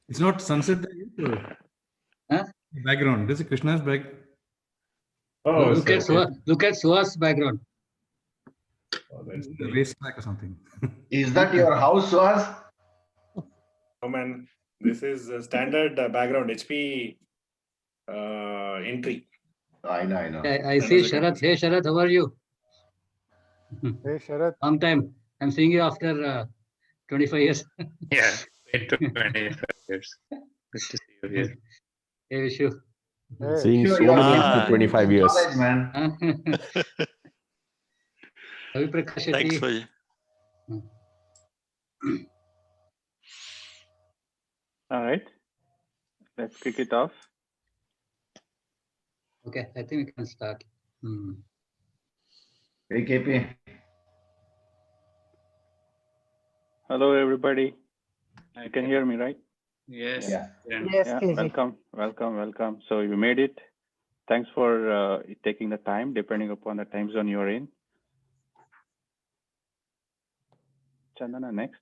It's not sunset there. Huh? Background. This is Krishna's back. Oh, look at Suhas background. Oh, that's The great. racetrack or something. Is that your house, Suhas? Oh man, this is a standard background HP entry. I know. I see Sharath. Hey Sharath, how are you? Hey, Sharath. Long time. I'm seeing you after 25 years. Yeah, 25 years. Good to see you here. Hey, Vishu. Hey. Seeing Sure, so you are many going after to 25 years. college, man. Ravi Prakash Thanks Shetty. for All right, let's kick it off. Okay, I think we can start. Hey, KP. Hello, everybody. You can hear me, right? yes. Yeah. Yes, Yeah, KG. welcome. So you made it. Thanks for taking the time, depending upon the time zone you're in. Chandana, next.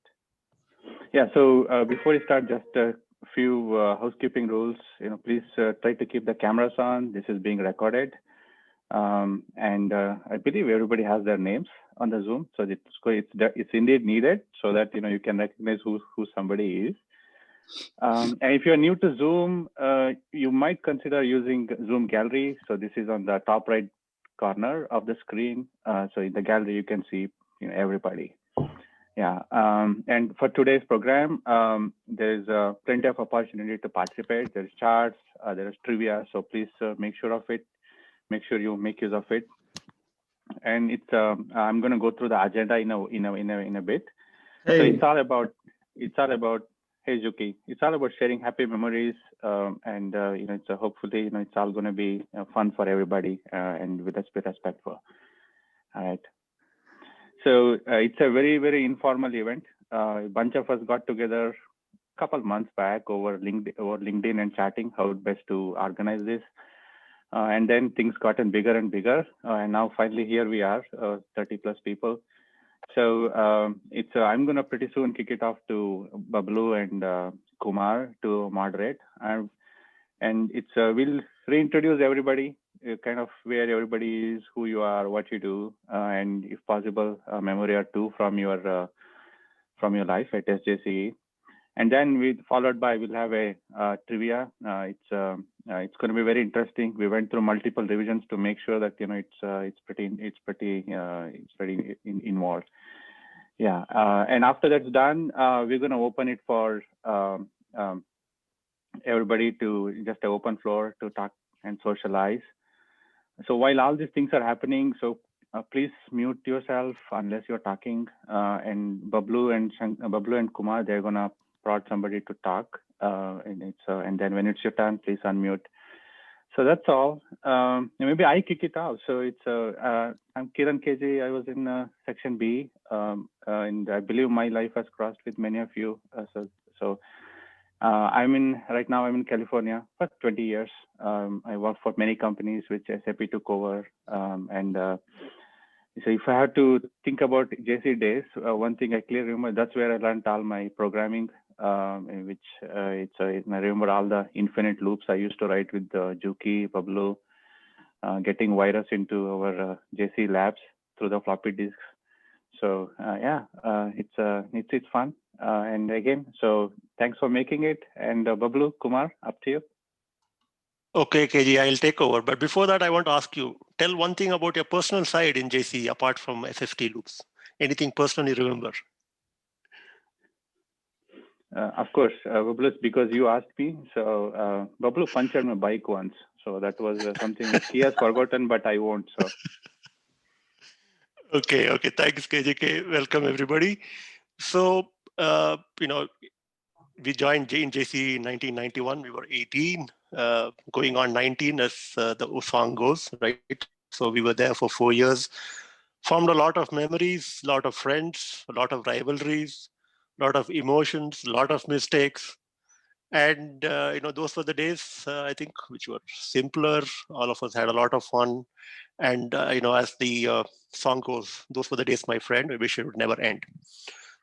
Yeah, so before we start, just a few housekeeping rules. Please try to keep the cameras on. This is being recorded. And I believe everybody has their names on the Zoom. So it's indeed needed so that, you can recognize who somebody is. And if you're new to Zoom, you might consider using Zoom Gallery. So this is on the top right corner of the screen. So in the gallery, you can see everybody. Yeah. And for today's program, there's plenty of opportunity to participate. There's charts, there's trivia. So please make sure of it. Make sure you make use of it. And it's I'm going to go through the agenda in a bit. Hey. So it's all about hey Juki, it's all about sharing happy memories, and it's hopefully it's all going to be fun for everybody, and let's be respectful. All right. So it's a very, very informal event. A bunch of us got together a couple months back over LinkedIn and chatting how best to organize this. And then things gotten bigger and bigger. And now finally here we are, 30 plus people. So I'm going to pretty soon kick it off to Bablu and Kumar to moderate. And it's we'll reintroduce everybody, kind of where everybody is, who you are, what you do, and if possible, a memory or two from your life at SJCE. And then we'll have a trivia. It's going to be very interesting. We went through multiple revisions to make sure that it's pretty involved. Yeah. And after that's done, we're going to open it for everybody to just an open floor to talk and socialize. So while all these things are happening, so please mute yourself unless you're talking. And Bablu and Kumar, they're going to prod somebody to talk, and then when it's your turn, please unmute. So that's all. Maybe I kick it off. So I'm Kiran KJ. I was in section B, and I believe my life has crossed with many of you. Right now I'm in California for 20 years. I worked for many companies which SAP took over, so if I have to think about JC days, one thing I clearly remember, that's where I learned all my programming, in which I remember all the infinite loops I used to write with Juki, Pablo, getting virus into our JC labs through the floppy disks. So it's fun. And again, so thanks for making it. And Bablu, Kumar, up to you. Okay, KG, I'll take over. But before that, I want to ask you, tell one thing about your personal side in JC apart from FFT loops. Anything personally remember? Of course, Bablu, because you asked me. So Bablu punctured my bike once. So that was something which he has forgotten, but I won't. So. Okay. Thanks, KJK. Welcome, everybody. So, we joined in JC in 1991. We were 18, going on 19 as the song goes, right? So we were there for 4 years, formed a lot of memories, a lot of friends, a lot of rivalries, a lot of emotions, a lot of mistakes. And, those were the days, I think, which were simpler. All of us had a lot of fun. And, as the song goes, those were the days, my friend, I wish it would never end.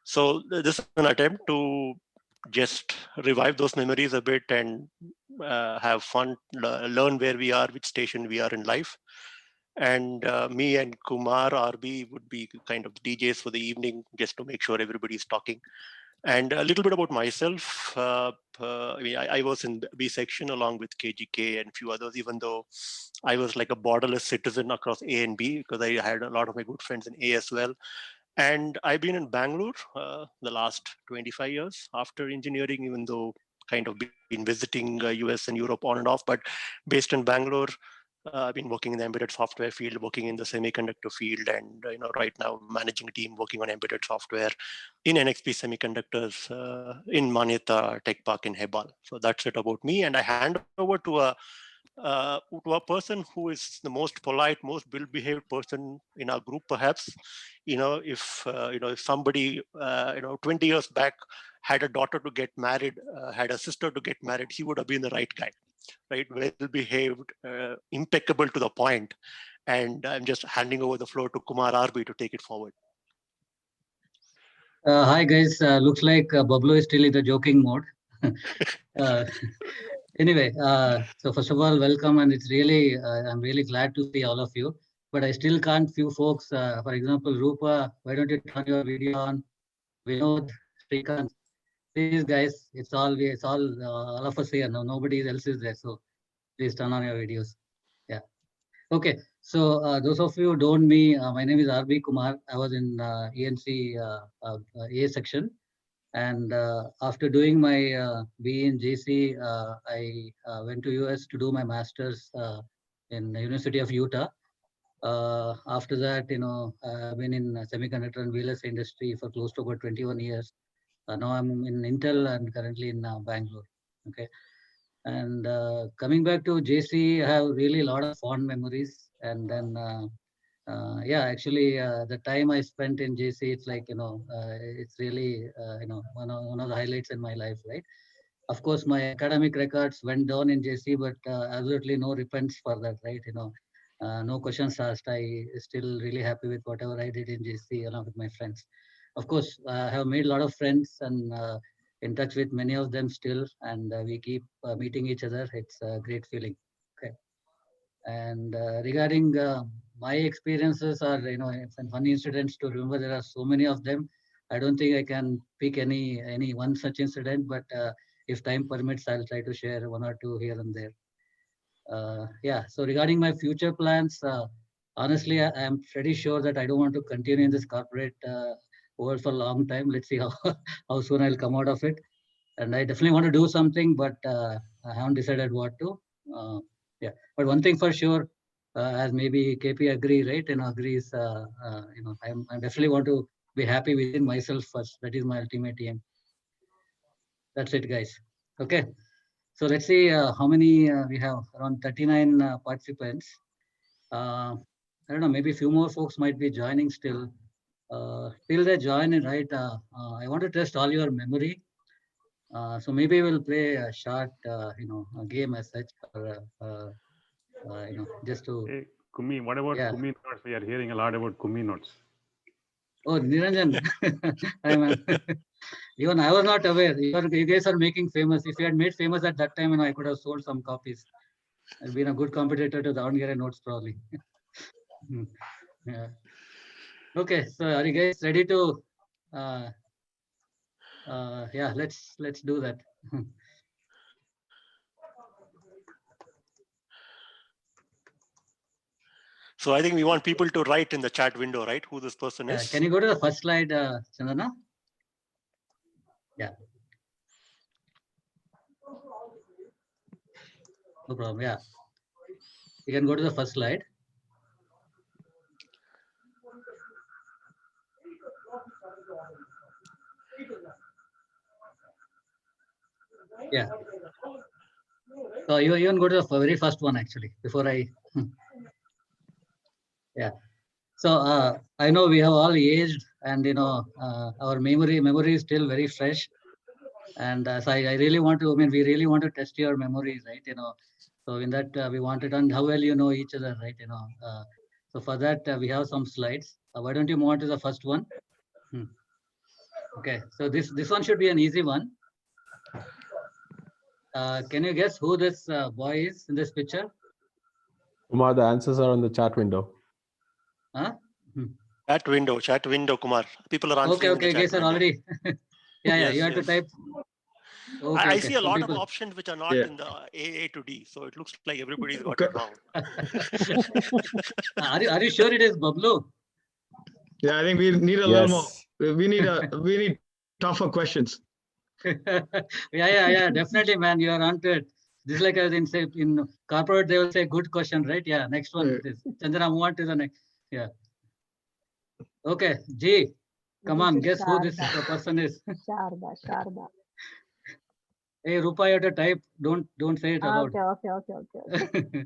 So this is an attempt to just revive those memories a bit and have fun, learn where we are, which station we are in life. And me and Kumar RB would be kind of the DJs for the evening, just to make sure everybody's talking. And a little bit about myself. I was in B section along with KGK and a few others, even though I was like a borderless citizen across A and B, because I had a lot of my good friends in A as well. And I've been in Bangalore the last 25 years after engineering, even though kind of been visiting US and Europe on and off, but based in Bangalore. I've been working in the embedded software field, working in the semiconductor field, and right now managing a team working on embedded software in NXP Semiconductors in Manyata Tech Park in Hebal. So that's it about me, and I hand over to a person who is the most polite, most well-behaved person in our group, perhaps. If somebody 20 years back had a daughter to get married, had a sister to get married, he would have been the right guy. Right, well-behaved, impeccable to the point. And I'm just handing over the floor to Kumar RB to take it forward. Hi guys, looks like Bablu is still in the joking mode. Anyway, so first of all, welcome, and it's really, I'm really glad to see all of you. But I still can't few folks, for example, Rupa, why don't you turn your video on? Vinod, Srikant, please guys, it's all all of us here. No, nobody else is there. So please turn on your videos. Yeah. Okay. So those of you who don't know me, my name is RB Kumar. I was in ENC A section. And after doing my BE in JC, I went to US to do my master's in the University of Utah. After that, I've been in semiconductor and wireless industry for close to about 21 years. Now I'm in Intel and currently in Bangalore. Okay. And coming back to JC, I have really a lot of fond memories. And then, yeah, actually, the time I spent in JC, it's like, it's really, one of the highlights in my life, right? Of course, my academic records went down in JC, but absolutely no repents for that, right? No questions asked. I still really happy with whatever I did in JC along with my friends. Of course, I have made a lot of friends and in touch with many of them still, and we keep meeting each other. It's a great feeling. Okay. And regarding my experiences or funny incidents to remember, there are so many of them. I don't think I can pick any one such incident, but if time permits, I'll try to share one or two here and there. Yeah. So regarding my future plans, honestly, I am pretty sure that I don't want to continue in this corporate world for a long time. Let's see how soon I'll come out of it. And I definitely want to do something, but I haven't decided what to. Yeah, but one thing for sure, as maybe KP agree, right? Agrees. I definitely want to be happy within myself first. That is my ultimate aim. That's it, guys. Okay. So let's see how many we have. Around 39 participants. I don't know. Maybe a few more folks might be joining still. Till they join in, right? I want to test all your memory. So maybe we'll play a short, a game as such, or just to. Hey, Kumi, what about Kumi notes? We are hearing a lot about Kumi notes. Oh, Niranjan, even I was not aware. You guys are making famous. If you had made famous at that time, I could have sold some copies. I've been a good competitor to the Davangere notes probably. Yeah. Okay, so are you guys ready to? Yeah, let's do that. So I think we want people to write in the chat window, right? Who this person is. Can you go to the first slide, Chandana? Yeah. No problem. Yeah. You can go to the first slide. Yeah. So you even go to the very first one actually before I. Yeah. So I know we have all aged, and our memory is still very fresh. And so I really want to. I mean, we really want to test your memories, right? So in that we wanted on how well you know each other, right? So for that we have some slides. Why don't you move on to the first one? Okay. So this one should be an easy one. Can you guess who this boy is in this picture? Kumar, the answers are on the chat window. Huh? Chat window, Kumar. People are answering Okay, in the guys chat are window. already. Yeah, Yes, you have to yes. type. Okay, I okay. see a Some lot people. of options which are not Yeah. in the A to D, so it looks like everybody's got Okay. it wrong. Are you sure it is Bablu? Yeah, I think we need a little more. Yes. We need tougher questions. Yeah, definitely, man. You are onto it. This is like in corporate, they will say good question, right? Yeah, next one. Right. It is. Chandra, move on to the next. Yeah. Okay, G. Come on, This is guess who this Sharda. person is. Sharda. Hey, Rupa, you have to type. Don't say it aloud. Okay.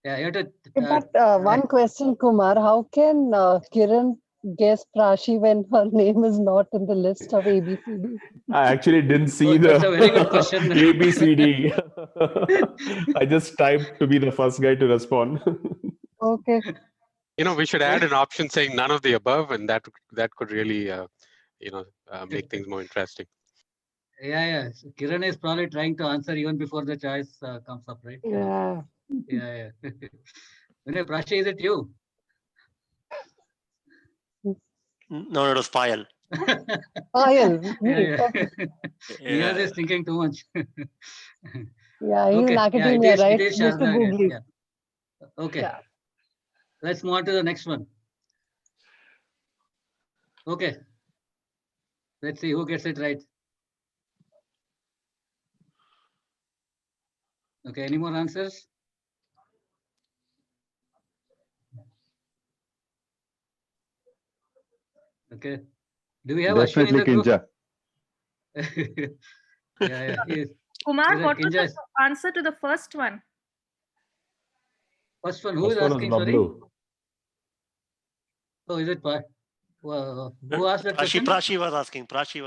Yeah, you have to. But one question, Kumar, how can Kiran guess Prashi when her name is not in the list of ABCD? I actually didn't see That's a very good question. ABCD. I just typed to be the first guy to respond. Okay. We should add an option saying none of the above, and that could really, make things more interesting. Yeah. So Kiran is probably trying to answer even before the choice comes up, right? Yeah. Yeah. Vinay, Prashi, is it you? No, it was Payal. Payal. Yeah. Okay. Niyaz is thinking too much. Yeah, he's in academia, it is, right? It is Mr. Sharda, I guess. Googly. Yeah. Okay. Yeah. Let's move on to the next one. Okay. Let's see who gets it right. Okay, any more answers? Okay. Do we have Ashwin in the group? Yeah. Kumar, Is it what was Kinja? the answer to the first one? First one, who is First one was asking, sorry? Bablu. Oh, is it who asked that question? Prashi was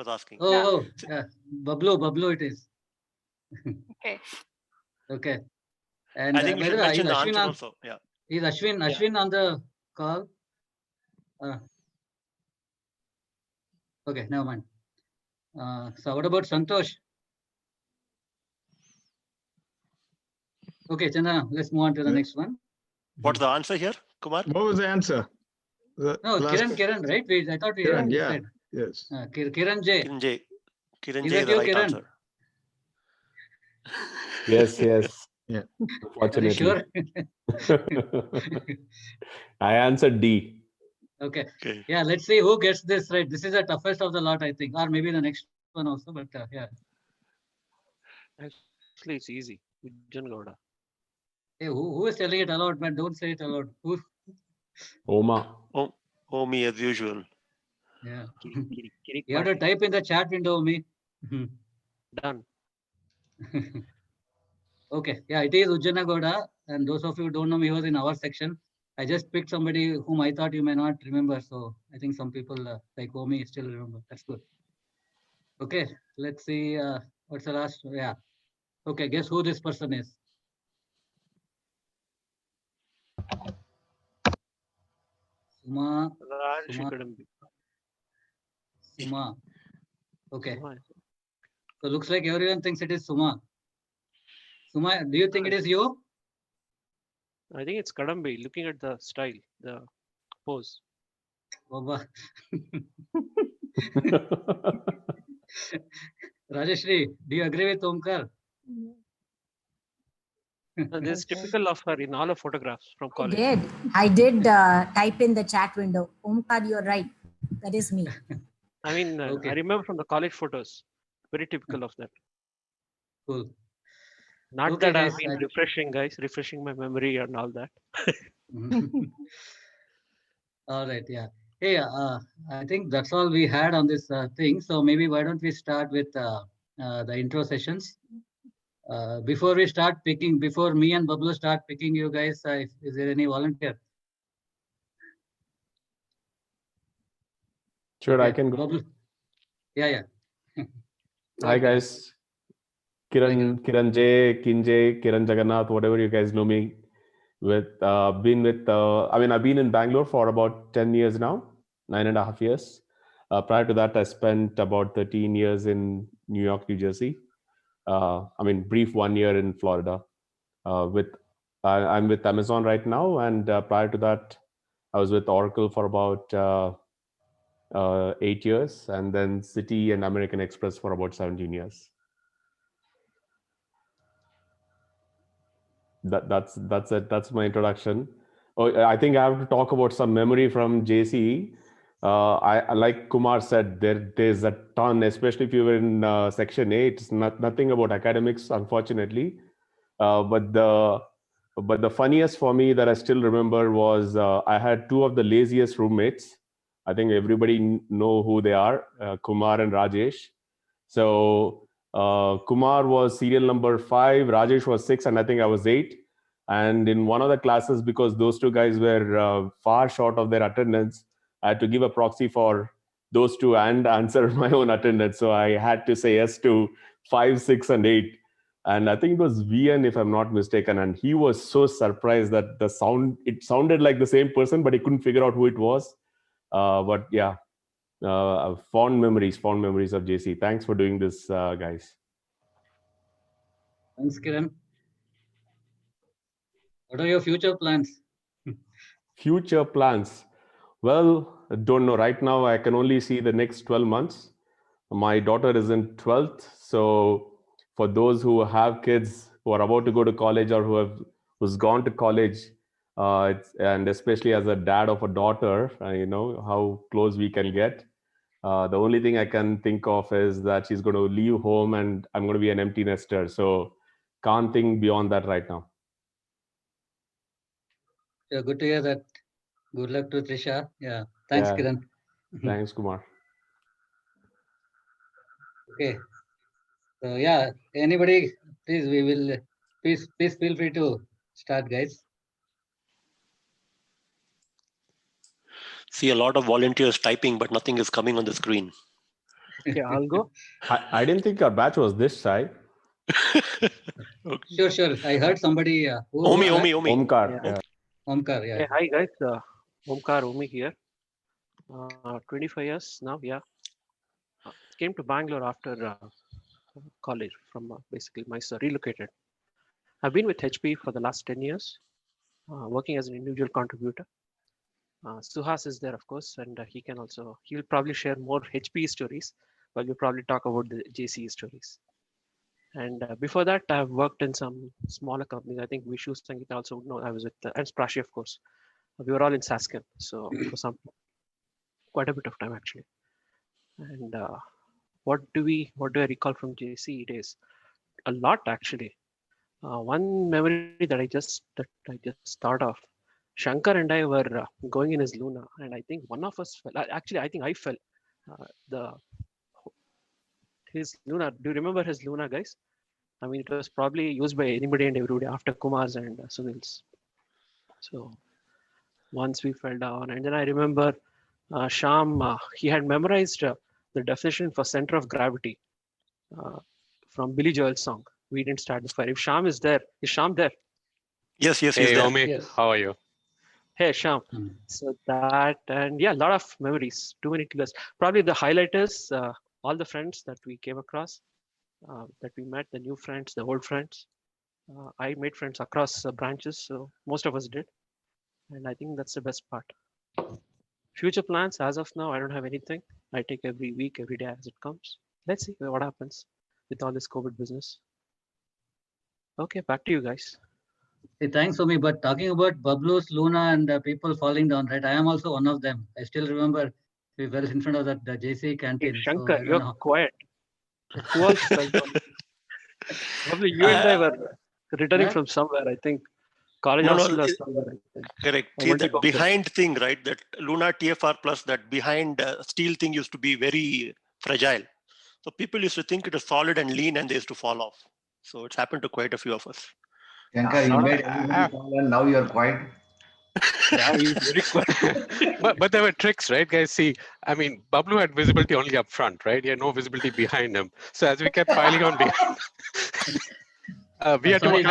asking. Oh, yeah. Bablu it is. Okay. Okay. And I think we should mention the answer also. Yeah. Is Ashwin on the call? Okay, never mind. So what about Santosh? Okay, Chandana, let's move on to the next one. What's the answer here, Kumar? What was the answer? No, Kiran, right? I thought we Kiran, yeah. said. Yes. Kiran J. Kiran Is J that is the you, right Kiran? answer. Yes. Yeah. Are you sure? I answered D. Okay. Yeah, let's see who gets this right. This is the toughest of the lot, I think. Or maybe the next one also, but yeah. Actually, it's easy. Ujjan Gowda. Hey, who is telling it aloud, man? Don't say it aloud. Who? Oma. Omi as usual. Yeah. You have to type in the chat window, Omi. Done. Okay. Yeah, it is Ujjana Gowda. And those of you who don't know me, he was in our section. I just picked somebody whom I thought you may not remember. So I think some people like Omi still remember. That's good. Okay. Let's see. What's the last? Yeah. Okay. Guess who this person is? Suma. Okay. So looks like everyone thinks it is Suma. Suma, do you think it is you? I think it's Kadambi, looking at the style, the pose. Baba. Rajeshri, do you agree with Omkar? This is typical of her in all her photographs from college. I did type in the chat window. Omkar, you're right. That is me. I mean, Okay. I remember from the college photos. Very typical of that. Cool. Not Okay, that I've guys, been refreshing my memory and all that. All right, yeah. Hey, I think that's all we had on this thing. So maybe why don't we start with the intro sessions? Before we start picking, before me and Bablu start picking you guys, is there any volunteer? Sure, Okay, I can go. Bablu. Yeah. Hi guys. Kiran J, Kinjay, Kiran Jagannath, whatever you guys know me with. I've been in Bangalore for about 10 years now, 9.5 years. Prior to that, I spent about 13 years in New York, New Jersey. I mean, brief 1 year in Florida. I'm with Amazon right now, and prior to that, I was with Oracle for about 8 years, and then Citi and American Express for about 17 years. That's it. That's my introduction. Oh, I think I have to talk about some memory from JC. I like Kumar said, there's a ton, especially if you were in section 8. It's nothing about academics, unfortunately. But the funniest for me that I still remember was I had two of the laziest roommates. I think everybody know who they are, Kumar and Rajesh. So Kumar was serial number 5, Rajesh was 6, and I think I was 8. And in one of the classes, because those two guys were far short of their attendance, I had to give a proxy for those two and answer my own attendance. So I had to say yes to 5, 6, and 8. And I think it was VN, if I'm not mistaken. And he was so surprised that it sounded like the same person, but he couldn't figure out who it was. But yeah, fond memories of JC. Thanks for doing this, guys. Thanks, Kiran. What are your future plans? Future plans. Well, I don't know. Right now, I can only see the next 12 months. My daughter is in 12th. So for those who have kids who are about to go to college or who's gone to college, and especially as a dad of a daughter, you know how close we can get. The only thing I can think of is that she's going to leave home and I'm going to be an empty nester. So can't think beyond that right now. Yeah, good to hear that. Good luck to Trisha. Yeah, thanks, Yeah. Kiran. Thanks, Kumar. Okay. So yeah, anybody, please feel free to start, guys. See a lot of volunteers typing, but nothing is coming on the screen. Okay, I'll go. I didn't think our batch was this shy. Sure. I heard somebody. Omi. Omkar. Yeah. Omkar, yeah. Hey, hi guys. Omkar, Omi here. 25 years now, yeah. Came to Bangalore after college from basically Mysore, relocated. I've been with HP for the last 10 years, working as an individual contributor. Suhas is there, of course, and he'll probably share more HP stories, while we'll probably talk about the JC stories. And before that, I've worked in some smaller companies. I think Vishu Sangeeta also would know. I was with, and Prashi, of course. We were all in Saskin, so for quite a bit of time actually. And what do I recall from JC days? A lot actually. One memory that I just thought of. Shankar and I were going in his Luna, and I think one of us fell. Actually, I think I fell. His Luna. Do you remember his Luna, guys? I mean, it was probably used by anybody and everybody after Kumar's and Sunil's. So once we fell down, and then I remember Shyam. He had memorized the definition for center of gravity from Billy Joel's song. We didn't start the fire. If Shyam is there, is Shyam there? Yes, Hey, he's there. Omi, Yes. how are you? Hey, Shyam. So that, and yeah, a lot of memories, too many to list. Probably the highlight is all the friends that we came across, that we met, the new friends, the old friends. I made friends across branches, so most of us did. And I think that's the best part. Future plans, as of now, I don't have anything. I take every week, every day as it comes. Let's see what happens with all this COVID business. Okay, back to you guys. Hey, thanks, Omi. But talking about Bablu's Luna and people falling down, right? I am also one of them. I still remember we were in front of that the JC canteen. Hey, So I Shankar, don't you're know. quiet. Who else fell down? Probably you and I were returning from somewhere, I think. College hostel or somewhere, I think. Correct. I See, want to that go there. behind thing, right? That Luna TFR plus, that behind steel thing used to be very fragile. So people used to think it was solid and lean, and they used to fall off. So it's happened to quite a few of us. Shankar, you made everybody fall and now you're quiet. Yeah, he's very quiet. but there were tricks, right, guys? See, I mean, Bablu had visibility only up front, right? He had no visibility behind him. So as we kept piling on behind, we had Sorry, to,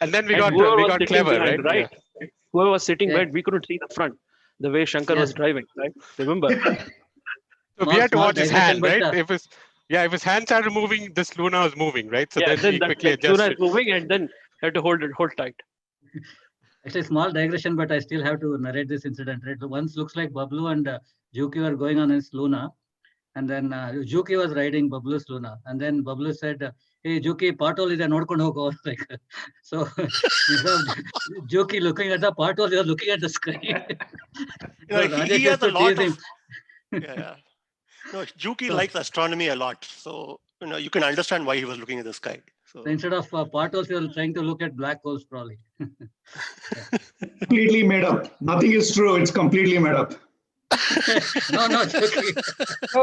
and then we got whoever was sitting clever, behind, right? right? Whoever was sitting Yeah. behind, we couldn't see the front, the way Shankar Yes. was driving, right? Remember? So we had to watch his digression, hand, but, right? Yeah, if his hand started moving, this Luna was moving, right? So Yeah, then he then quickly that Luna is adjusted. moving, and then you have to hold tight. Actually, small digression, but I still have to narrate this incident. Right? So once looks like Bablu and Juki were going on his Luna, and then Juki was riding Bablu's Luna, and then Bablu said, "Hey, Juki, pothole is noಡ್ಕೊಂಡು ಹೋಗು." Like so, instead of Juki looking at the pothole, he was looking at the sky. You know, So he Rajesh has used a to lot tease him. of. Yeah. No, Juki So- likes astronomy a lot, so you can understand why he was looking at the sky. So instead of potholes, he was trying to look at black holes, probably. Completely made up. Nothing is true. It's completely made up. No, joking. No,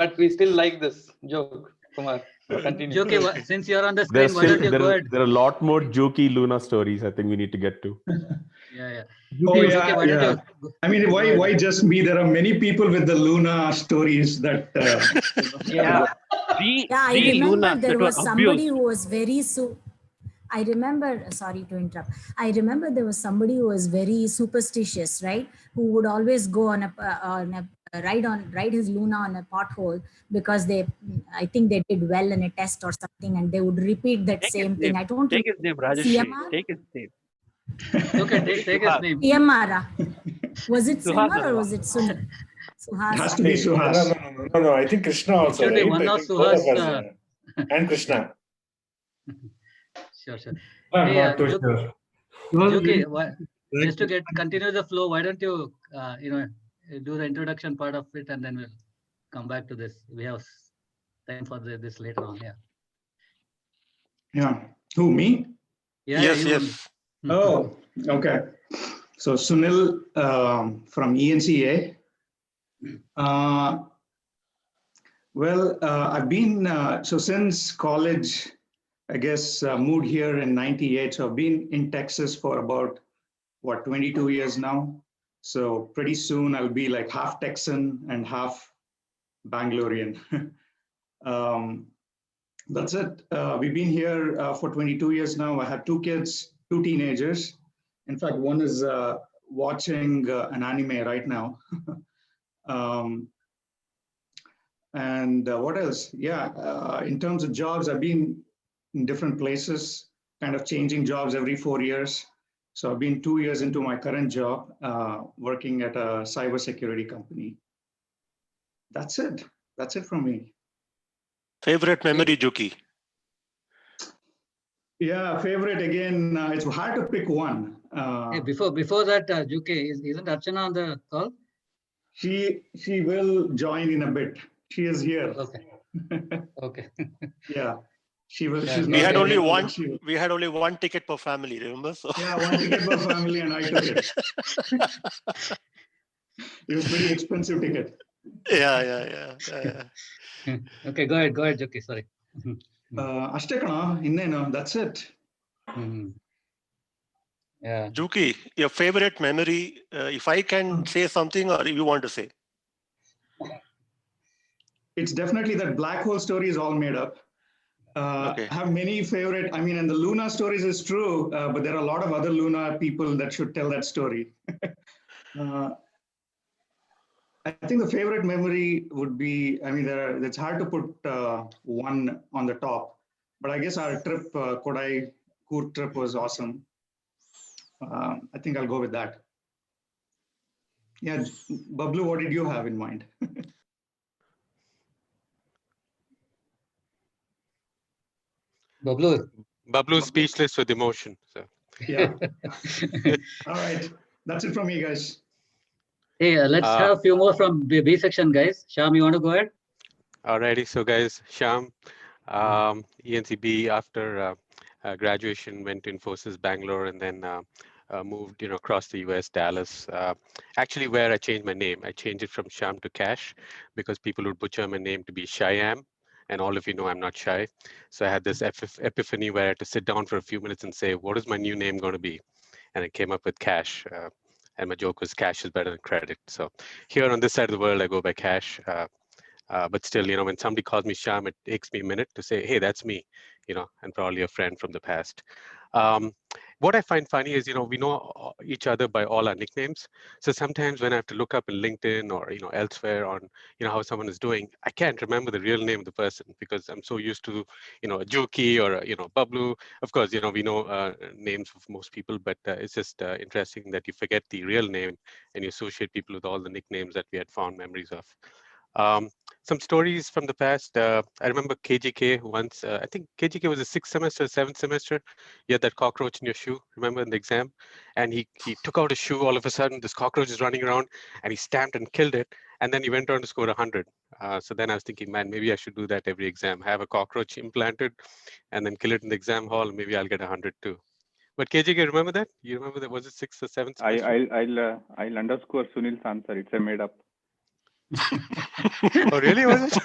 but we still like this joke, Kumar. Continue. Joki, since you're on the screen, why don't you go ahead? There are a lot more Juki Luna stories I think we need to get to. Yeah. Oh, Hey, yeah, Joki, why don't yeah. you I mean, go ahead? why just me? There are many people with the Luna stories that. Yeah. I The remember Luna there that were was somebody abused. who was very I remember, sorry to interrupt. I remember there was somebody who was very superstitious, right? Who would always go on a ride his Luna on a pothole because I think they did well in a test or something, and they would repeat that Take same his thing. name. I don't Take his name, Rajeshri. CMR? Take his name. Okay, take his name. CMR. Was it Suhas CMR or Alva. was it Sunil? Suhas. It has to be Suhas. No. I think Krishna also, should be right? one I of think both Suhas, of us, and Krishna. Sure. I'm Hey, not too sure. Joki, just to continue the flow, why don't you, do the introduction part of it, and then we'll come back to this. We have time for this later on. Yeah. Yeah. Who, me? Yeah. Yes, You only. yes. Oh, okay. So Sunil from ENCA. I've been, so since college, I guess, moved here in 98. So I've been in Texas for about, 22 years now. So pretty soon I'll be like half Texan and half Bangalorean. That's it. We've been here for 22 years now. I have 2 kids, 2 teenagers. In fact, one is watching an anime right now. What else? Yeah, in terms of jobs, I've been in different places, kind of changing jobs every 4 years. So I've been 2 years into my current job, working at a cybersecurity company. That's it. That's it from me. Favorite memory, Juki? Yeah, favorite again. It's hard to pick one. Hey, before that, Juki, isn't Archana on the call? She will join in a bit. She is here. Okay. Yeah, she will. Yeah, She's We not had here only yet, but one. she will. We had only one ticket per family. Remember? So. Yeah, 1 ticket per family, and I took it. It was pretty expensive ticket. Yeah. Okay, go ahead, Joki. Sorry. ಅಷ್ಟೇ ಕಣ ಇನ್ನೇನು that's it. Yeah. Juki, your favorite memory, if I can say something or you want to say? It's definitely that black hole story is all made up. Okay. I have many favorite, I mean, and the Luna stories is true, but there are a lot of other Luna people that should tell that story. I think the favorite memory would be, I mean, it's hard to put one on the top, but I guess our trip, Kodai Coorg trip was awesome. I think I'll go with that. Yeah, Bablu, what did you have in mind? Bablu's speechless with emotion. So. Yeah. All right. That's it from me, guys. Hey, let's have a few more from B section, guys. Shyam, you want to go ahead? Alrighty, so guys, Shyam, ENCB after graduation went to Infosys Bangalore and then moved across the US, Dallas. Actually, where I changed my name, I changed it from Shyam to Cash because people would butcher my name to be Shyam, and all of you know I'm not shy. So I had this epiphany where I had to sit down for a few minutes and say, what is my new name going to be? And I came up with Cash. And my joke was cash is better than credit. So here on this side of the world, I go by Cash. But still, when somebody calls me Sham, it takes me a minute to say, hey, that's me, and probably a friend from the past. What I find funny is, we know each other by all our nicknames. So sometimes when I have to look up in LinkedIn or, elsewhere on, how someone is doing, I can't remember the real name of the person because I'm so used to, a Juki or, Bablu. Of course, we know names of most people, but it's just interesting that you forget the real name and you associate people with all the nicknames that we had fond memories of. Some stories from the past. I remember KGK once. I think KGK was a 6th semester, 7th semester. You had that cockroach in your shoe. Remember in the exam, and he took out his shoe. All of a sudden, this cockroach is running around, and he stamped and killed it. And then he went on to score 100. So then I was thinking, man, maybe I should do that every exam. Have a cockroach implanted, and then kill it in the exam hall. Maybe I'll get 100 too. But KGK, remember that? You remember that? Was it 6th or 7th semester? I'll underscore Sunil's answer. It's a made up. Oh, really? Was it?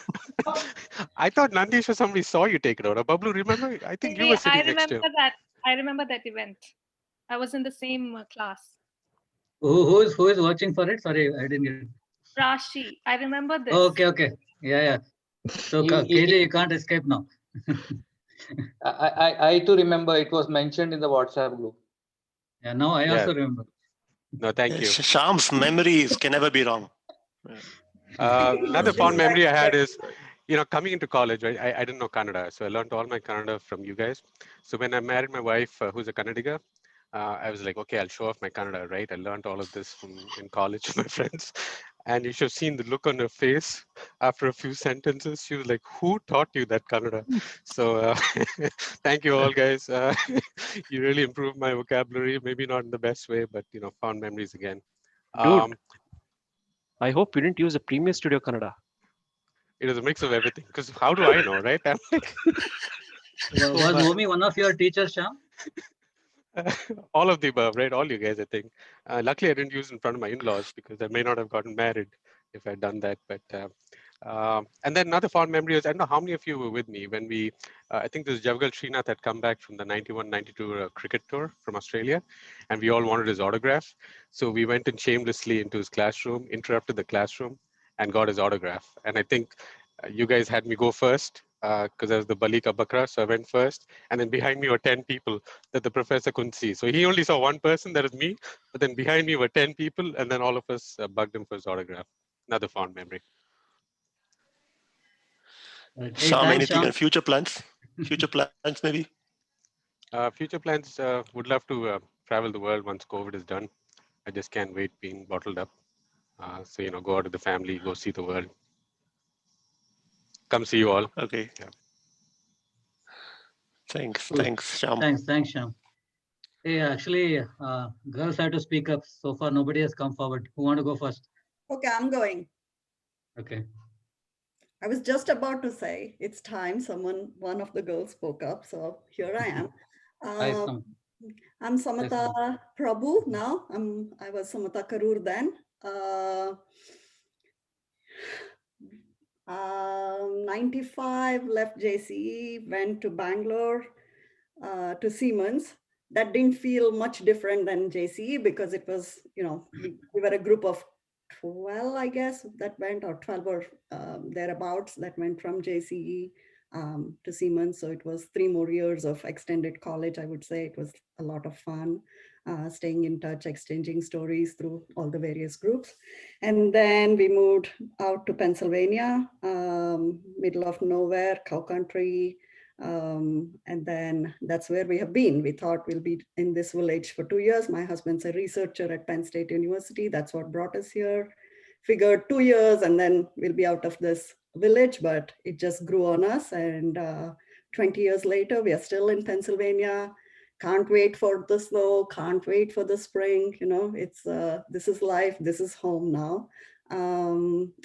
I thought Nandish or somebody saw you take it out. Bablu, remember? I think you were sitting next to him. I remember that event. I was in the same class. Who is watching for it? Sorry, I didn't get it. Rashi. I remember this. Okay. Yeah. So KJ, you can't escape now. I too remember it was mentioned in the WhatsApp group. Yeah, now I also remember. No, thank you. Sham's memories can never be wrong. Another fond memory I had is, coming into college, right? I didn't know Kannada, so I learned all my Kannada from you guys. So when I married my wife, who's a Kannadiga, I was like, okay, I'll show off my Kannada, right? I learned all of this in college with my friends. And you should have seen the look on her face after a few sentences. She was like, who taught you that Kannada? So thank you all, guys. You really improved my vocabulary, maybe not in the best way, but, fond memories again. Dude, I hope you didn't use a Premium Studio Kannada. It was a mix of everything. Because how do I know, right? I'm like, was Omi one of your teachers, Sham? all of the above, right? All you guys, I think. Luckily, I didn't use it in front of my in-laws because I may not have gotten married if I'd done that. But and then another fond memory is, I don't know how many of you were with me when we, I think this Javagal Srinath had come back from the 91-92 cricket tour from Australia, and we all wanted his autograph. So we went in shamelessly into his classroom, interrupted the classroom, and got his autograph. And I think you guys had me go first because I was the Balika Bakra, so I went first. And then behind me were 10 people that the professor couldn't see. So he only saw one person, that is me. But then behind me were 10 people, and then all of us bugged him for his autograph. Another fond memory. Sham, anything on future plans? Future plans, maybe? Future plans, would love to travel the world once COVID is done. I just can't wait being bottled up. So, go out with the family, go see the world. Come see you all. Okay. Yeah. Thanks, Sham. Thanks, Sham. Hey, actually, girls have to speak up. So far, nobody has come forward. Who want to go first? Okay, I'm going. Okay. I was just about to say it's time one of the girls spoke up. So here I am. I'm Samata Prabhu now. I was Samata Karur then. 95, left JCE, went to Bangalore, to Siemens. That didn't feel much different than JCE because it was, we were a group of 12, I guess, that went, or 12 or thereabouts, that went from JCE to Siemens. So it was 3 more years of extended college, I would say. It was a lot of fun, staying in touch, exchanging stories through all the various groups. And then we moved out to Pennsylvania, middle of nowhere, cow country. And then that's where we have been. We thought we'll be in this village for 2 years. My husband's a researcher at Penn State University. That's what brought us here. Figured 2 years and then we'll be out of this village, but it just grew on us. And 20 years later, we are still in Pennsylvania. Can't wait for the snow, can't wait for the spring. It's this is life, this is home now.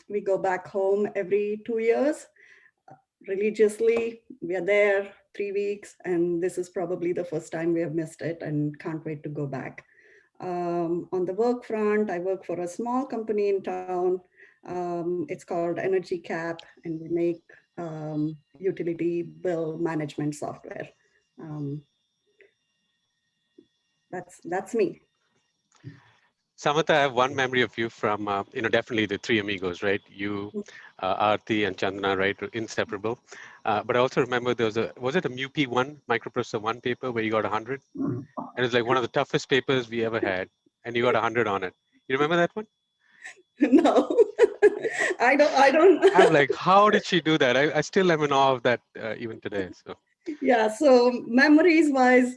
We go back home every 2 years. Religiously, we are there 3 weeks, and this is probably the first time we have missed it and can't wait to go back. On the work front, I work for a small company in town. It's called Energy Cap, and we make utility bill management software. That's me. Samantha, I have one memory of you from, definitely the Three Amigos, right? You, Aarti and Chandana, right, are inseparable. But I also remember there was it a MUP1, Microprocessor 1 paper where you got 100? And it was like one of the toughest papers we ever had, and you got 100 on it. You remember that one? No, I don't. I'm like, how did she do that? I still am in awe of that even today. So. Yeah, so memories wise,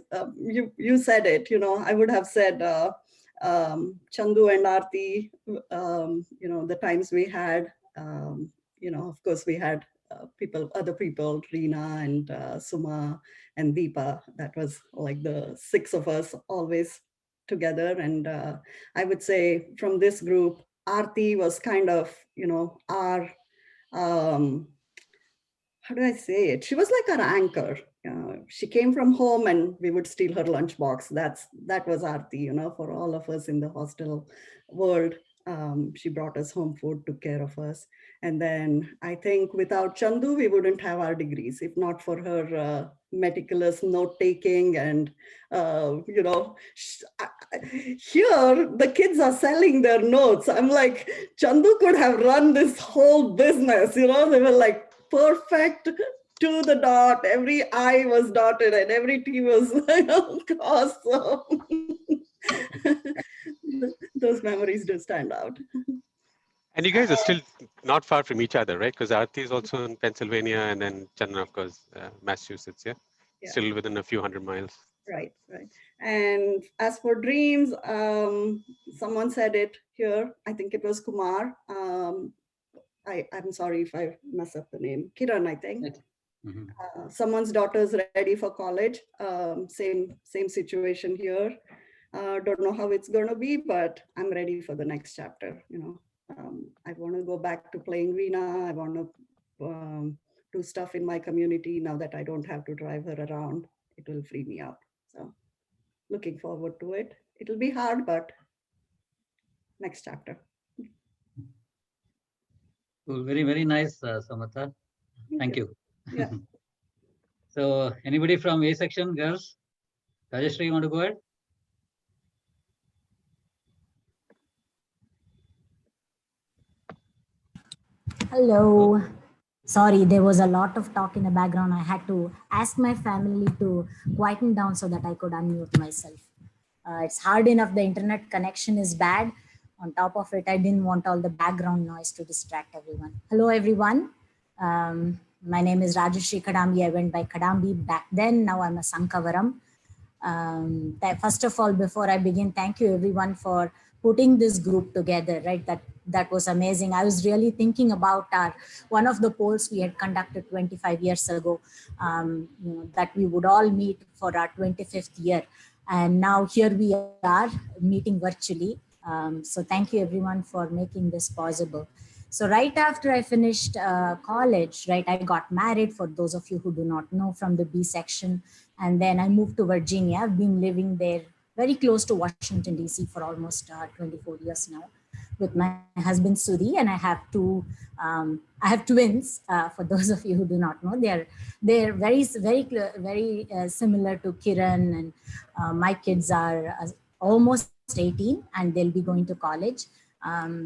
you said it, I would have said Chandu and Aarti, the times we had, of course we had other people, Reena and Suma and Deepa. That was like the 6 of us always together. And I would say from this group, Aarti was kind of, our, how do I say it? She was like our anchor. She came from home and we would steal her lunchbox. That was Aarti, for all of us in the hostel world. She brought us home food, took care of us. And then I think without Chandu, we wouldn't have our degrees, if not for her meticulous note taking. And, here the kids are selling their notes. I'm like, Chandu could have run this whole business, they were like, perfect to the dot. Every I was dotted and every T was crossed. So those memories do stand out. And you guys are still not far from each other, right? Because Aarti is also in Pennsylvania, and then Chandana, of course, Massachusetts. Yeah? Still within a few hundred miles. Right. And as for dreams, someone said it here. I think it was Kumar. I'm sorry if I mess up the name. Kiran, I think. Someone's daughter's ready for college. Same situation here. Don't know how it's going to be, but I'm ready for the next chapter. I want to go back to playing Veena. I want to do stuff in my community now that I don't have to drive her around. It will free me up. So looking forward to it. It'll be hard, but next chapter. Cool. Very, very nice, Samantha. Thank you. Yeah. So anybody from A section, girls? Rajeshri, you want to go ahead? Hello. Sorry, there was a lot of talk in the background. I had to ask my family to quieten down so that I could unmute myself. It's hard enough. The internet connection is bad. On top of it, I didn't want all the background noise to distract everyone. Hello, everyone. My name is Rajeshri Kadambi. I went by Kadambi back then. Now I'm a Sankavaram. First of all, before I begin, thank you everyone for putting this group together, right? That was amazing. I was really thinking about one of the polls we had conducted 25 years ago, that we would all meet for our 25th year. And now here we are meeting virtually. So thank you everyone for making this possible. So right after I finished college, right, I got married, for those of you who do not know, from the B section. And then I moved to Virginia. I've been living there very close to Washington, DC for almost 24 years now with my husband, Sudhi, and I have twins. For those of you who do not know, they're very similar to Kiran, and my kids are almost 18 and they'll be going to college.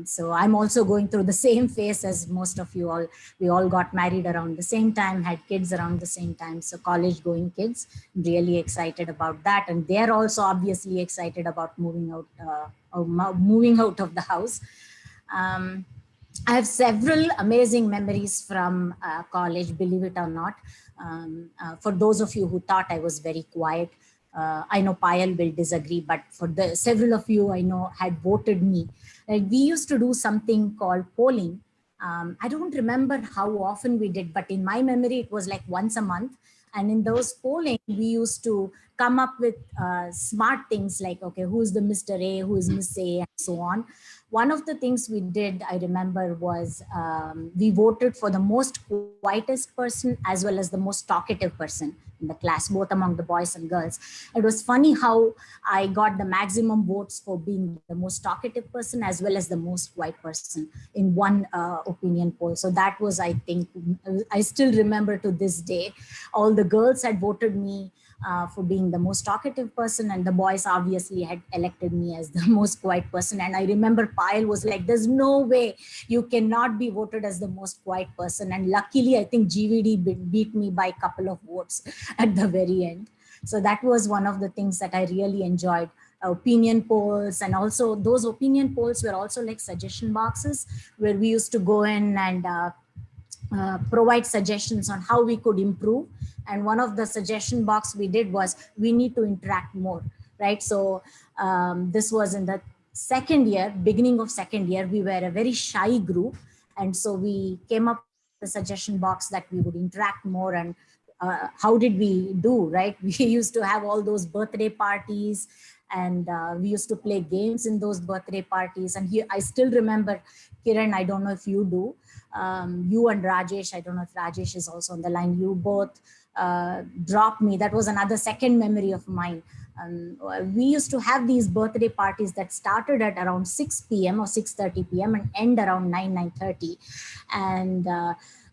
So I'm also going through the same phase as most of you all. We all got married around the same time, had kids around the same time. So college going kids, really excited about that. And they're also obviously excited about moving out of the house. I have several amazing memories from college, believe it or not. For those of you who thought I was very quiet, I know Payal will disagree, but for the several of you I know had voted me. We used to do something called polling. I don't remember how often we did, but in my memory, it was like once a month. And in those polling, we used to come up with smart things like, okay, who's the Mr. A, who is Miss A, and so on. One of the things we did, I remember, was we voted for the most quietest person as well as the most talkative person in the class, both among the boys and girls. It was funny how I got the maximum votes for being the most talkative person as well as the most quiet person in one opinion poll. So that was, I think, I still remember to this day. All the girls had voted me for being the most talkative person, and the boys obviously had elected me as the most quiet person. And I remember Payal was like, there's no way you cannot be voted as the most quiet person. And luckily, I think GVD beat me by a couple of votes at the very end. So that was one of the things that I really enjoyed. Opinion polls, and also those opinion polls were also like suggestion boxes where we used to go in and provide suggestions on how we could improve. And one of the suggestion box we did was we need to interact more, right? So this was in the second year, beginning of second year. We were a very shy group, and so we came up with the suggestion box that we would interact more. And how did we do, right? We used to have all those birthday parties, and we used to play games in those birthday parties. And here I still remember, Kiran, I don't know if you do, you and Rajesh, I don't know if Rajesh is also on the line, you both dropped me. That was another second memory of mine. We used to have these birthday parties that started at around 6 p.m. or 6:30 p.m. and end around 9:30. And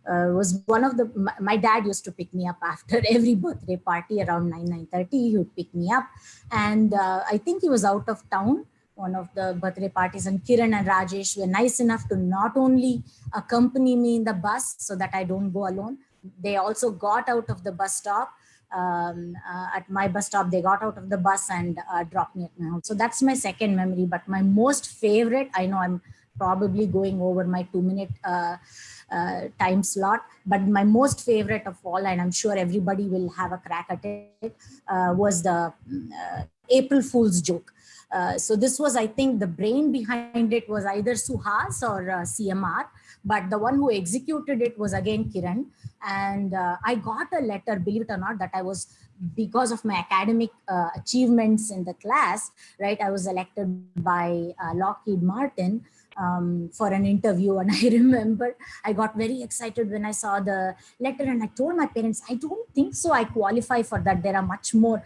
was one of the, my dad used to pick me up after every birthday party around 9:30. He would pick me up. And I think he was out of town, one of the birthday parties, and Kiran and Rajesh were nice enough to not only accompany me in the bus so that I don't go alone, they also got out of the bus stop. At my bus stop, they got out of the bus and dropped me at my house. So that's my second memory. But my most favorite, I know I'm probably going over my 2-minute time slot, but my most favorite of all, and I'm sure everybody will have a crack at it, was the April Fool's joke. So this was, I think the brain behind it was either Suhas or CMR, but the one who executed it was again Kiran. And I got a letter, believe it or not, that I was, because of my academic achievements in the class, right, I was elected by Lockheed Martin for an interview. And I remember I got very excited when I saw the letter, and I told my parents, I don't think so I qualify for that. There are much more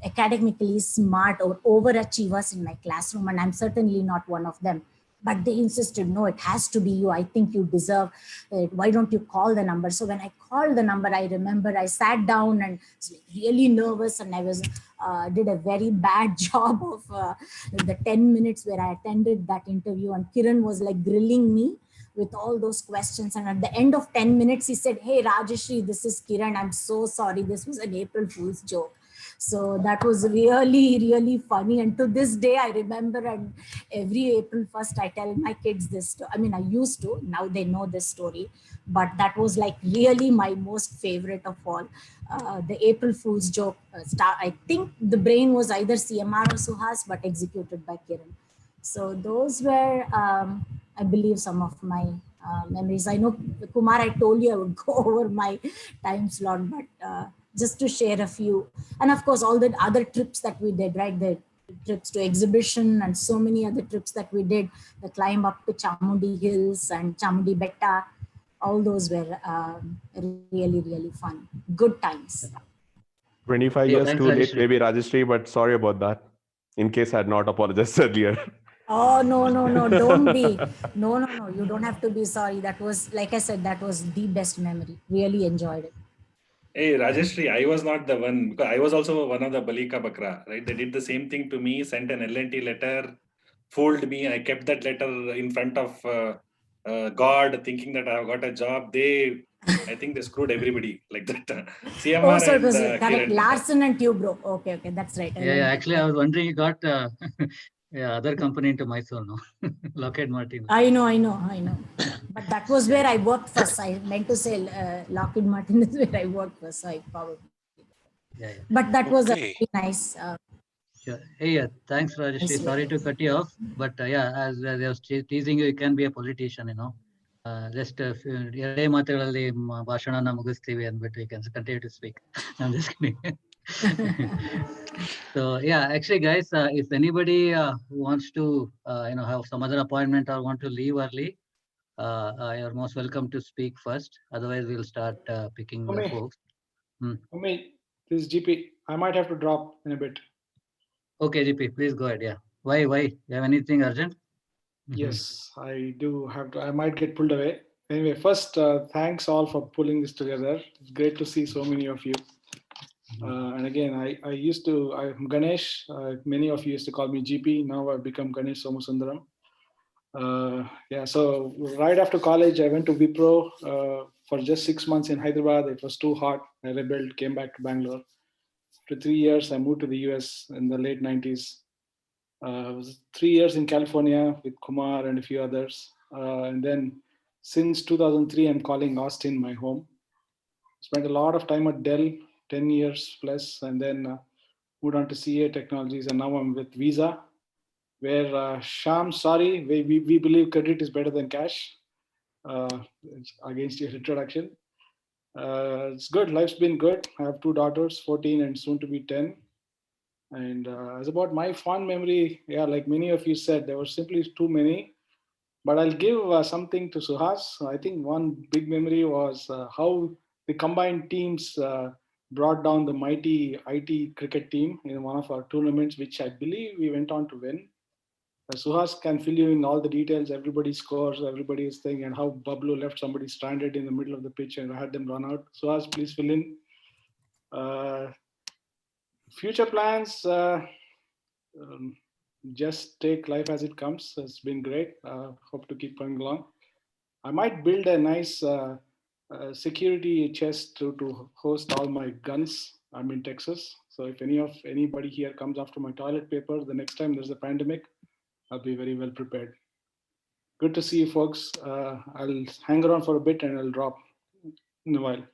academically smart or overachievers in my classroom, and I'm certainly not one of them. But they insisted, no, it has to be you. I think you deserve it. Why don't you call the number? So when I called the number, I remember I sat down and was really nervous, and I was did a very bad job of the 10 minutes where I attended that interview. And Kiran was like grilling me with all those questions. And at the end of 10 minutes, he said, hey, Rajeshri, this is Kiran. I'm so sorry. This was an April Fool's joke. So that was really, really funny. And to this day, I remember, and every April 1st, I tell my kids this. I mean, I used to, now they know this story, but that was like really my most favorite of all. The April Fool's joke I think the brain was either CMR or Suhas, but executed by Kiran. So those were, I believe, some of my memories. I know, Kumar, I told you I would go over my time slot, but just to share a few. And of course, all the other trips that we did, right? The trips to exhibition and so many other trips that we did, the climb up to Chamundi Hills and Chamundi Betta, all those were really, really fun. Good times. 25 years too late, maybe, Rajeshri, but sorry about that, in case I had not apologized earlier. Oh, no, don't be. No, you don't have to be sorry. That was, like I said, that was the best memory. Really enjoyed it. Hey, Rajeshri, I was not the one, because I was also one of the Balika Bakra, right? They did the same thing to me, sent an L&T letter, fooled me. I kept that letter in front of God, thinking that I got a job. I think they screwed everybody like that. CMR so it was and correct. Kiran. Larsen and Tubro. Okay, that's right. Yeah, actually, I was wondering, you got other company into Mysore, no? Lockheed Martin. I know. But that was where I worked first. I meant to say Lockheed Martin is where I worked first. So I probably. Yeah. But that was a very nice. Sure. Hey, thanks, Rajeshri. Sorry to cut you off, but as I was teasing you, you can be a politician, you know. Just ಎರಡೇ ಮಾತುಗಳಲ್ಲಿ ಭಾಷಣನ ಮುಗಿಸ್ತೀವಿ ಅಂದ್ಬಿಟ್ಟು we can continue to speak. I'm just kidding. So yeah, actually, guys, if anybody wants to have some other appointment or want to leave early, you're most welcome to speak first. Otherwise, we'll start picking the folks. This is GP. I might have to drop in a bit. Okay, GP, please go ahead. Yeah. Why? You have anything urgent? Yes, I do have to. I might get pulled away. Anyway, first, thanks all for pulling this together. It's great to see so many of you. And again, I'm Ganesh. Many of you used to call me GP. Now I've become Ganesh Somasundaram. Yeah, so right after college, I went to Wipro for just 6 months in Hyderabad. It was too hot. I rebelled, came back to Bangalore. After 3 years, I moved to the US in the late 90s. I was 3 years in California with Kumar and a few others. And then since 2003, I'm calling Austin my home. Spent a lot of time at Dell, 10 years plus, and then moved on to CA Technologies. And now I'm with Visa, where Sham, sorry, we believe credit is better than cash. It's against your introduction. It's good. Life's been good. I have 2 daughters, 14 and soon to be 10. And as about my fond memory, yeah, like many of you said, there were simply too many. But I'll give something to Suhas. I think one big memory was how the combined teams brought down the mighty IT cricket team in one of our tournaments, which I believe we went on to win. Suhas can fill you in all the details, everybody's scores, everybody's thing, and how Bablu left somebody stranded in the middle of the pitch and had them run out. Suhas, please fill in. Future plans, just take life as it comes. It's been great. Hope to keep going along. I might build a nice security chest to host all my guns. I'm in Texas. So if anybody here comes after my toilet paper, the next time there's a pandemic, I'll be very well prepared. Good to see you folks. I'll hang around for a bit and I'll drop in a while.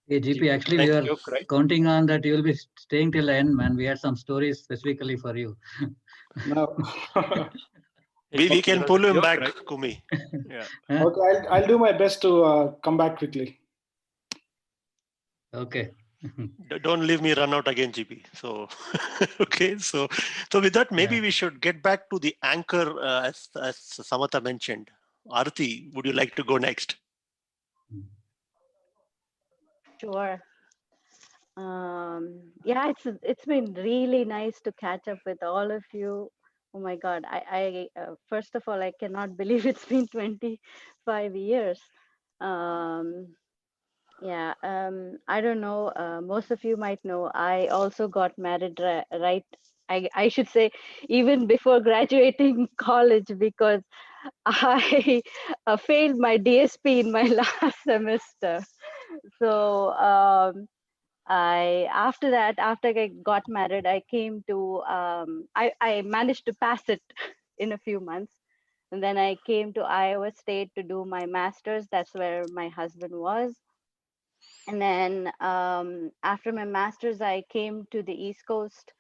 Hey, GP, actually, we are counting on that you will be staying till the end, man. We had some stories specifically for you. No. We can pull him back, Kumi. Yeah. Okay, I'll do my best to come back quickly. Okay. Don't leave me run out again, GP. So, okay. So with that, maybe we should get back to the anchor, as Samatha mentioned. Aarti, would you like to go next? Sure. Yeah, it's been really nice to catch up with all of you. Oh my God, I first of all, I cannot believe it's been 25 years. Yeah, I don't know. Most of you might know, I also got married right. I should say even before graduating college, because I failed my DSP in my last semester. So after I got married, I came to I managed to pass it in a few months, and then I came to Iowa State to do my master's. That's where my husband was. And then after my master's, I came to the East Coast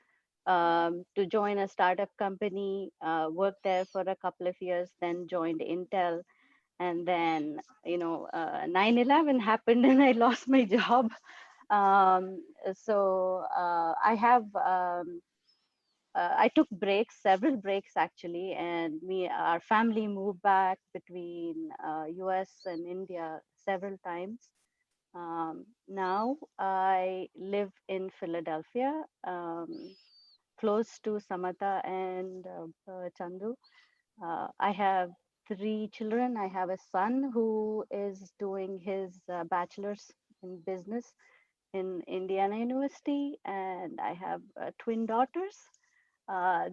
to join a startup company, worked there for a couple of years, then joined Intel. And then, 9/11 happened and I lost my job. So I took breaks, several breaks actually, and our family moved back between US and India several times. Now I live in Philadelphia, close to Samatha and Chandu. I have 3 children. I have a son who is doing his bachelor's in business in Indiana University, and I have twin daughters.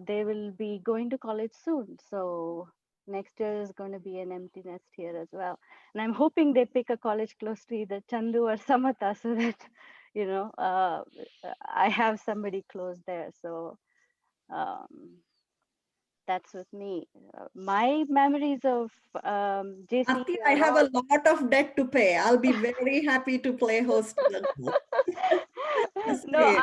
They will be going to college soon. So next year is going to be an empty nest here as well. And I'm hoping they pick a college close to either Chandu or Samatha so that, I have somebody close there. So that's with me. My memories of JC. Aarti, I have a lot of debt to pay. I'll be very happy to play host. No,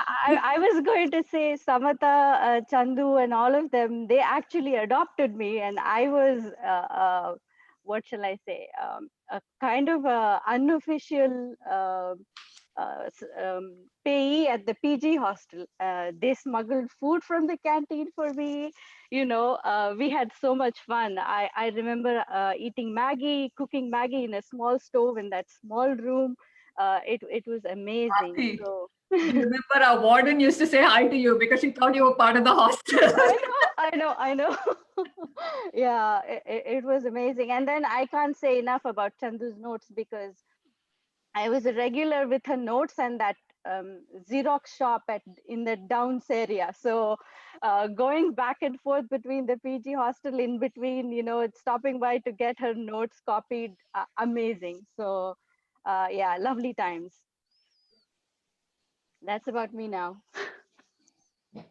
I was going to say Samatha, Chandu, and all of them, they actually adopted me, and I was, what shall I say, a kind of unofficial payee at the PG hostel. They smuggled food from the canteen for me. We had so much fun. I remember eating Maggie, cooking Maggie in a small stove in that small room. it was amazing. Aarti, So I remember our warden used to say hi to you because she thought you were part of the hostel. I know. Yeah, it was amazing. And then I can't say enough about Chandu's notes because I was a regular with her notes and that Xerox shop in the Downs area. So going back and forth between the PG hostel in between, stopping by to get her notes copied, amazing. So yeah, lovely times. That's about me now.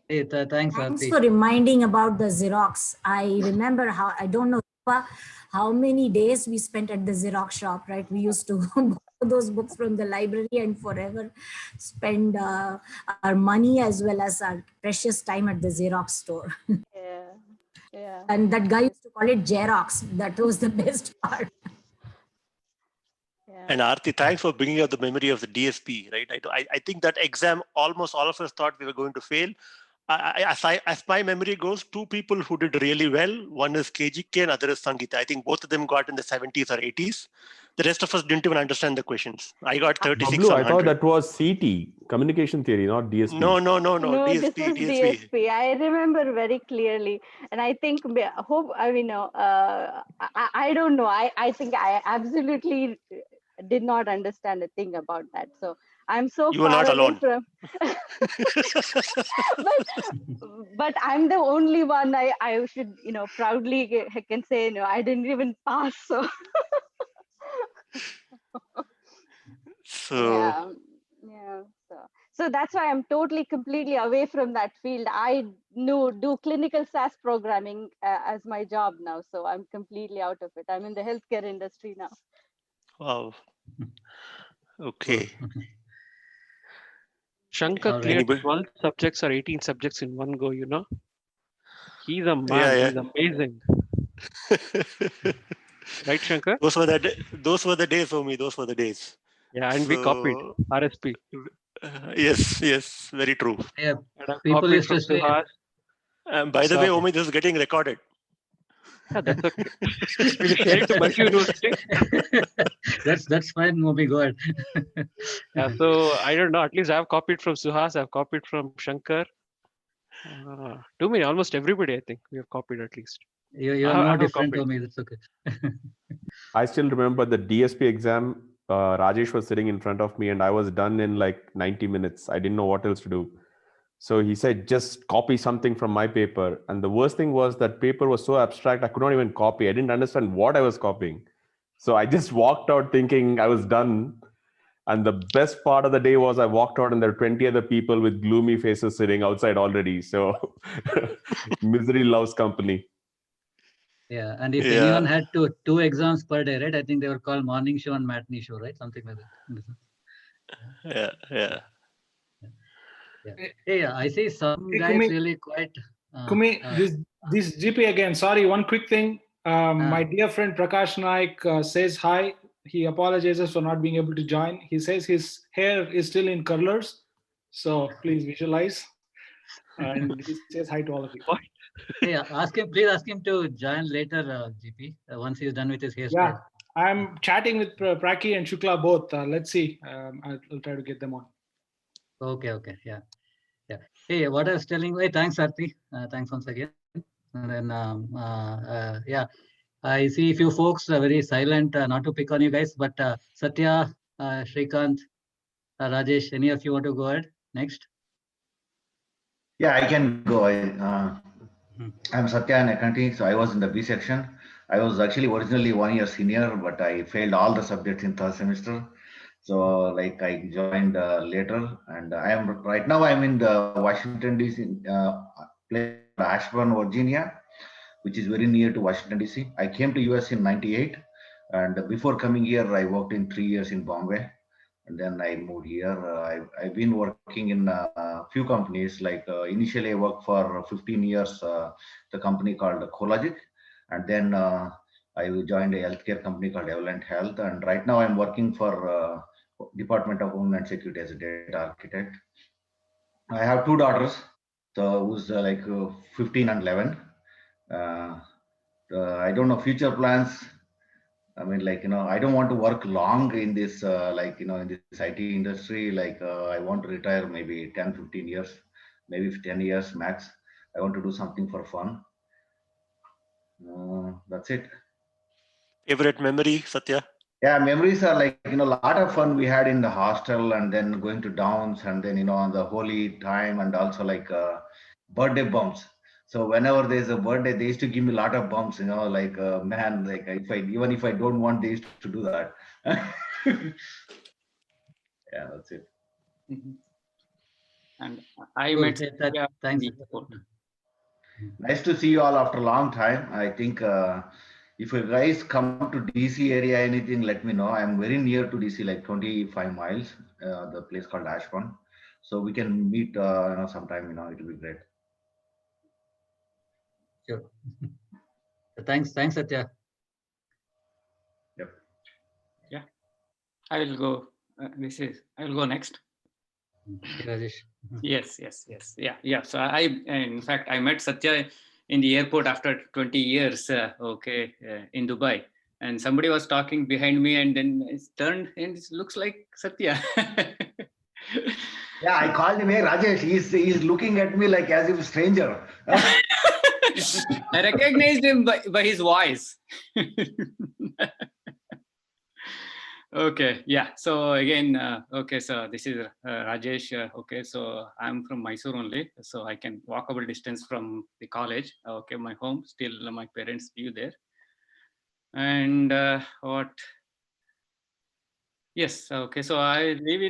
Hey, thanks, Thanks Aarti. for reminding about the Xerox. I remember I don't know how many days we spent at the Xerox shop, right? We used to borrow those books from the library and forever spend our money as well as our precious time at the Xerox store. Yeah. And that guy used to call it Xerox. That was the best part. And Aarti, thanks for bringing up the memory of the DSP, right? I think that exam, almost all of us thought we were going to fail. As my memory goes, two people who did really well, one is KGK and other is Sangeeta. I think both of them got in the 70s or 80s. The rest of us didn't even understand the questions. I got 36 Bablu, on I thought 100. that was CT, communication theory, not DSP. No, No, this DSP, was DSP. I remember very clearly, and I think I don't know. I think I absolutely did not understand a thing about that. So I'm so You were far not away alone. from. but I'm the only one. I should proudly can say I didn't even pass. So. So Yeah. So that's why I'm completely away from that field. I do clinical SaaS programming as my job now. So I'm completely out of it. I'm in the healthcare industry now. wow. Okay. Shankar cleared 12 subjects or 18 subjects in one go, you know. He's a man. Yeah. He's amazing. Right, Shankar? Those were the days for me. Those were the days. Yeah, and we copied RSP. Yes, very true. Yeah, and I've people copied used from to say. By the way, Omi, this is getting recorded. Yeah, that's okay. We can share it to Multi University. That's fine, Moby. Go ahead. Yeah, so I don't know. At least I've copied from Suhas. I've copied from Shankar. Too many, almost everybody. I think we have copied at least. You are no different to me. That's okay. I still remember the DSP exam. Rajesh was sitting in front of me, and I was done in like 90 minutes. I didn't know what else to do. So he said, just copy something from my paper. And the worst thing was that paper was so abstract, I could not even copy. I didn't understand what I was copying. So I just walked out thinking I was done. And the best part of the day was I walked out and there were 20 other people with gloomy faces sitting outside already. So misery loves company. Yeah, and if anyone had two exams per day, right? I think they were called morning show and matinee show, right? Something like Yeah. that. Yeah. Hey, I see some guys Kumi, really quite. Kumi, this GP again. Sorry, one quick thing. My dear friend Prakash Naik says hi. He apologizes for not being able to join. He says his hair is still in curlers, so please visualize. And he says hi to all of you. Hey, please ask him to join later, GP, once he's done with his hairstyle. Yeah, I'm chatting with Praki and Shukla both. Let's see. I'll try to get them on. Okay, yeah. Hey, what I was telling you, hey, thanks, Aarti. Thanks once again. And then, yeah, I see a few folks are very silent, not to pick on you guys, but Satya, Shrikant, Rajesh, any of you want to go ahead next? Yeah, I can go. I'm Satya Nakanti, so I was in the B section. I was actually originally 1 year senior, but I failed all the subjects in third semester. So like I joined later, and right now I'm in the Washington DC, place Ashburn, Virginia, which is very near to Washington DC. I came to US in '98, and before coming here, I worked in 3 years in Bombay, and then I moved here. I've been working in a few companies. Like initially, I worked for 15 years, the company called Cologic, and then I joined a healthcare company called Evolent Health, and right now I'm working for Department of Homeland Security as a data architect. I have two daughters, so who's like 15 and 11. I don't know future plans. I mean, like, I don't want to work long in this, in this IT industry. I want to retire maybe 10, 15 years, maybe 10 years max. I want to do something for fun. That's it. Favorite memory, Satya? Yeah, memories are like, a lot of fun we had in the hostel and then going to downs and then, on the holy time and also birthday bumps. So whenever there's a birthday, they used to give me a lot of bumps, man, like even if I don't want, they used to do that. Yeah, that's it. And I Cool. met Yeah, Satya in thanks. the airport. Nice to see you all after a long time. I think if you guys come to DC area, anything, let me know. I'm very near to DC, like 25 miles, the place called Ashburn. So we can meet, sometime, it'll be great. Sure. Thanks, Satya. Yep. Yeah, I will go. I will go next. Rajesh. Yes. Yeah. So in fact, I met Satya in the airport after 20 years. In Dubai, and somebody was talking behind me, and then it turned and it looks like Satya. Yeah, I called him, hey Rajesh, he's looking at me like as if a stranger. I recognized him by his voice. Okay, yeah. So again, so this is Rajesh. So I'm from Mysore only, so I can walkable distance from the college. My home. Still, my parents live there. And Yes. So I live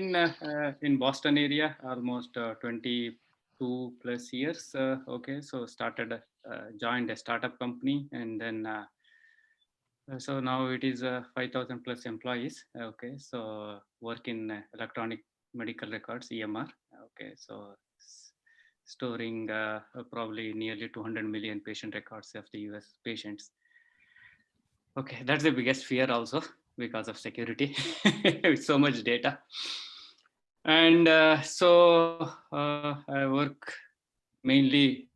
in Boston area almost 22 plus years. So joined a startup company, and then so now it is 5,000 plus employees. So work in electronic medical records, EMR. So storing probably nearly 200 million patient records of the US patients. That's the biggest fear also because of security with so much data. And I work mainly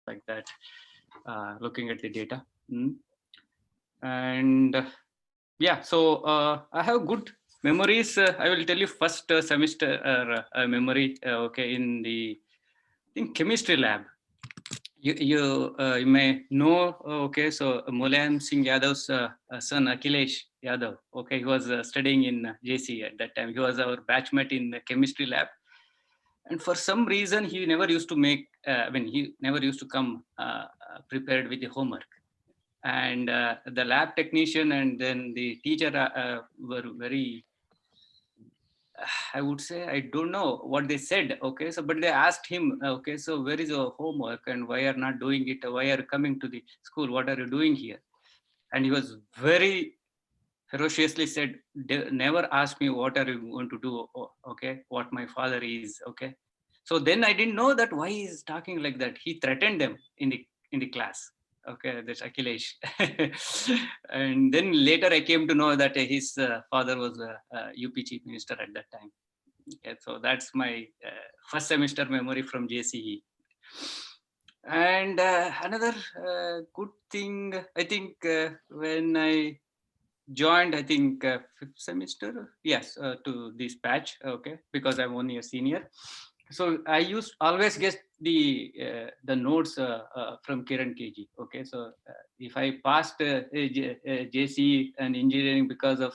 like that, looking at the data. And yeah, so I have good memories. I will tell you first semester memory. In the chemistry lab. You may know. So Mulayam Singh Yadav's son Akhilesh Yadav. He was studying in JC at that time. He was our batchmate in the chemistry lab. And for some reason, he never used to he never used to come prepared with the homework. And the lab technician and then the teacher were very, I would say, I don't know what they said. So but they asked him, so where is your homework and why are not doing it? Why are you coming to the school? What are you doing here? And he was very ferociously said, never ask me what are you going to do. What my father is. So then I didn't know that why he's talking like that. He threatened them in the class. That's Akhilesh. And then later I came to know that his father was a UP chief minister at that time. So that's my first semester memory from JCE. And another good thing, I think when I joined, I think fifth semester, yes, to this batch, because I'm only a senior. So I used always get the notes from Kiran KG. So if I passed JC and engineering because of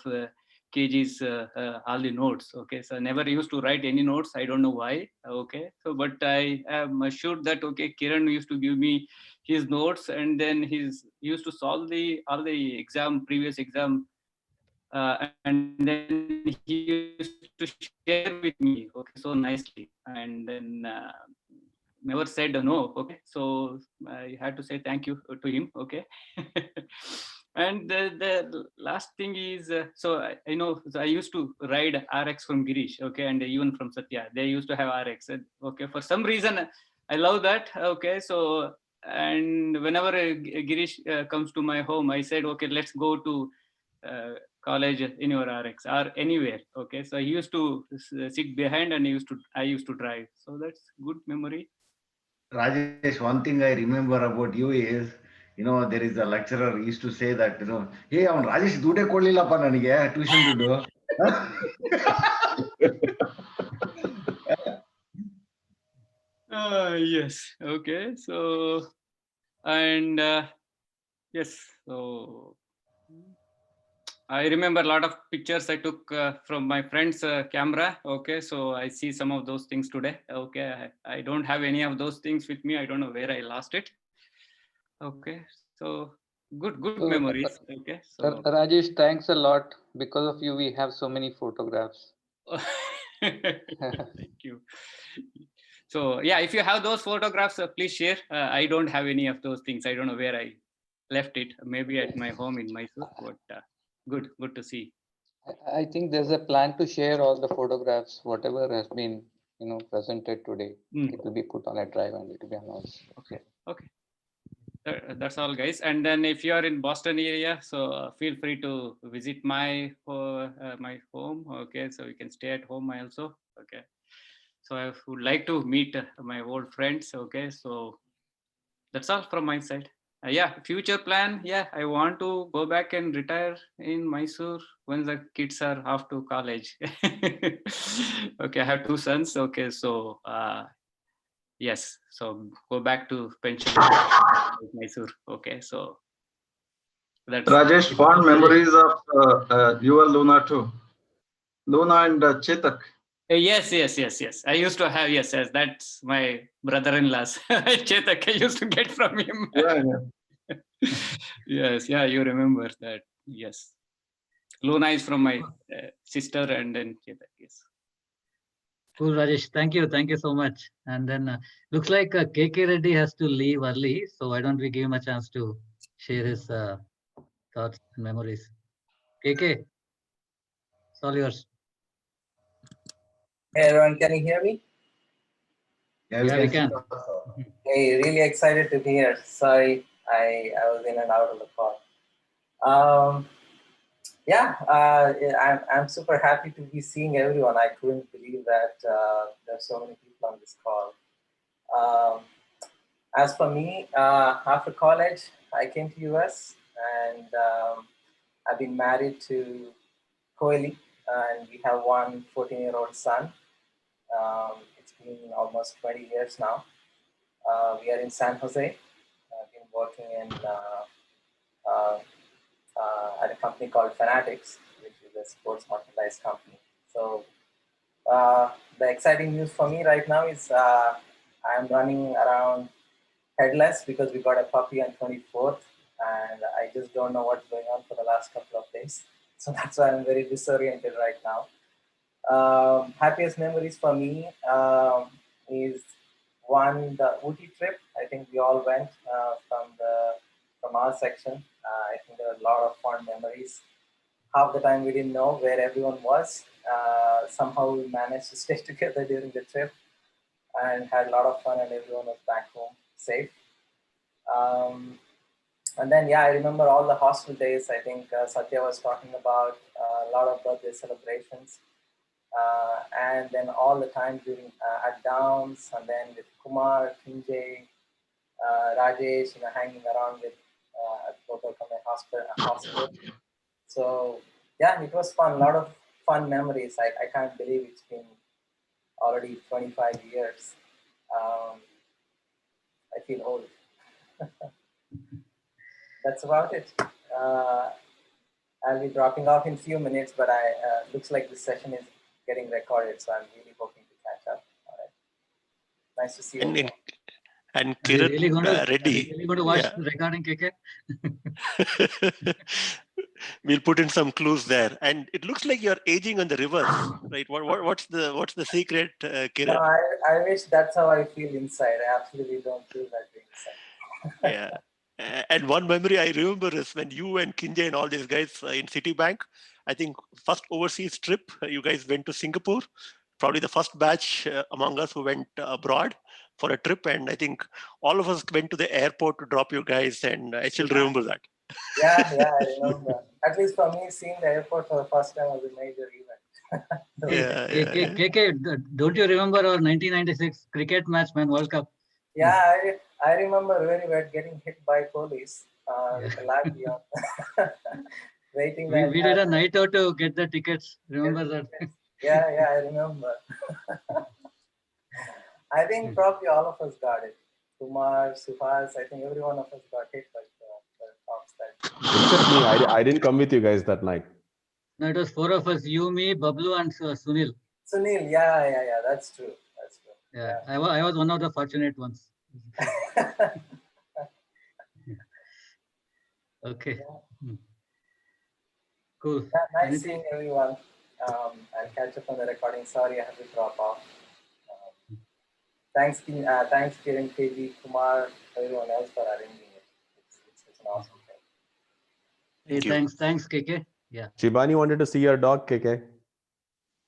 KG's all the notes. So I never used to write any notes. I don't know why. So but I am assured that Kiran used to give me his notes, and then he used to solve all the previous exam. And then he used to share with me, so nicely, and then never said no. So I had to say thank you to him. And the last thing is, so I know, so I used to ride RX from Girish, and even from Satya, they used to have RX. For some reason, I love that. So, and whenever Girish comes to my home, I said, let's go to college in your RX or anywhere. Okay, so he used to sit behind and I used to drive. So that's good memory. Rajesh, one thing I remember about you is, there is a lecturer used to say that, hey, Rajesh, dude kodlillappa nanige tuition dudu. Yes. Okay. So, and yes. So I remember a lot of pictures I took from my friend's camera. Okay. So I see some of those things today. Okay. I don't have any of those things with me. I don't know where I lost it. Okay. So good memories. Okay. So Rajesh, thanks a lot. Because of you, we have so many photographs. Thank you. So yeah, if you have those photographs, please share. I don't have any of those things. I don't know where I left it. Maybe at my home in Mysore. But good to see. I think there's a plan to share all the photographs, whatever has been, presented today. It will be put on a drive and it will be announced. Okay. That's all, guys. And then if you are in Boston area, so feel free to visit my home. Okay, so you can stay at home also. Okay. So I would like to meet my old friends. Okay, so that's all from my side. Yeah, future plan. Yeah, I want to go back and retire in Mysore when the kids are off to college. Okay, I have 2 sons. Okay, so yes, so go back to pension Mysore. Okay, so that's Rajesh, fond memories of your Luna too. Luna and Chetak. Yes. I used to have, yes, that's my brother-in-law's Chetak. I used to get from him. Yes, yeah, you remember that. Yes. Luna is from my sister and then Chetak, yes. Cool, Rajesh. Thank you so much. And then looks like KK Reddy has to leave early, so why don't we give him a chance to share his thoughts and memories. KK, it's all yours. Hey everyone, can you hear me? Yeah, we can. Hey, really excited to be here. Sorry, I was in and out of the call. I'm super happy to be seeing everyone. I couldn't believe that there's so many people on this call. As for me, after college, I came to US and I've been married to Koeli, and we have one 14-year-old son. It's been almost 20 years now. We are in San Jose. I've been working in at a company called Fanatics, which is a sports merchandise company. So the exciting news for me right now is I'm running around headless because we got a puppy on 24th, and I just don't know what's going on for the last couple of days. So that's why I'm very disoriented right now. Happiest memories for me is one, the Ooty trip. I think we all went from our section. I think there were a lot of fun memories. Half the time we didn't know where everyone was. Somehow we managed to stay together during the trip and had a lot of fun, and everyone was back home safe. And then, I remember all the hostel days. I think Satya was talking about a lot of birthday celebrations. And then all the time during at Downs, and then with Kumar, Kinjay, Rajesh, hanging around with people from my hospital. So it was fun. A lot of fun memories. I can't believe it's been already 25 years. I feel old. That's about it. I'll be dropping off in a few minutes, but looks like this session is getting recorded, so I'm really hoping to catch up. All right. Nice to see you. And Kiran Reddy. Really going to watch the recording, KK? We'll put in some clues there. And it looks like you're aging on the reverse, right? What's the secret, Kiran? No, I wish that's how I feel inside. I absolutely don't feel that way inside. Yeah. And one memory I remember is when you and Kinjay and all these guys in Citibank, I think first overseas trip, you guys went to Singapore, probably the first batch among us who went abroad for a trip. And I think all of us went to the airport to drop you guys. And I still remember that. Yeah, I remember. At least for me, seeing the airport for the first time was a major event. KK, don't you remember our 1996 cricket match, man, World Cup? Yeah, I remember very well getting hit by police with a lathi on. Waiting the We did a entire night out to get the tickets. Remember that? Yeah, I remember. I think probably all of us got it. Kumar, Suhas, I think every one of us got hit by the cops that. Except me, I didn't come with you guys that night. No, it was 4 of us, you, me, Bablu and Sunil. Sunil, yeah, that's true. Yeah, I was one of the fortunate ones. Okay. Cool. Yeah, nice Anything? seeing everyone. I'll catch up on the recording. Sorry, I have to drop off. Thanks, Kiran, KG, Kumar, everyone else for arranging it. It's an awesome thing. Hey, thanks, KK. Yeah. Shibani wanted to see your dog, KK.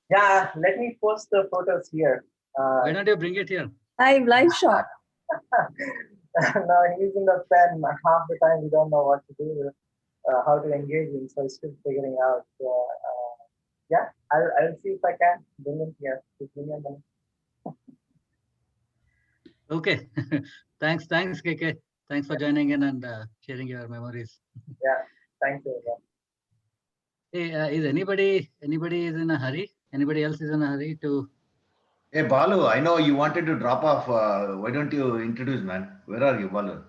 Yeah, let me post the photos here. Why don't you bring it here? Live shot. No, he's in the pen. Half the time we don't know what to do, how to engage him. So still figuring out. Yeah, I'll see if I can bring him here. Okay. Thanks, KK. Thanks for joining in and sharing your memories. Yeah, thank you. Hey, is anybody is in a hurry? Anybody else is in a hurry to? Hey, Balu, I know you wanted to drop off. Why don't you introduce, man? Where are you, Balu?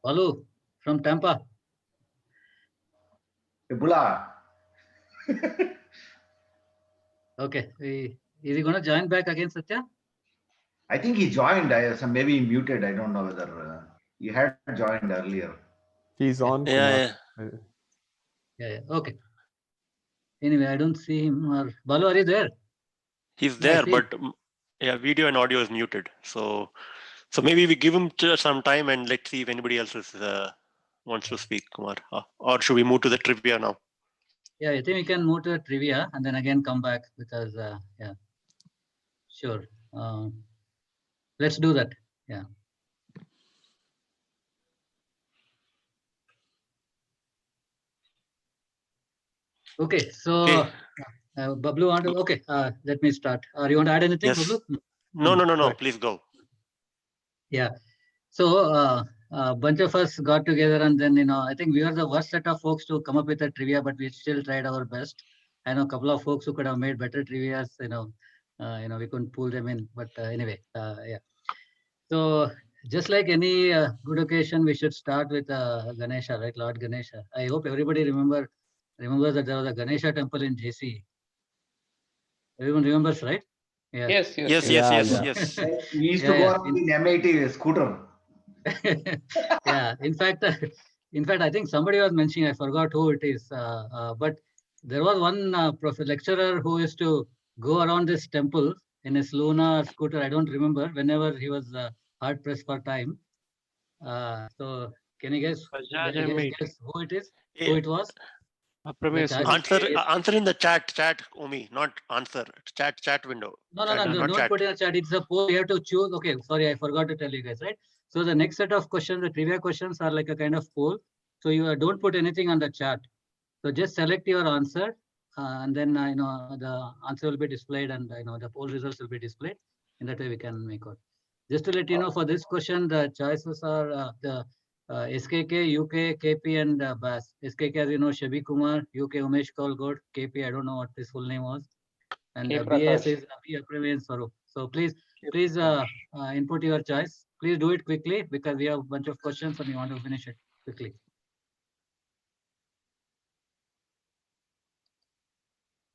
Balu from Tampa. Hey, Bula. Okay. Is he going to join back again, Satya? I think he joined. Maybe he muted. I don't know whether he had joined earlier. He's on. Yeah. Okay. Anyway, I don't see him. Or Balu, are you there? He's there, but yeah, video and audio is muted. So maybe we give him some time and let's see if anybody else wants to speak, Kumar. Or should we move to the trivia now? Yeah, I think we can move to the trivia and then again come back because yeah, sure. Let's do that. Yeah. Okay, so Bablu, let me start. You want to add anything, Yes. Bablu? No, please go. Yeah. So a bunch of us got together and then, I think we were the worst set of folks to come up with a trivia, but we still tried our best. I know a couple of folks who could have made better trivias, we couldn't pull them in, but anyway, yeah. So just like any good occasion, we should start with Ganesha, right? Lord Ganesha. I hope everybody remembers that there was a Ganesha temple in JC. Everyone remembers, right? Yeah. Yes. We used to go on the M80 scooter. Yeah. In fact, I think somebody was mentioning, I forgot who it is, but there was one lecturer who used to go around this temple in his Luna scooter. I don't remember, whenever he was hard pressed for time. So can you guess who it is? Yeah. Who it was? Answer in the chat, Omi, not answer. Chat window. No, don't put in a chat. It's a poll. You have to choose. Okay, sorry, I forgot to tell you guys, right? So the next set of questions, the trivia questions, are like a kind of poll. So you don't put anything on the chat. So just select your answer, and then the answer will be displayed, and the poll results will be displayed. In that way, we can make out. Just to let you know, for this question, the choices are the SKK, UK, KP, and BAS. SKK, as you know, Shabi Kumar. UK, Umesh Kolgod. KP, I don't know what his full name was. And BAS is Abhi Apravi Swarup. So please input your choice. Please do it quickly because we have a bunch of questions and we want to finish it quickly.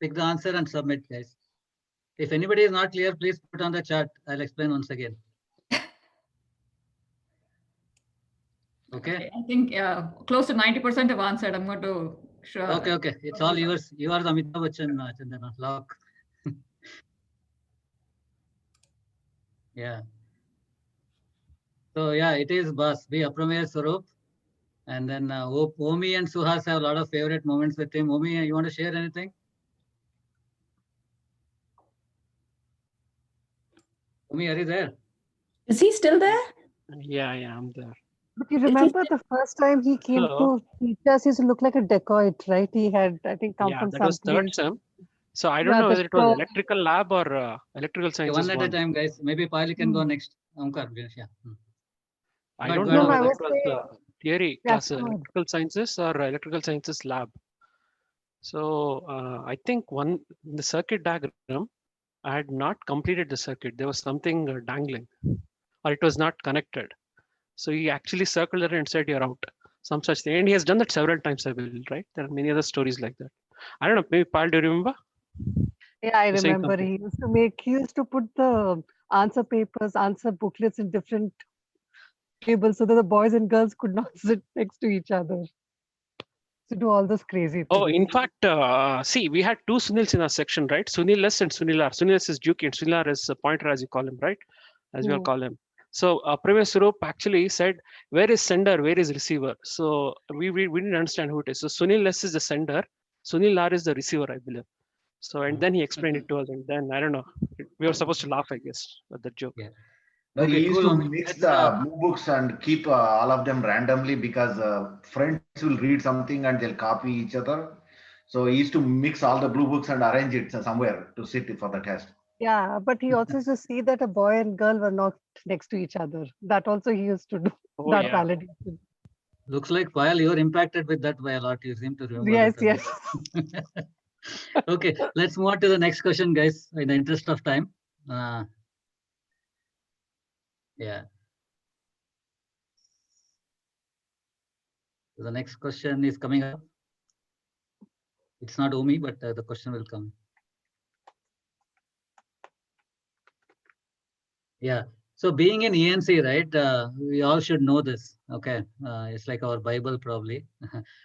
Pick the answer and submit, guys. If anybody is not clear, please put on the chat. I'll explain once again. Okay. I think close to 90% have answered. I'm going to show. Okay. It's all yours. You are the Amitabh Bachchan, Chandana. Lock. Yeah. So yeah, it is BAS, B. Aprameya Swarup. And then Omi and Suhas have a lot of favorite moments with him. Omi, you want to share anything? Omi, are you there? Is he still there? Yeah, I'm there. But you remember the first time he came So to teach us, he used to look like a dacoit, right? He had, I think, come yeah, from that was some third place. sem. So I don't Yeah, know the whether it was top. electrical lab or electrical Okay, sciences one at a one. time, guys. Maybe Pali can go next. Omkar, yeah. I Go ahead, don't go ahead, know No, I whether Omkar. was it was saying, theory yeah, class, go ahead. electrical sciences or electrical sciences lab. So I think one the circuit diagram, I had not completed the circuit. There was something dangling, or it was not connected. So he actually circled it and said, "You're out." Some such thing, and he has done that several times, I believe. Right? There are many other stories like that. I don't know. Maybe Pal, do you remember? Yeah, I You're saying remember something. he used to put the answer papers, answer booklets in different tables so that the boys and girls could not sit next to each other. To do all those crazy Oh, things. in fact, see, we had two Sunils in our section, right? Sunil S and Sunil R. Sunil S is Juki and Sunil R is a pointer, as you call him, right? As we all call him. So Premier Surup actually said, where is sender, where is receiver? So we didn't understand who it is. So Sunil S is the sender, Sunil R is the receiver, I believe. So, and then he explained it to us, and then, I don't know, we were supposed to laugh, I guess, at the joke. Yeah. No, Okay, he used cool. to mix the blue books and keep all of them randomly because friends will read something and they'll copy each other. So he used to mix all the blue books and arrange it somewhere to sit for the test. Yeah, but he also used to see that a boy and girl were not next to each other. That also he used to do. Oh, That yeah. validation. Looks like Payal, you're impacted with that by a lot. You seem to remember Yes, that a lot. Okay, let's move on to the next question, guys, in the interest of time. Yeah. The next question is coming up. It's not Omi, but the question will come. Yeah. So being in ENC, right, we all should know this. Okay. It's like our Bible probably.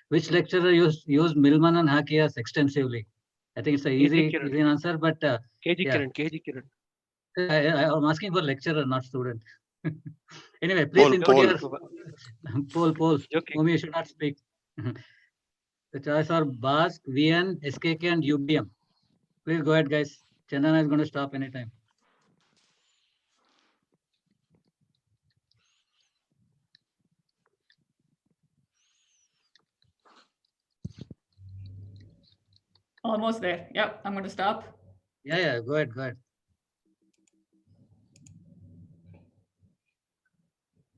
Which lecturer used Millman and Hakias extensively? I think it's an easy answer, but KG yeah. Kiran. I'm asking for lecturer, not student. Anyway, please input your Paul. Omi, you should not speak. The choice are BASC, VN, SKK, and UBM. Please go ahead, guys. Chandana is going to stop anytime. Almost there. Yep, I'm going to stop. Yeah, go ahead.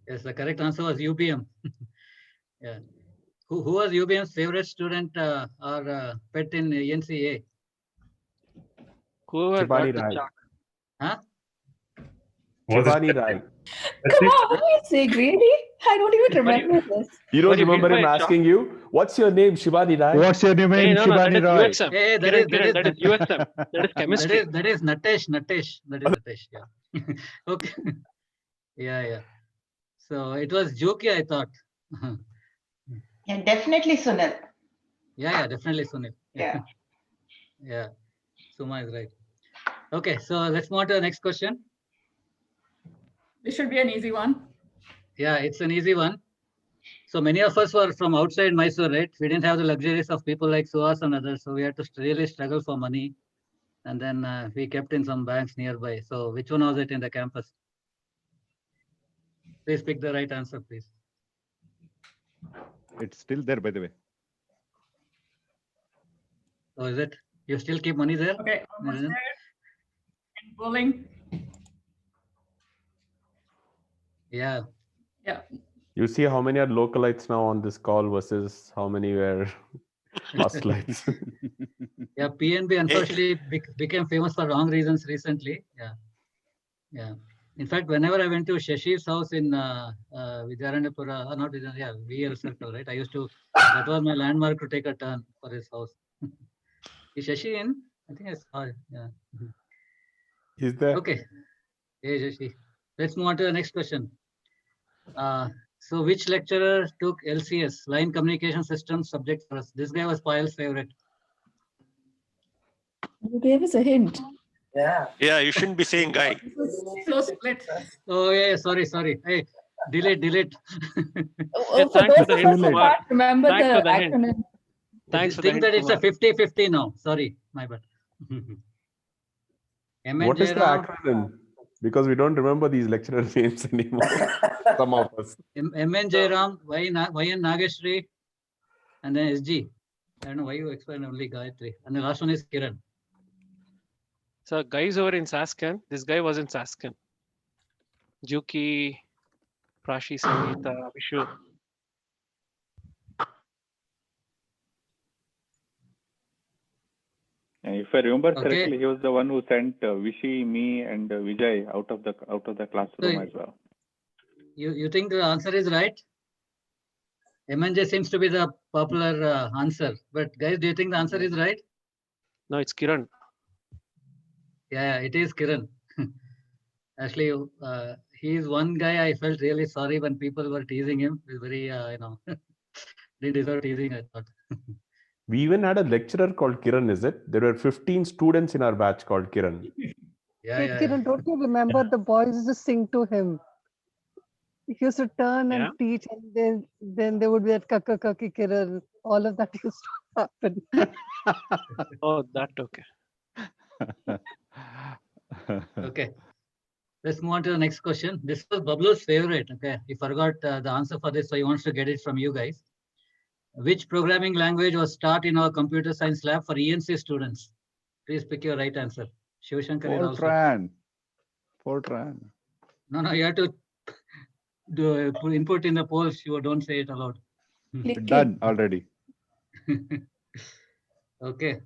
Yes, the correct answer was UBM. Yeah. Who was UBM's favorite student or pet in NCA? Whoever Shivani got the Rai. chalk. Huh? Shivani Rai. Come on, what are you saying? Really? I don't even remember this. You don't remember him asking you, what's your name, Shivani Rai? What's your name, Hey, no, that Shivani is Roy? USM. Hey, that Kiran, is USM. That is chemistry. That is Natesh. That is Natesh. Yeah. Okay. Yeah. So it was Joki, I thought. Yeah, definitely Sunil. Yeah, definitely Sunil. Yeah. Yeah. Suma is right. Okay, so let's move on to the next question. This should be an easy one. Yeah, it's an easy one. So many of us were from outside Mysore, right? We didn't have the luxuries of people like Suhas and others. So we had to really struggle for money. And then we kept in some banks nearby. So which one was it in the campus? Please pick the right answer, please. It's still there, by the way. Oh, is it? You still keep money there? Okay, almost there. And bowling. Yeah. You see how many are localites now on this call versus how many were hostelites. Yeah, PNB unfortunately became famous for wrong reasons recently. Yeah. In fact, whenever I went to Shashi's house in Vidyaranyapura, not Vidyaranyapura, VL Circle, right? That was my landmark to take a turn for his house. Is Shashi in? I think I saw it. Yeah. Is there? Okay. Hey, Shashi. Let's move on to the next question. So which lecturer took LCS, Line Communication Systems subject for us? This guy was Payal's favorite. You gave us a hint. Yeah, you shouldn't be saying guy. So split. Oh, yeah, sorry. Hey, delete. For those of us who can't remember the acronym. Thanks for the hint. Think that it's a 50-50 now. Sorry, my bad. What is the acronym? because we don't remember these lecturer names anymore. Some of us. MN Jairam, YN Nageshri, and then SG. I don't know why you explain only Gayatri. And the last one is Kiran. So guys over in Saskan, this guy was in Saskan. Juki, Prashi, Sangeeta, Vishu. If I remember Okay. correctly, he was the one who sent Vishy, me, and Vijay out of the classroom So, as well. You think the answer is right? MNJ seems to be the popular answer. But guys, do you think the answer is right? No, it's Kiran. Yeah, it is Kiran. Actually, he is one guy I felt really sorry when people were teasing him. He's very, didn't deserve teasing, I thought. We even had a lecturer called Kiran, is it? There were 15 students in our batch called Kiran. Yeah, Kiran, don't you remember the boys used to sing to him? He used to turn and teach, and then there would be that Kaka Kaki Kiran. All of that used to happen. Oh, that okay. Okay. Let's move on to the next question. This was Bablu's favorite. Okay, he forgot the answer for this, so he wants to get it from you guys. Which programming language was taught in our computer science lab for ENC students? Please pick your right answer. Shivashankar is also. Fortran. No, you have to do input in the polls. You don't say it aloud. Done already. Okay.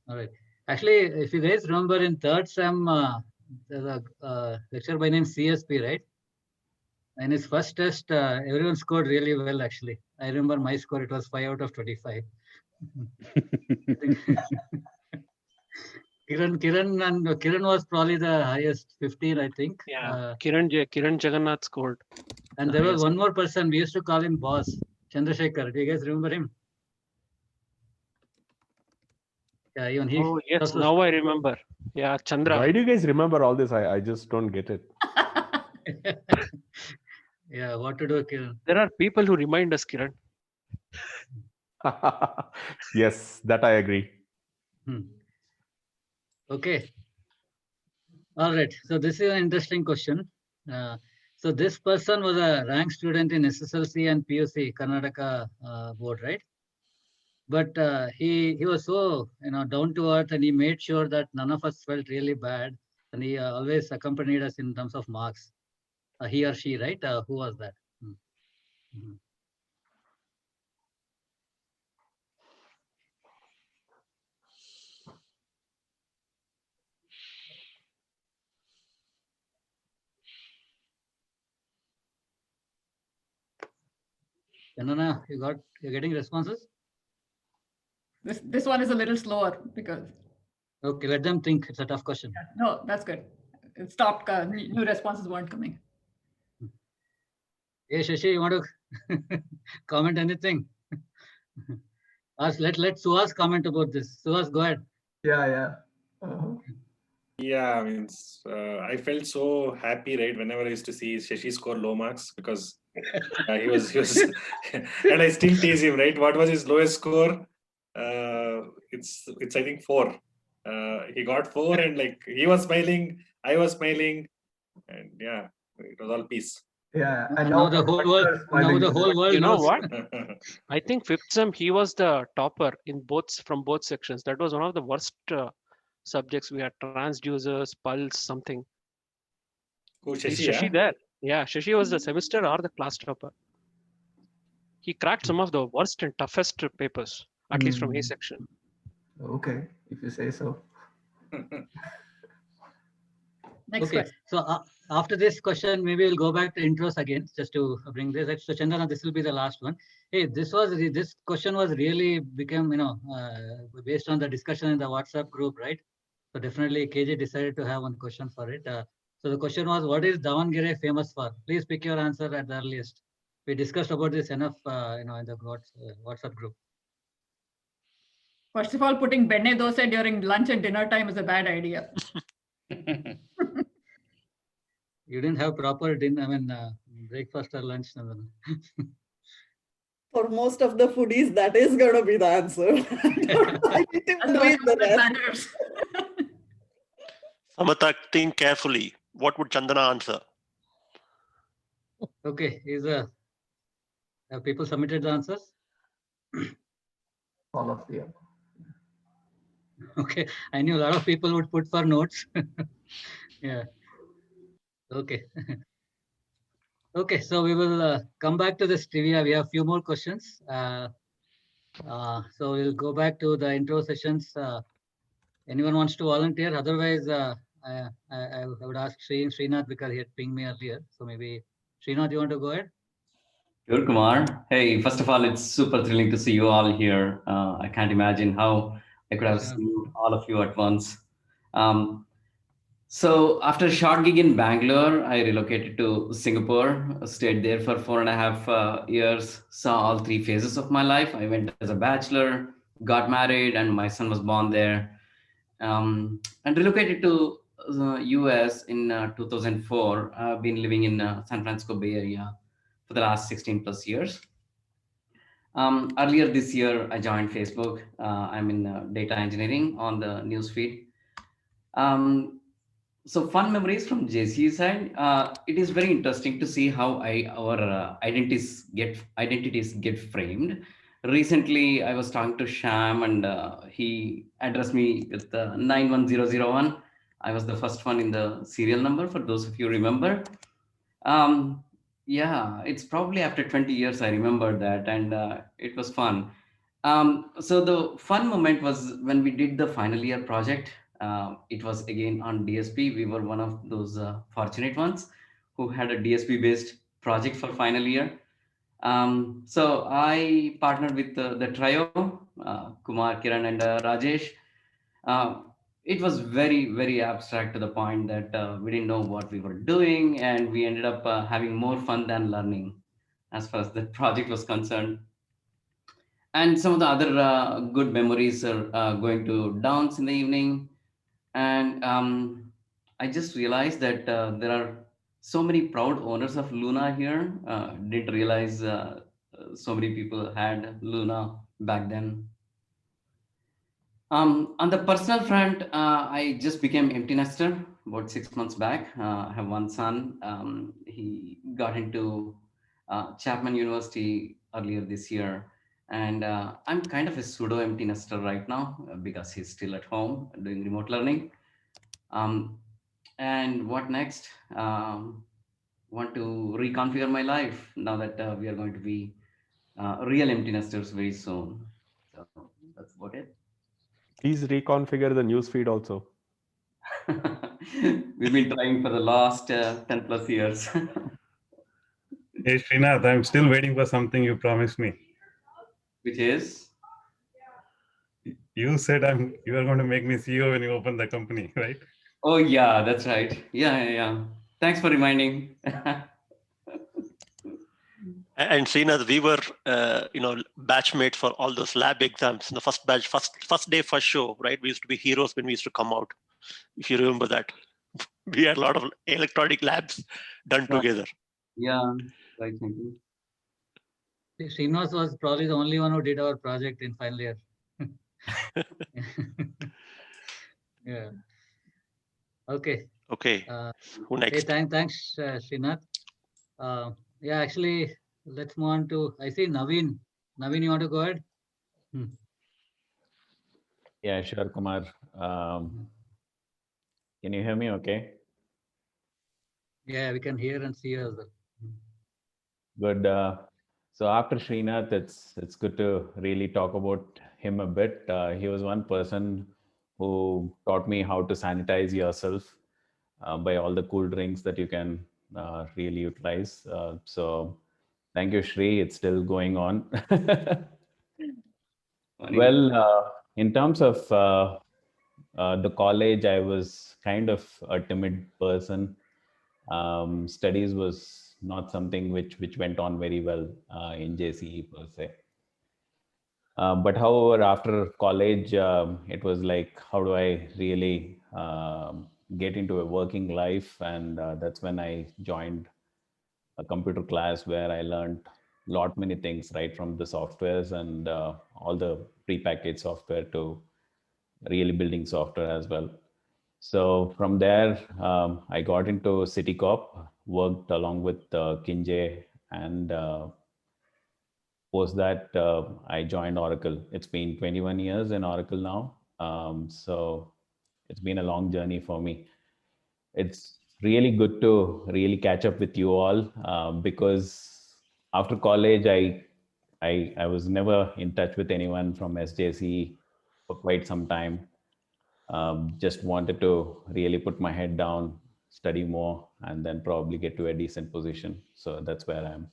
All right. Actually, if you guys remember in third sem, there's a lecturer by name CSP, right? In his first test, everyone scored really well, actually. I remember my score, it was 5 out of 25. Kiran was probably the highest, 15, I think. Yeah, Kiran Jagannath scored. And there was one more person, we used to call him boss, Chandrasekhar. Do you guys remember him? Yeah, even he. Oh, yes, now I remember. Yeah, Chandra. Why do you guys remember all this? I just don't get it. Yeah, what to do, Kiran? There are people who remind us, Kiran. Yes, that I agree. Okay. All right. So this is an interesting question. So this person was a rank student in SSLC and PUC, Karnataka board, right? But he was so down to earth, and he made sure that none of us felt really bad, and he always accompanied us in terms of marks. He or she, right? Who was that? Chandana, you're getting responses? This one is a little slower because. Okay, let them think. It's a tough question. No, that's good. It stopped. New responses weren't coming. Hey, Shashi, you want to comment anything? Let Suhas comment about this. Suhas, go ahead. Yeah. Yeah, I mean, I felt so happy, right, whenever I used to see Shashi score low marks, because he was, and I still tease him, right? What was his lowest score? It's I think 4. He got 4, and like he was smiling, I was smiling, and yeah, it was all peace. Yeah, and now the whole world. Now the whole world. You know knows. what? I think fifth sem he was the topper in from both sections. That was one of the worst subjects. We had transducers, pulse, something. Who, Shashi? Is Shashi there? Yeah, Shashi was the semester or the class topper. He cracked some of the worst and toughest papers, at least from A section. Okay, if you say so. Next Okay, question. so after this question, maybe we'll go back to intros again, just to bring this. So Chandana, this will be the last one. Hey, this question was really became, based on the discussion in the WhatsApp group, right? So definitely KJ decided to have one question for it. So the question was, what is Davangere famous for? Please pick your answer at the earliest. We discussed about this enough, in the WhatsApp group. First of all, putting benne dosa during lunch and dinner time is a bad idea. You didn't have proper dinner, breakfast or lunch. For most of the foodies, that is going to be the answer. I need to increase the rest. Amata, think carefully. What would Chandana answer? Okay, have people submitted the answers? All of the above. Okay, I knew a lot of people would put for notes. Yeah. Okay. Okay, so we will come back to this trivia. We have a few more questions. So we'll go back to the intro sessions. Anyone wants to volunteer? Otherwise, I would ask Srinath because he had pinged me earlier. So maybe Srinath, you want to go ahead? Sure, Kumar. Hey, first of all, it's super thrilling to see you all here. I can't imagine how I could have seen all of you at once. So after a short gig in Bangalore, I relocated to Singapore, stayed there for 4.5 years, saw all three phases of my life. I went as a bachelor, got married, and my son was born there. And relocated to US in 2004. I've been living in San Francisco Bay Area for the last 16 plus years. Earlier this year, I joined Facebook. I'm in data engineering on the newsfeed. So fun memories from JC side. It is very interesting to see how our identities get framed. Recently, I was talking to Sham and he addressed me with 91001. I was the first one in the serial number, for those of you who remember. Yeah, it's probably after 20 years I remember that, and it was fun. So the fun moment was when we did the final year project. It was again on DSP. We were one of those fortunate ones who had a DSP based project for final year. So I partnered with the trio, Kumar, Kiran, and Rajesh. It was very, very abstract to the point that we didn't know what we were doing, and we ended up having more fun than learning as far as the project was concerned. And some of the other good memories are going to dance in the evening. And I just realized that there are so many proud owners of Luna here. Didn't realize so many people had Luna back then. On the personal front, I just became empty nester about 6 months back. I have one son. He got into Chapman University earlier this year. And I'm kind of a pseudo empty nester right now because he's still at home doing remote learning. And what next? Want to reconfigure my life now that we are going to be real empty nesters very soon. So that's about it. Please reconfigure the newsfeed also. We've been trying for the last 10 plus years. Hey, Srinath, I'm still waiting for something you promised me. Which is? You said you are going to make me CEO when you open the company, right? Oh, yeah, that's right. Yeah. Thanks for reminding. And Srinath, we were, batchmates for all those lab exams. The first batch, first day, first show, right? We used to be heroes when we used to come out. If you remember that, we had a lot of electronic labs done together. Yeah, right. Thank you. Srinivas was probably the only one who did our project in final year. Yeah. Okay. Okay. Who next? Hey, thanks, Srinath. Yeah, actually, let's move on to, I see Naveen. Naveen, you want to go ahead? Yeah, sure, Kumar. Can you hear me okay? Yeah, we can hear and see you as well. Good. So after Srinath, it's good to really talk about him a bit. He was one person who taught me how to sanitize yourself by all the cool drinks that you can really utilize. So thank you, Shri. It's still going on. Well, in terms of the college, I was kind of a timid person. Studies was not something which went on very well in JCE per se. But however, after college, it was like, how do I really get into a working life? And that's when I joined a computer class where I learned many things, right from the softwares and all the prepackaged software to really building software as well. So from there, I got into Citicorp, worked along with Kinjay, and post that I joined Oracle. It's been 21 years in Oracle now. So it's been a long journey for me. It's really good to really catch up with you all because after college, I was never in touch with anyone from SJC for quite some time. Just wanted to really put my head down, study more, and then probably get to a decent position. So that's where I am.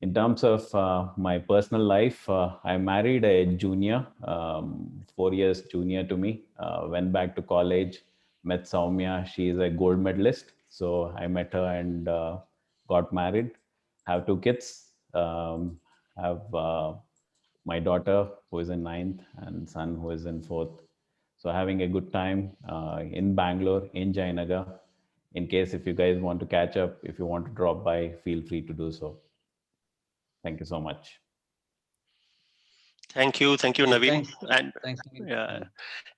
In terms of my personal life, I married a junior, 4 years junior to me. Went back to college, met Soumya. She is a gold medalist. So I met her and got married. Have 2 kids. Have my daughter who is in 9th and son who is in 4th. So having a good time in Bangalore, in Jayanagar. In case if you guys want to catch up, if you want to drop by, feel free to do so. Thank you so much. Thank you, Naveen. Thanks.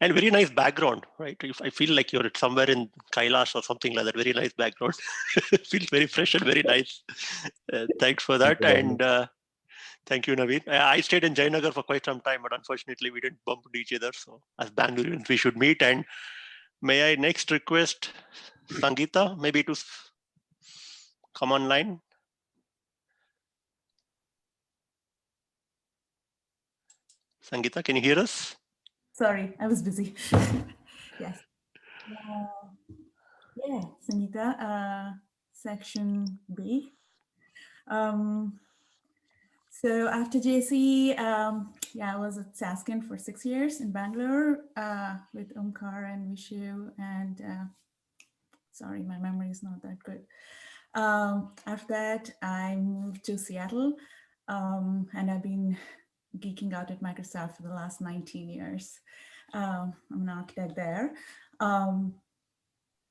And very nice background, right? I feel like you're somewhere in Kailash or something like that. Very nice background. Feels very fresh and very nice. Thanks for that. And thank you, Naveen. I stayed in Jayanagar for quite some time, but unfortunately we didn't bump into each other. So as Bangaloreans, we should meet. And may I next request Sangeeta maybe to come online? Sangeeta, can you hear us? Sorry, I was busy. Yes. Yeah, Sangeeta, section B. So after JC, I was at Saskin for 6 years in Bangalore with Omkar and Vishu, and sorry, my memory is not that good. After that, I moved to Seattle, and I've been geeking out at Microsoft for the last 19 years. I'm an architect there.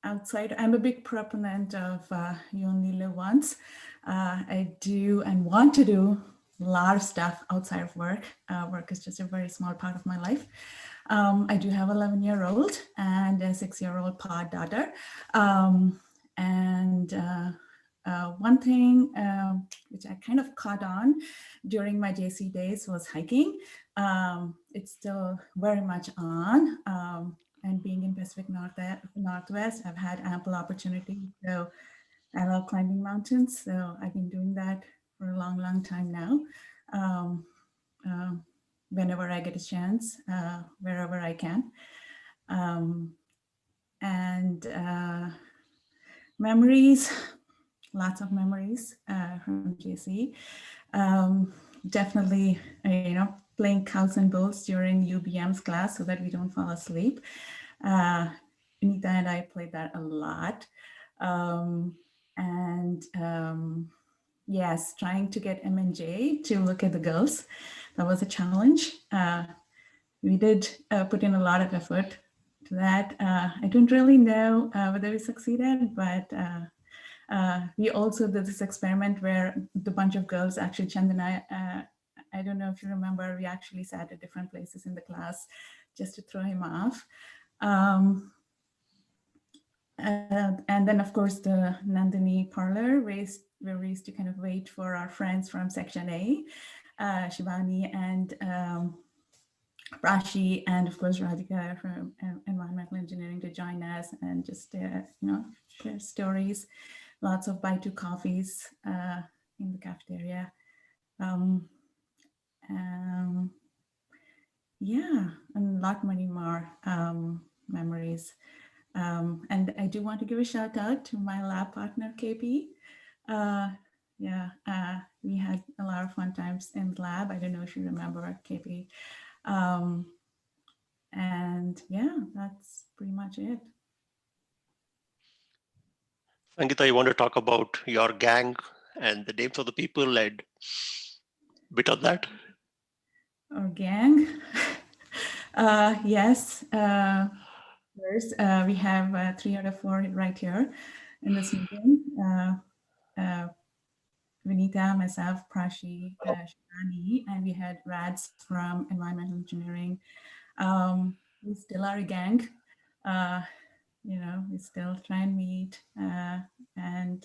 Outside, I'm a big proponent of You Only Live Once. I do and want to do a lot of stuff outside of work. Work is just a very small part of my life. I do have an 11-year-old and a 6-year-old pod daughter. One thing which I kind of caught on during my JC days was hiking. It's still very much on. And being in Pacific Northwest, I've had ample opportunity. So I love climbing mountains. So I've been doing that for a long, long time now. Whenever I get a chance, wherever I can. Memories, lots of memories from JC. Definitely, playing cows and bulls during UBM's class so that we don't fall asleep. Anita and I played that a lot. Yes, trying to get M&J to look at the girls. That was a challenge. We did put in a lot of effort to that. I don't really know whether we succeeded, but we also did this experiment where the bunch of girls, actually Chandana, I don't know if you remember, we actually sat at different places in the class just to throw him off. And then of course the Nandini parlor where we used to kind of wait for our friends from section A, Shivani and Rashi, and of course Radhika from environmental engineering to join us and just share stories. Lots of buy 2 coffees in the cafeteria. Yeah, and a lot many more memories. And I do want to give a shout out to my lab partner, KP. We had a lot of fun times in the lab. I don't know if you remember KP. And yeah, that's pretty much it. Sangeeta, you want to talk about your gang and the names of the people and a bit of that? Our gang. Yes. First, we have 3 out of 4 right here in this meeting. Vinita, myself, Prashi, Shivani, and we had Rads from environmental engineering. We still are a gang. we still try and meet and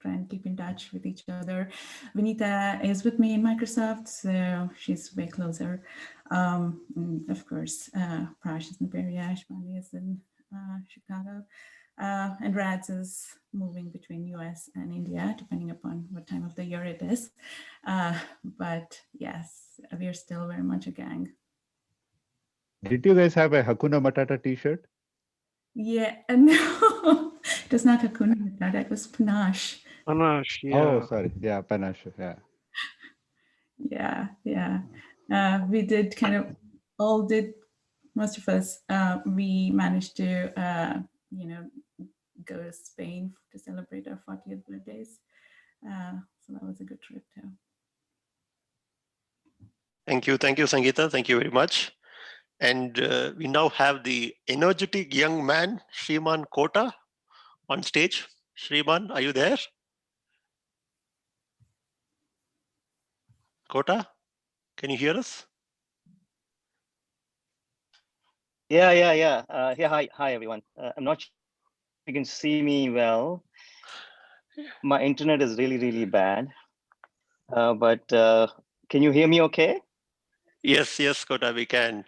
try and keep in touch with each other. Vinita is with me in Microsoft, so she's way closer. And of course, Prash is in Bay Area, Shmani is in Chicago, and Rads is moving between US and India, depending upon what time of the year it is. But yes, we are still very much a gang. Did you guys have a Hakuna Matata t-shirt? Yeah, no, it was not Hakuna Matata, it was Panache. Panache, yeah. Oh, sorry. Yeah, panache. Yeah. Yeah. We did most of us, we managed to, go to Spain to celebrate our 40th birthdays. So that was a good trip too. Thank you, Sangeeta. Thank you very much. And we now have the energetic young man, Shriman Kota, on stage. Shriman, are you there? Kota, can you hear us? Yeah. Hi, everyone. I'm not sure if you can see me well. My internet is really, really bad. But can you hear me okay? Yes, Kota, we can.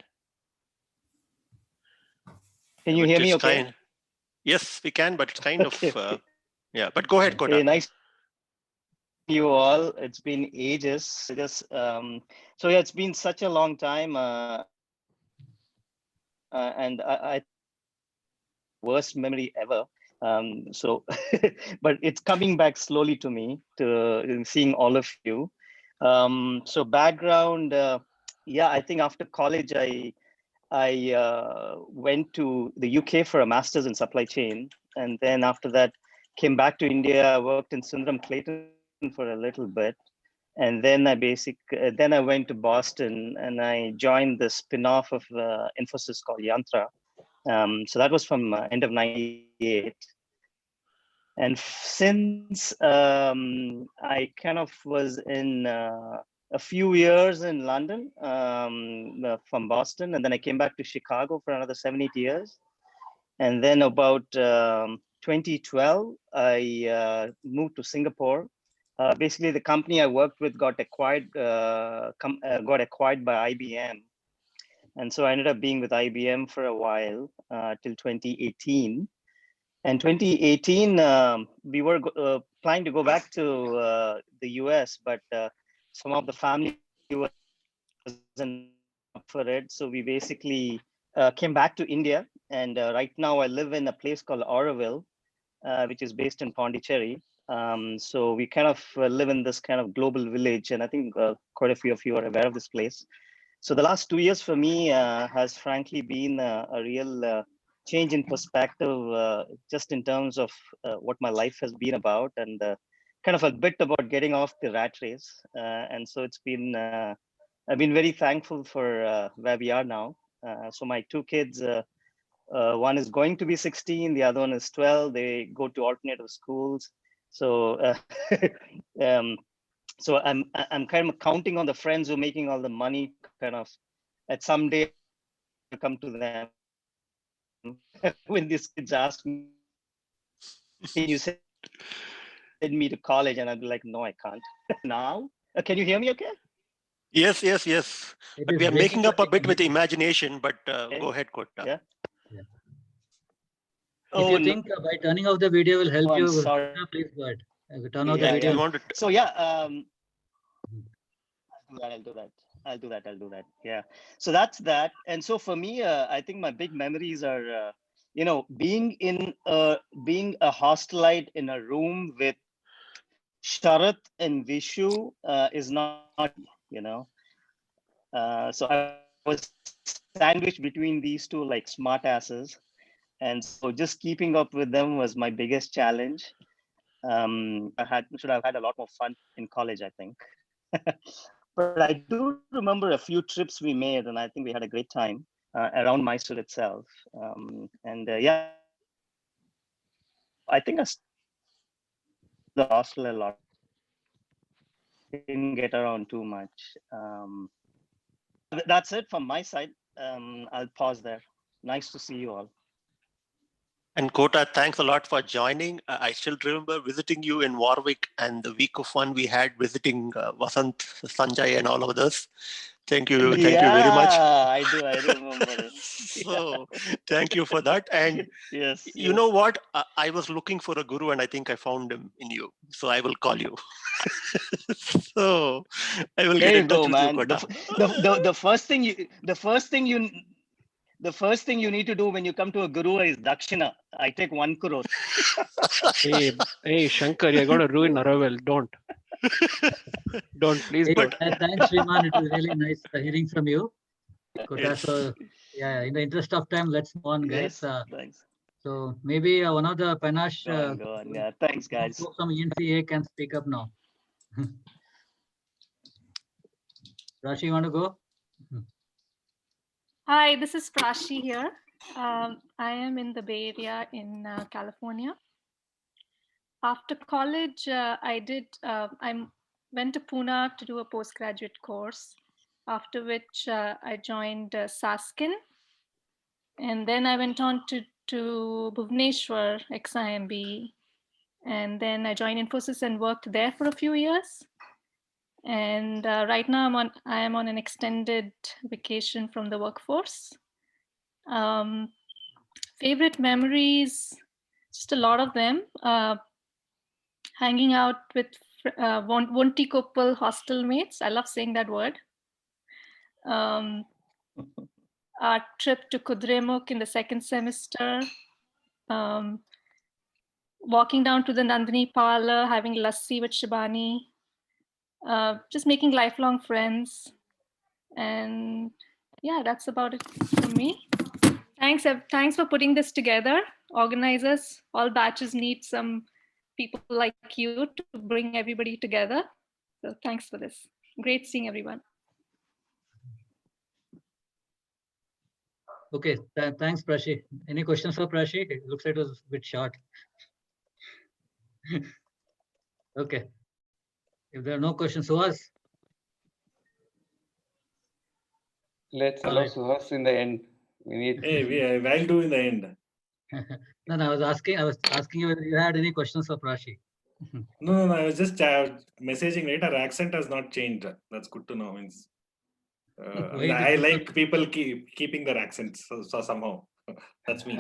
Can you hear me okay? Yes, we can, but it's kind of, yeah, but go ahead, Kota. Hey, nice to see you all. It's been ages. So yeah, it's been such a long time. And I worst memory ever. But it's coming back slowly to me, to seeing all of you. So background, I think after college, I went to the UK for a master's in supply chain. And then after that, came back to India, worked in Sundaram Clayton for a little bit. And then I went to Boston and I joined the spin-off of Infosys called Yantra. So that was from end of 98. And since I kind of was in a few years in London from Boston, and then I came back to Chicago for another 7-8 years. And then about 2012, I moved to Singapore. Basically, the company I worked with got acquired by IBM. And so I ended up being with IBM for a while till 2018. And 2018, we were planning to go back to the US, but some of the family wasn't up for it. So we basically came back to India. And right now I live in a place called Auroville, which is based in Pondicherry. So we kind of live in this kind of global village. And I think quite a few of you are aware of this place. So the last 2 years for me has frankly been a real change in perspective, just in terms of what my life has been about, and kind of a bit about getting off the rat race. And so it's been, I've been very thankful for where we are now. So my two kids, one is going to be 16, the other one is 12. They go to alternative schools. So so I'm kind of counting on the friends who are making all the money, kind of at some day to come to them when these kids ask me, can you send me to college? And I'd be like, no, I can't. Now, can you hear me okay? Yes. But we are making up a bit with imagination, but go ahead, Kota. Yeah. If you think by turning off the video will help I'm you, sorry. please go ahead. Turn off the video. So yeah, I'll do that. Yeah. So that's that. And so for me, I think my big memories are, being a hostelite in a room with Sharath and Vishu is not, so I was sandwiched between these two like smart asses. And so just keeping up with them was my biggest challenge. I should have had a lot more fun in college, I think. But I do remember a few trips we made, and I think we had a great time around Mysore itself. I think I the hostel a lot. Didn't get around too much. That's it from my side. I'll pause there. Nice to see you all. And Kota, thanks a lot for joining. I still remember visiting you in Warwick and the week of fun we had visiting Vasant, Sanjay and all of others. Thank you very much. I do. I remember. So thank you for that. And yes, you know what? I was looking for a guru and I think I found him in you. So I will call you. So I will There get you in touch go, with man. you, Kota. The first thing you need to do when you come to a guru is dakshina. I take 1 crore. Hey, Shankar, you're going to ruin Aravel. Don't, please Hey, don't. thanks, Sriman. It was really nice hearing from you. Kota, Yes. so yeah, in the interest of time, let's move on, guys. Yes, thanks. So maybe one of the Panache. Go on. Yeah, thanks, guys. Folks from ENCA can speak up now. Rashi, you want to go? Hi, this is Prashi here. I am in the Bay Area in California. After college, I went to Pune to do a postgraduate course, after which I joined Saskin. And then I went on to Bhubaneswar, XIMB. And then I joined Infosys and worked there for a few years. And right now I am on an extended vacation from the workforce. Favorite memories, just a lot of them. Hanging out with Vontikopal hostel mates. I love saying that word. Our trip to Kudremukh in the second semester. Walking down to the Nandini parlor, having lassi with Shibani. Just making lifelong friends. And yeah, that's about it for me. Thanks for putting this together. Organizers, all batches need some people like you to bring everybody together. So thanks for this. Great seeing everyone. Okay, thanks, Prashi. Any questions for Prashi? It looks like it was a bit short. Okay. If there are no questions, Suhas. Let's allow Suhas in the end. We need. Hey, I'll do in the end. No, I was asking you whether you had any questions for Prashi. No, I was just messaging, right? Our accent has not changed. That's good to know. Means I like people keeping their accents so somehow. That's me.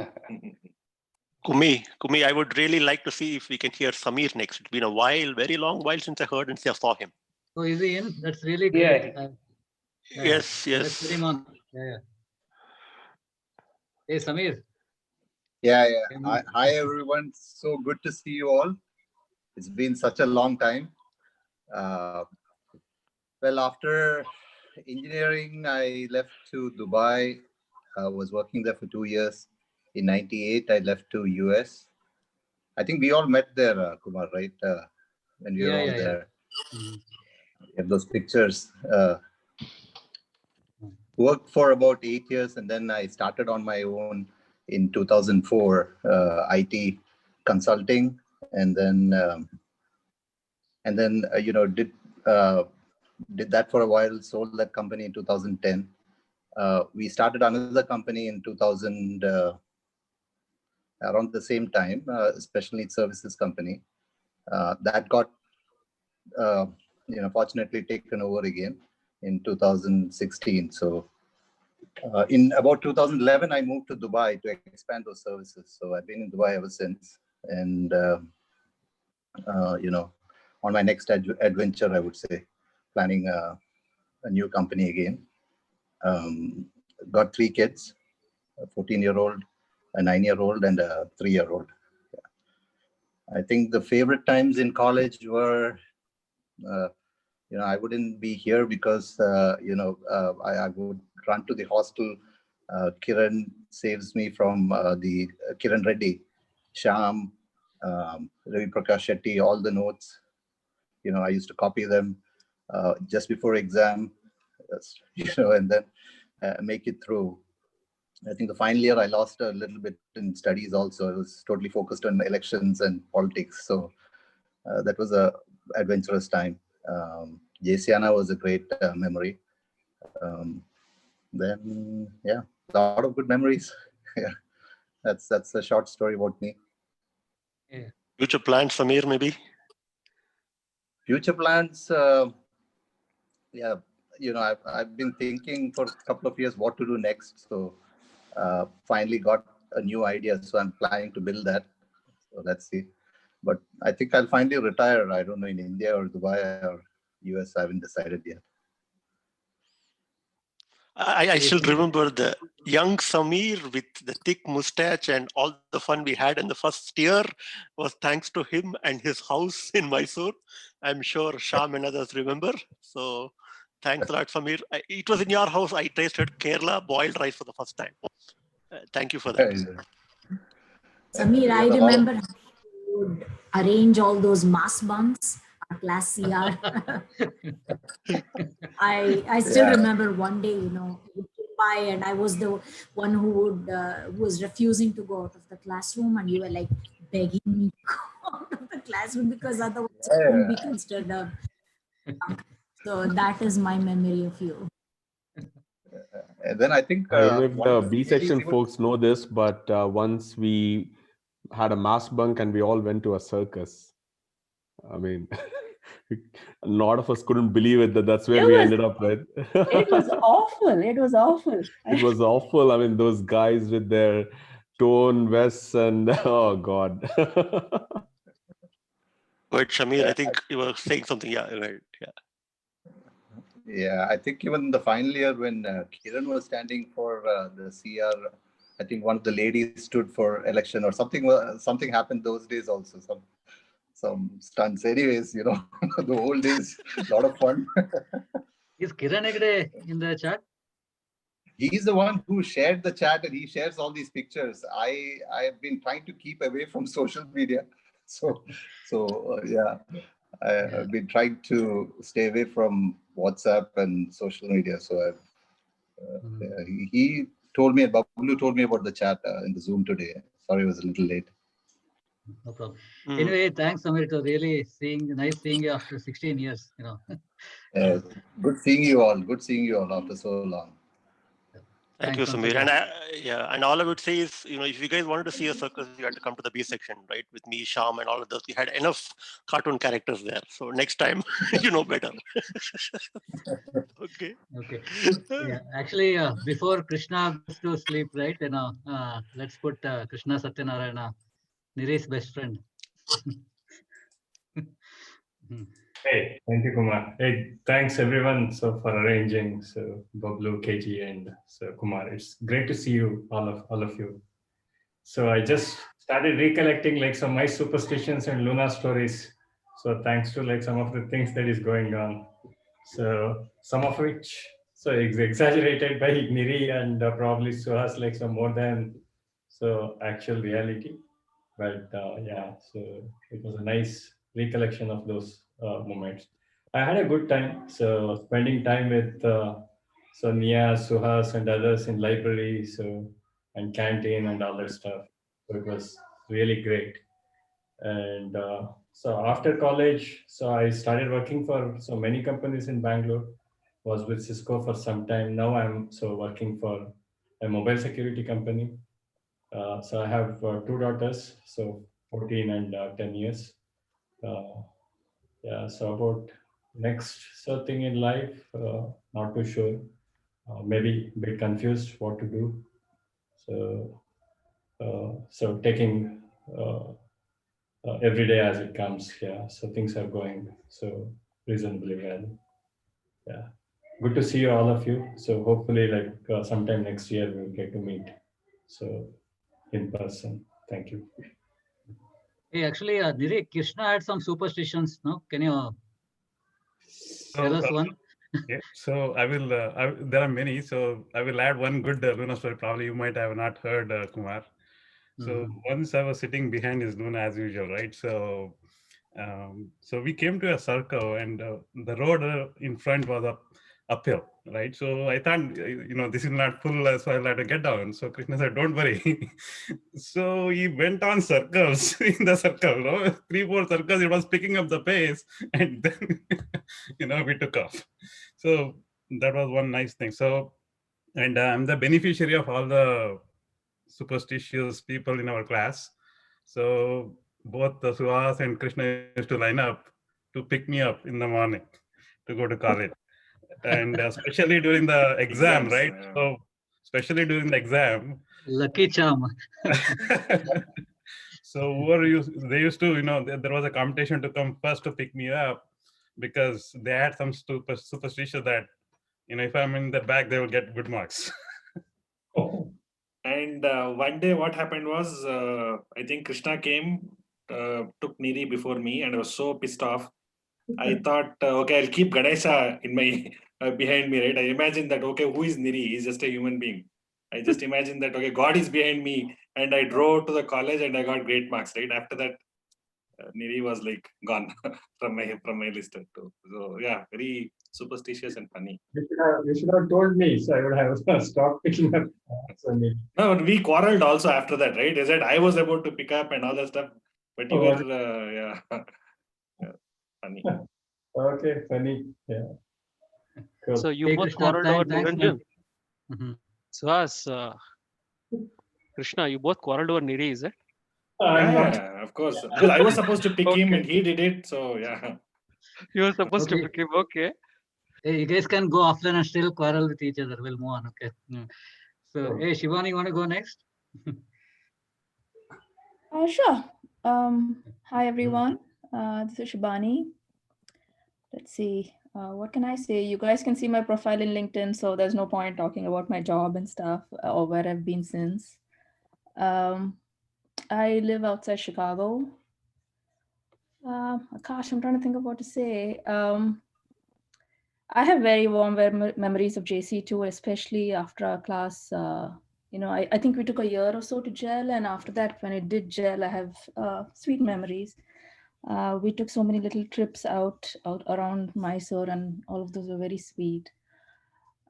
Kumi, I would really like to see if we can hear Samir next. It's been a while, very long while since I heard and saw him. Oh, is he in? That's really great. Yes. Let's put him on. Yeah. Hey, Samir. Yeah. Hi, everyone. So good to see you all. It's been such a long time. Well, after engineering, I left to Dubai. I was working there for 2 years. In '98, I left to US. I think we all met there, Kumar, right? When we were all there. Mm-hmm. We have those pictures. Worked for about 8 years, and then I started on my own in 2004, IT consulting, and then did that for a while. Sold that company in 2010. We started another company in 2000, around the same time, special needs services company. That got, fortunately taken over again in 2016. So in about 2011, I moved to Dubai to expand those services. So I've been in Dubai ever since. And, on my next adventure, I would say, planning a new company again. Got 3 kids, a 14-year-old, a 9-year-old, and a 3-year-old. I think the favorite times in college were, I wouldn't be here because, I would run to the hostel. Kiran saves me from the Kiran Reddy, Sham, Ravi Prakash Shetty, all the notes. I used to copy them just before exam, and then make it through. I think the final year I lost a little bit in studies also. I was totally focused on elections and politics. So that was a adventurous time. JCNA was a great memory. Then, a lot of good memories. Yeah. That's a short story about me. Yeah. Future plans, Samir, maybe? Future plans, yeah, I've been thinking for a couple of years what to do next. So finally got a new idea. So I'm planning to build that. So let's see. But I think I'll finally retire. I don't know, in India or Dubai or US. I haven't decided yet. I still remember the young Samir with the thick mustache, and all the fun we had in the first year was thanks to him and his house in Mysore. I'm sure Sham and others remember. So thanks a lot, Samir. It was in your house I tasted Kerala boiled rice for the first time. Thank you for that. Samir, I remember how you would arrange all those mass bunks, our class CR. I still remember one day, you came by and I was the one who was refusing to go out of the classroom, and you were like begging me to go out of the classroom because otherwise it won't be considered. So that is my memory of you. And then I think I don't know if the B section folks know this, but once we had a mass bunk and we all went to a circus. I mean, a lot of us couldn't believe it that's where we ended up with. It was awful. It was awful. It was awful. I mean, those guys with their torn vests and oh God. Wait, Shamir, I think you were saying something. Yeah, right. Yeah. Yeah, I think even the final year when Kiran was standing for the CR, I think one of the ladies stood for election or something. Something happened those days also. Some stunts. Anyways, the old days, a lot of fun. Is Kiran Hegde in the chat? He's the one who shared the chat, and he shares all these pictures. I have been trying to keep away from social media, so yeah. I've been trying to stay away from WhatsApp and social media. So he told me, Bablu told me about the chat in the Zoom today. Sorry, I was a little late. No problem. Anyway, thanks, Samir. It was really nice seeing you after 16 years. Good seeing you all. Good seeing you all after so long. Thank you, Samir. And and all I would say is, if you guys wanted to see a circus, you had to come to the B section, right? With me, Sham, and all of those. We had enough cartoon characters there. So next time, you know better. Okay. Okay. Yeah. Actually, before Krishna goes to sleep, right? Let's put Krishna Satyanarayana, Nire's best friend. Hey, thank you, Kumar. Hey, thanks everyone for arranging. So Bablu, KG, and so Kumar. It's great to see you, all of you. So I just started recollecting some my superstitions and Luna stories. So thanks to some of the things that is going on. So some of which exaggerated by Niri and probably Suhas some more than actual reality. But yeah, so it was a nice recollection of those moments. I had a good time. So spending time with Nia, Suhas, and others in library, and canteen and all that stuff. So it was really great. And so after college, I started working for so many companies in Bangalore. Was with Cisco for some time. Now I'm working for a mobile security company. So I have two daughters, 14 and 10 years. Yeah, so about next thing in life, not too sure. Maybe a bit confused what to do. So taking every day as it comes. Yeah, so things are going reasonably well. Yeah, good to see all of you. So hopefully sometime next year we'll get to meet. So in person. Thank you. Hey, actually, Nire, Krishna had some superstitions. No, can you tell us one? Yeah, so I will. There are many, so I will add one good Luna story. Probably you might have not heard, Kumar. So once I was sitting behind his Luna as usual, right? So we came to a circle, and the road in front was uphill, right? So I thought, this is not full, so I'll have to get down. So Krishna said, "Don't worry." So he went on circles in the circle, 3-4 circles. It was picking up the pace, and then we took off. So that was one nice thing. So, and I'm the beneficiary of all the superstitious people in our class. So both the Suhas and Krishna used to line up to pick me up in the morning to go to college. And especially during the exam, Exams, right? yeah. So especially during the exam. Lucky charm. So they used to, there was a competition to come first to pick me up because they had some superstition that, if I'm in the back, they will get good marks. And one day what happened was, I think Krishna came, took Niri before me, and I was so pissed off. I thought, okay, I'll keep Ganesha in my behind me, right? I imagined that, okay, who is Niri? He's just a human being. I just imagined that, okay, God is behind me, and I drove to the college and I got great marks, right? After that, Niri was like gone from my list too. So yeah, very superstitious and funny. You should have told me, so I would have stopped picking up. No, we quarreled also after that, right? I said I was about to pick up and all that stuff, but you Oh, were, yeah, funny. Okay, funny. Yeah. Cool. So you Hey, both Krishna, quarreled over thanks, man. Niranjan. Suhas, Krishna, you both quarreled over Niri, is it? Yeah, of course. Because I was supposed to pick him Okay. and he did it. So yeah. You were supposed to Okay. pick him. Okay. Hey, you guys can go offline and still quarrel with each other. We'll move on. Okay. So, hey, Shivani, you want to go next? Sure. Hi, everyone. This is Shibani. Let's see. What can I say? You guys can see my profile in LinkedIn, so there's no point talking about my job and stuff or where I've been since. I live outside Chicago. Gosh, I'm trying to think of what to say. I have very warm memories of JC too, especially after our class. I think we took a year or so to gel, and after that, when it did gel, I have sweet memories. We took so many little trips out around Mysore, and all of those were very sweet.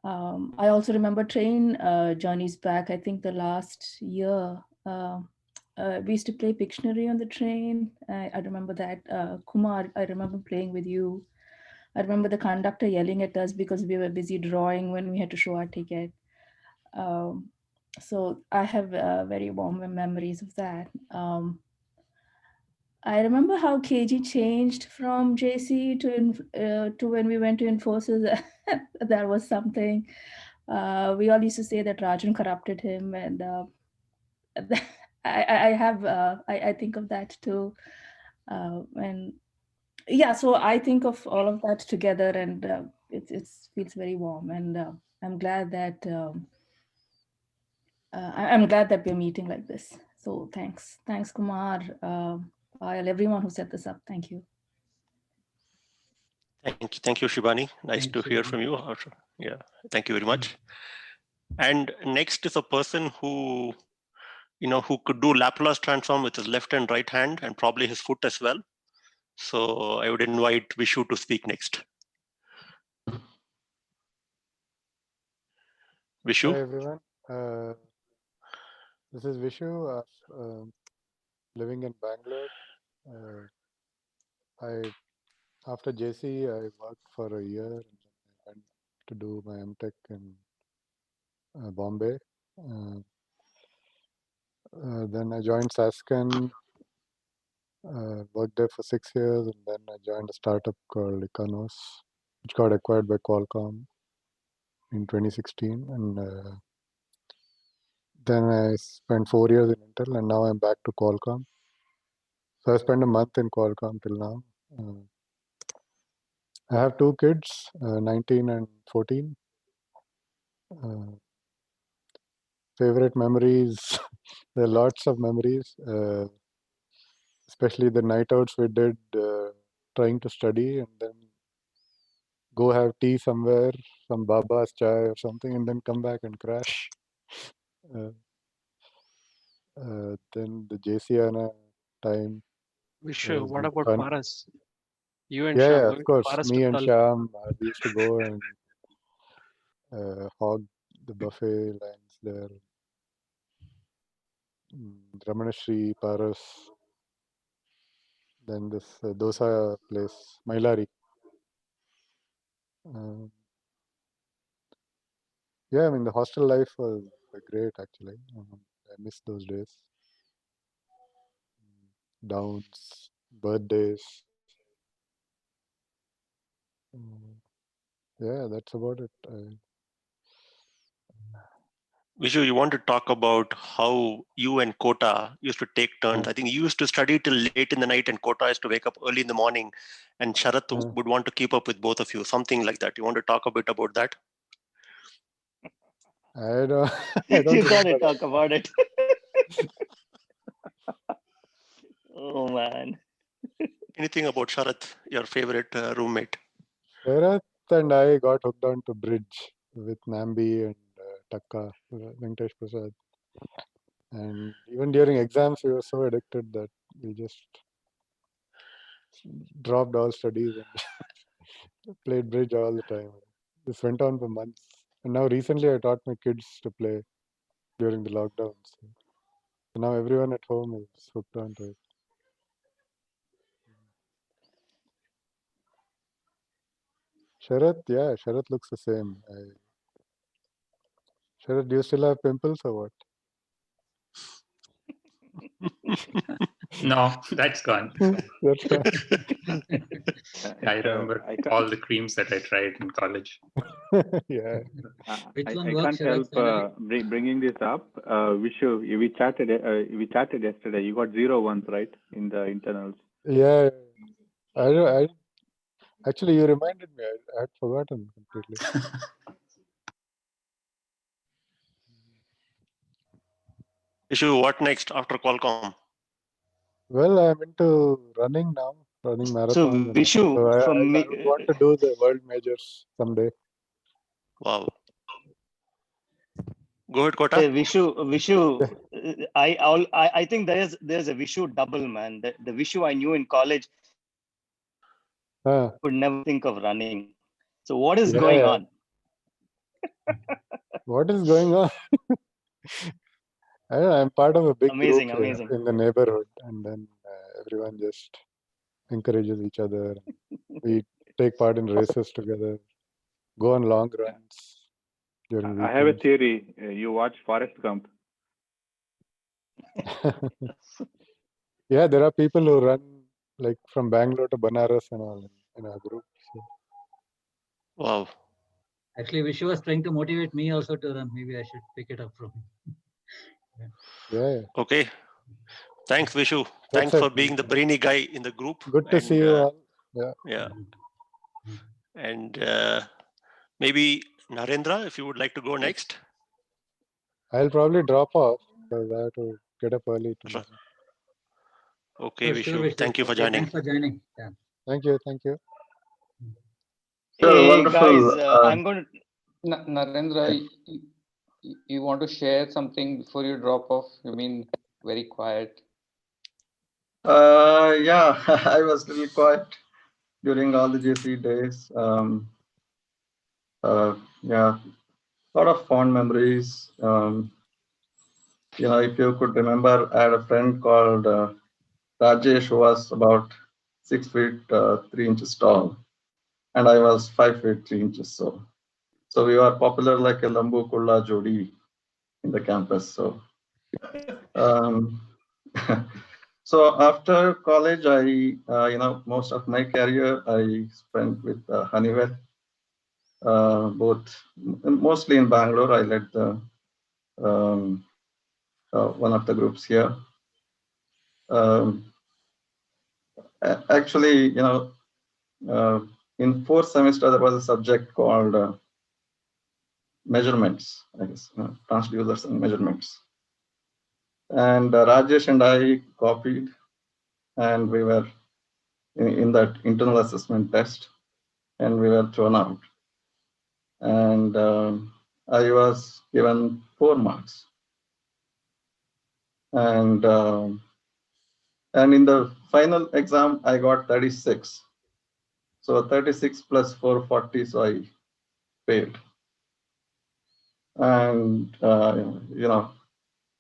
I also remember train journeys back. I think the last year, we used to play Pictionary on the train. I remember that. Kumar, I remember playing with you. I remember the conductor yelling at us because we were busy drawing when we had to show our ticket. So I have very warm memories of that. I remember how KG changed from JC to when we went to Infosys. That was something. We all used to say that Rajan corrupted him, and I think of that too. And yeah, so I think of all of that together, and it feels very warm, and I'm glad that I'm glad that we're meeting like this. So thanks, Kumar, Payal, everyone who set this up. Thank you. Thank you, Shibani. Nice to hear from you. Yeah, thank you very much. And next is a person who could do Laplace transform with his left and right hand and probably his foot as well. So I would invite Vishu to speak next. Vishu? Hi, everyone. This is Vishu, living in Bangalore. After JC, I worked for a year and I went to do my MTech in Bombay. Then I joined Sasken, worked there for 6 years, and then I joined a startup called Icanos, which got acquired by Qualcomm in 2016. And then I spent 4 years in Intel, and now I'm back to Qualcomm. So I spent a month in Qualcomm till now. I have 2 kids, 19 and 14. Favorite memories, there are lots of memories, especially the night outs we did trying to study and then go have tea somewhere, some Baba's chai or something, and then come back and crash. Then the JCNA time. Vishu, what really about fun. Paras? You and Yeah, Sham yeah, going of to course. Paras Me to and Tal. Sham, we used to go and hog the buffet lines there. Ramanashri, Paras, then this dosa place, Mailari. Yeah, I mean, the hostel life was great actually. I miss those days. Downs, birthdays. Yeah, that's about it. Vishu, you want to talk about how you and Kota used to take turns. I think you used to study till late in the night and Kota used to wake up early in the morning and Sharat would want to keep up with both of you, something like that. You want to talk a bit about that? I don't, I don't You gotta remember talk that. about it. Oh man. Anything about Sharat, your favorite roommate? Sharath and I got hooked on to bridge with Nambi and Takka, Venkatesh Prasad. And even during exams, we were so addicted that we just dropped all studies and played bridge all the time. This went on for months. And now recently I taught my kids to play during the lockdown. So now everyone at home is hooked on to it. Sharath, yeah, Sharath looks the same. Sharath, do you still have pimples or what? No, that's gone. That's gone. I remember all the creams that I tried in college. Yeah. Which I one works, can't Sharat, help bringing this up. Vishu, we chatted yesterday. You got 0 ones, right, in the internals? Yeah. Actually, you reminded me. I had forgotten completely. Vishu, what next after Qualcomm? Well, I'm into running now, running marathons. So And all. Vishu, So I from me, would want to do the world majors someday. Wow. Go ahead, Kota. Vishu, I think there's a Vishu double, man. The Vishu I knew in college would never think of running. So what is going on? What is going on? I don't know, I'm part of a big Amazing, group amazing. in the neighborhood, and then everyone just encourages each other. We take part in races together, go on long runs during I have a weekends. theory. You watch Forrest Gump. Yeah, there are people who run like from Bangalore to Banaras and all in our group. So. Wow. Actually, Vishu was trying to motivate me also to run. Maybe I should pick it up from him. Yeah. Okay. Thanks, Vishu. That's Thanks for it. being the brainy guy in the group. Good to see you all. Yeah. Yeah. And maybe Narendra, if you would like to go next. I'll probably drop off because I have to get up early tomorrow. Okay, Sure, Vishu. Thank you for joining. Thanks for joining. Yeah. Thank you. Thank you. Hey wonderful. guys, I'm going to. Narendra, you want to share something before you drop off? You mean very quiet? Yeah, I was a little quiet during all the JC days. Yeah, a lot of fond memories. You know, if you could remember, I had a friend called Rajesh who was about 6 feet 3 inches tall, and I was 5 feet 3 inches. So we were popular like a Lambu Kulla Jodi in the campus. So, so after college, I, you know, most of my career I spent with Honeywell, mostly in Bangalore. I led the one of the groups here. Actually, you know, in fourth semester, there was a subject called measurements, I guess, transducers and measurements. And Rajesh and I copied, and we were in that internal assessment test, and we were thrown out. And I was given 4 marks. And in the final exam, I got 36. So 36 plus 440, so I failed. And, you know,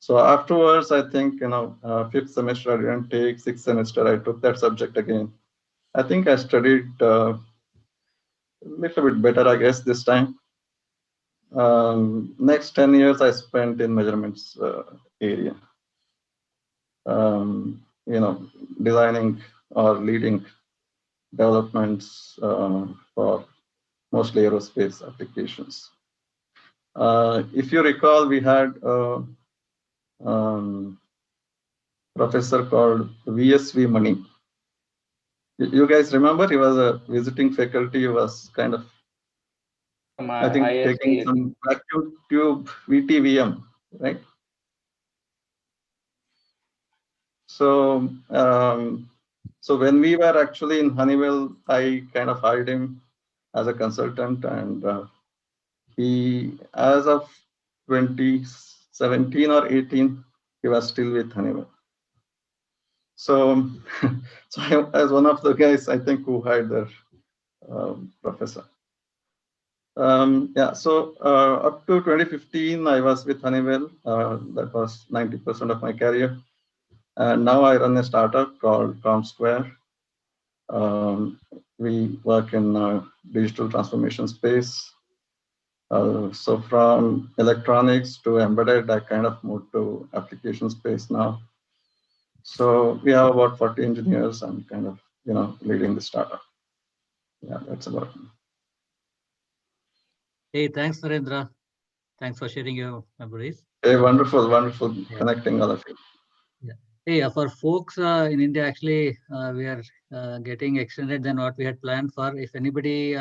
so afterwards, I think, you know, 5th semester I didn't take, 6th semester I took that subject again. I think I studied a little bit better, I guess, this time. Next 10 years I spent in measurements area. Designing or leading developments for mostly aerospace applications. If you recall, we had a professor called VSV Mani. You guys remember? He was a visiting faculty. He was kind of, I think, taking some vacuum tube VTVM, right? So, so when we were actually in Honeywell, I kind of hired him as a consultant, and he, as of 2017 or 18, he was still with Honeywell. So, so I was one of the guys, I think, who hired their professor. Yeah, so up to 2015, I was with Honeywell. That was 90% of my career. And now I run a startup called ComSquare. We work in digital transformation space. So from electronics to embedded, I kind of moved to application space now. So we have about 40 engineers and kind of, leading the startup. Yeah, that's about it. Hey, thanks, Narendra. Thanks for sharing your memories. Hey, wonderful connecting all of you. Yeah. Hey, for folks in India, actually, we are getting extended than what we had planned for. If anybody,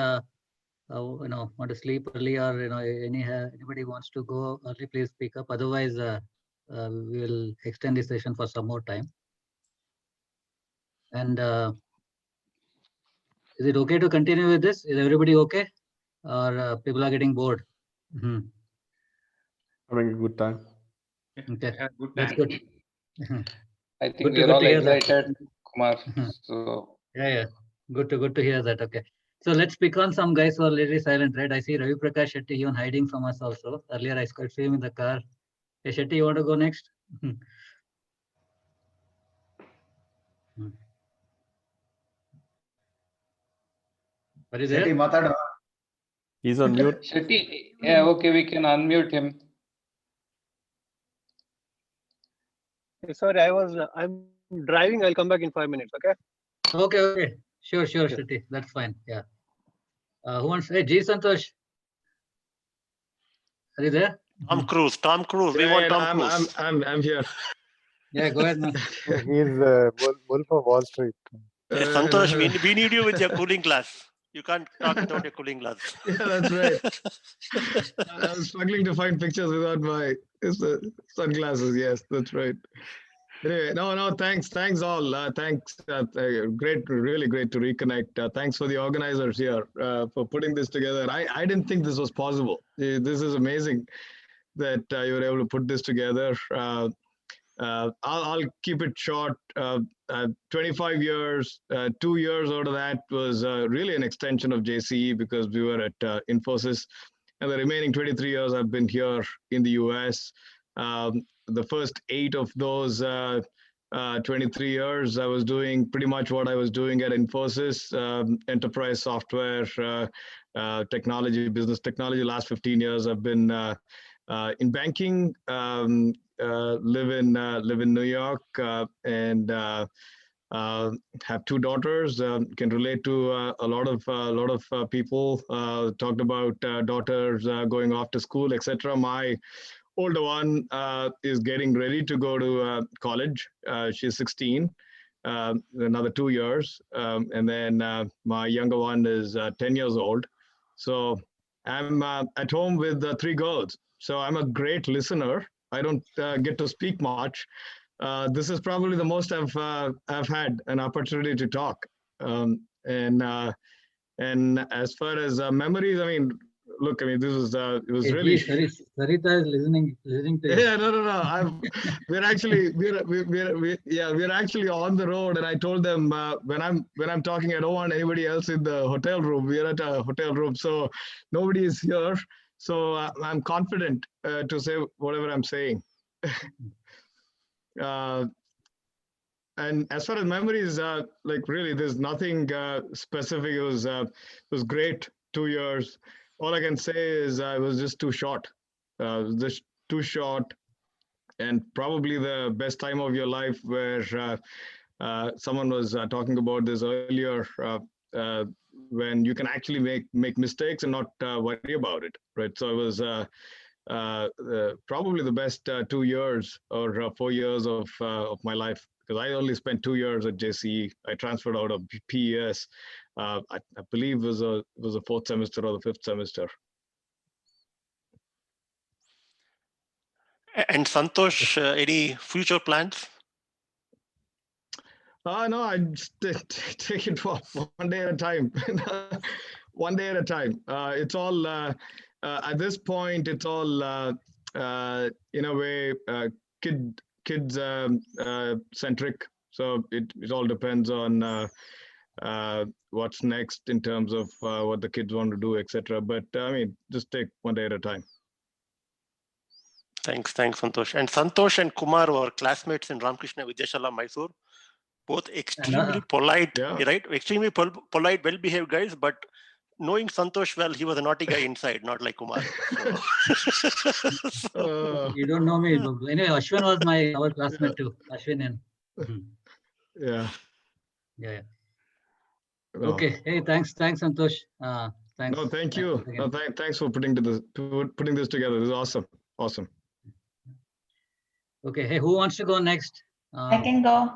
want to sleep early, or anybody wants to go early, please pick up. Otherwise, we will extend the session for some more time. And is it okay to continue with this? Is everybody okay, or people are getting bored? Mm-hmm. Having a good time. Okay, good that's good. I think we're all excited, Kumar. So Yeah, good to hear that. Okay, so let's pick on some guys who are really silent, right? I see Ravi Prakash Shetty even hiding from us also. Earlier I could see him in the car. Hey, Shetty, you want to go next? Are you there? He's on mute. Shetty, yeah, okay, we can unmute him. Sorry, I'm driving. I'll come back in 5 minutes. Okay. Okay. Sure, Shetty. That's fine. Yeah. Who wants? Hey, G. Santosh. Are you there? Tom Cruise. We want Tom Cruise. I'm here. Yeah, go ahead, man. He's Wolf of Wall Street. Hey, Santosh, we need you with your cooling glass. You can't talk without your cooling glass. Yeah, that's right. I was struggling to find pictures without my sunglasses. Yes, that's right. Anyway, no, thanks all. Thanks, really great to reconnect. Thanks for the organizers here for putting this together. I didn't think this was possible. This is amazing that you were able to put this together. I'll keep it short. 25 years, 2 years out of that was really an extension of JCE because we were at Infosys. And the remaining 23 years I've been here in the US. The first 8 of those 23 years, I was doing pretty much what I was doing at Infosys, enterprise software, technology, business technology. Last 15 years, I've been in banking, live in New York, and have 2 daughters. Can relate to a lot of people. Talked about daughters going off to school, etc. My older one is getting ready to go to college. She's 16. Another 2 years, and then my younger one is 10 years old. So I'm at home with 3 girls. So I'm a great listener. I don't get to speak much. This is probably the most I've had an opportunity to talk. And as far as memories, I mean, look, I mean, this was it was really. Sarita is listening to you. Yeah, no. We're actually on the road, and I told them when I'm talking, I don't want anybody else in the hotel room. We're at a hotel room, so nobody is here. So I'm confident to say whatever I'm saying. And as far as memories, like really, there's nothing specific. It was great 2 years. all I can say is I was just too short. Just too short, and probably the best time of your life where someone was talking about this earlier, when you can actually make mistakes and not worry about it, right? So it was probably the best 2 years or 4 years of my life, because I only spent 2 years at JCE. I transferred out of PES. I believe it was a fourth semester or the fifth semester. And Santosh, any future plans? No, I just take it one day at a time. One day at a time. It's all at this point. It's all in a way kids centric. So it all depends on what's next in terms of what the kids want to do, etc. But I mean, just take one day at a time. Thanks, Santosh. And Santosh and Kumar were classmates in Ramakrishna Vidyashala, Mysore. Both extremely polite, right? Extremely polite, well-behaved guys. But knowing Santosh well, he was a naughty guy inside, not like Kumar. So. You don't know me. Anyway, Ashwin was our classmate too. Ashwin and. Yeah. Yeah. Okay. Hey, thanks, Santosh. Thanks. No, thank you. No, thanks for putting this together. This is awesome. Awesome. Okay. Hey, who wants to go next? I can go.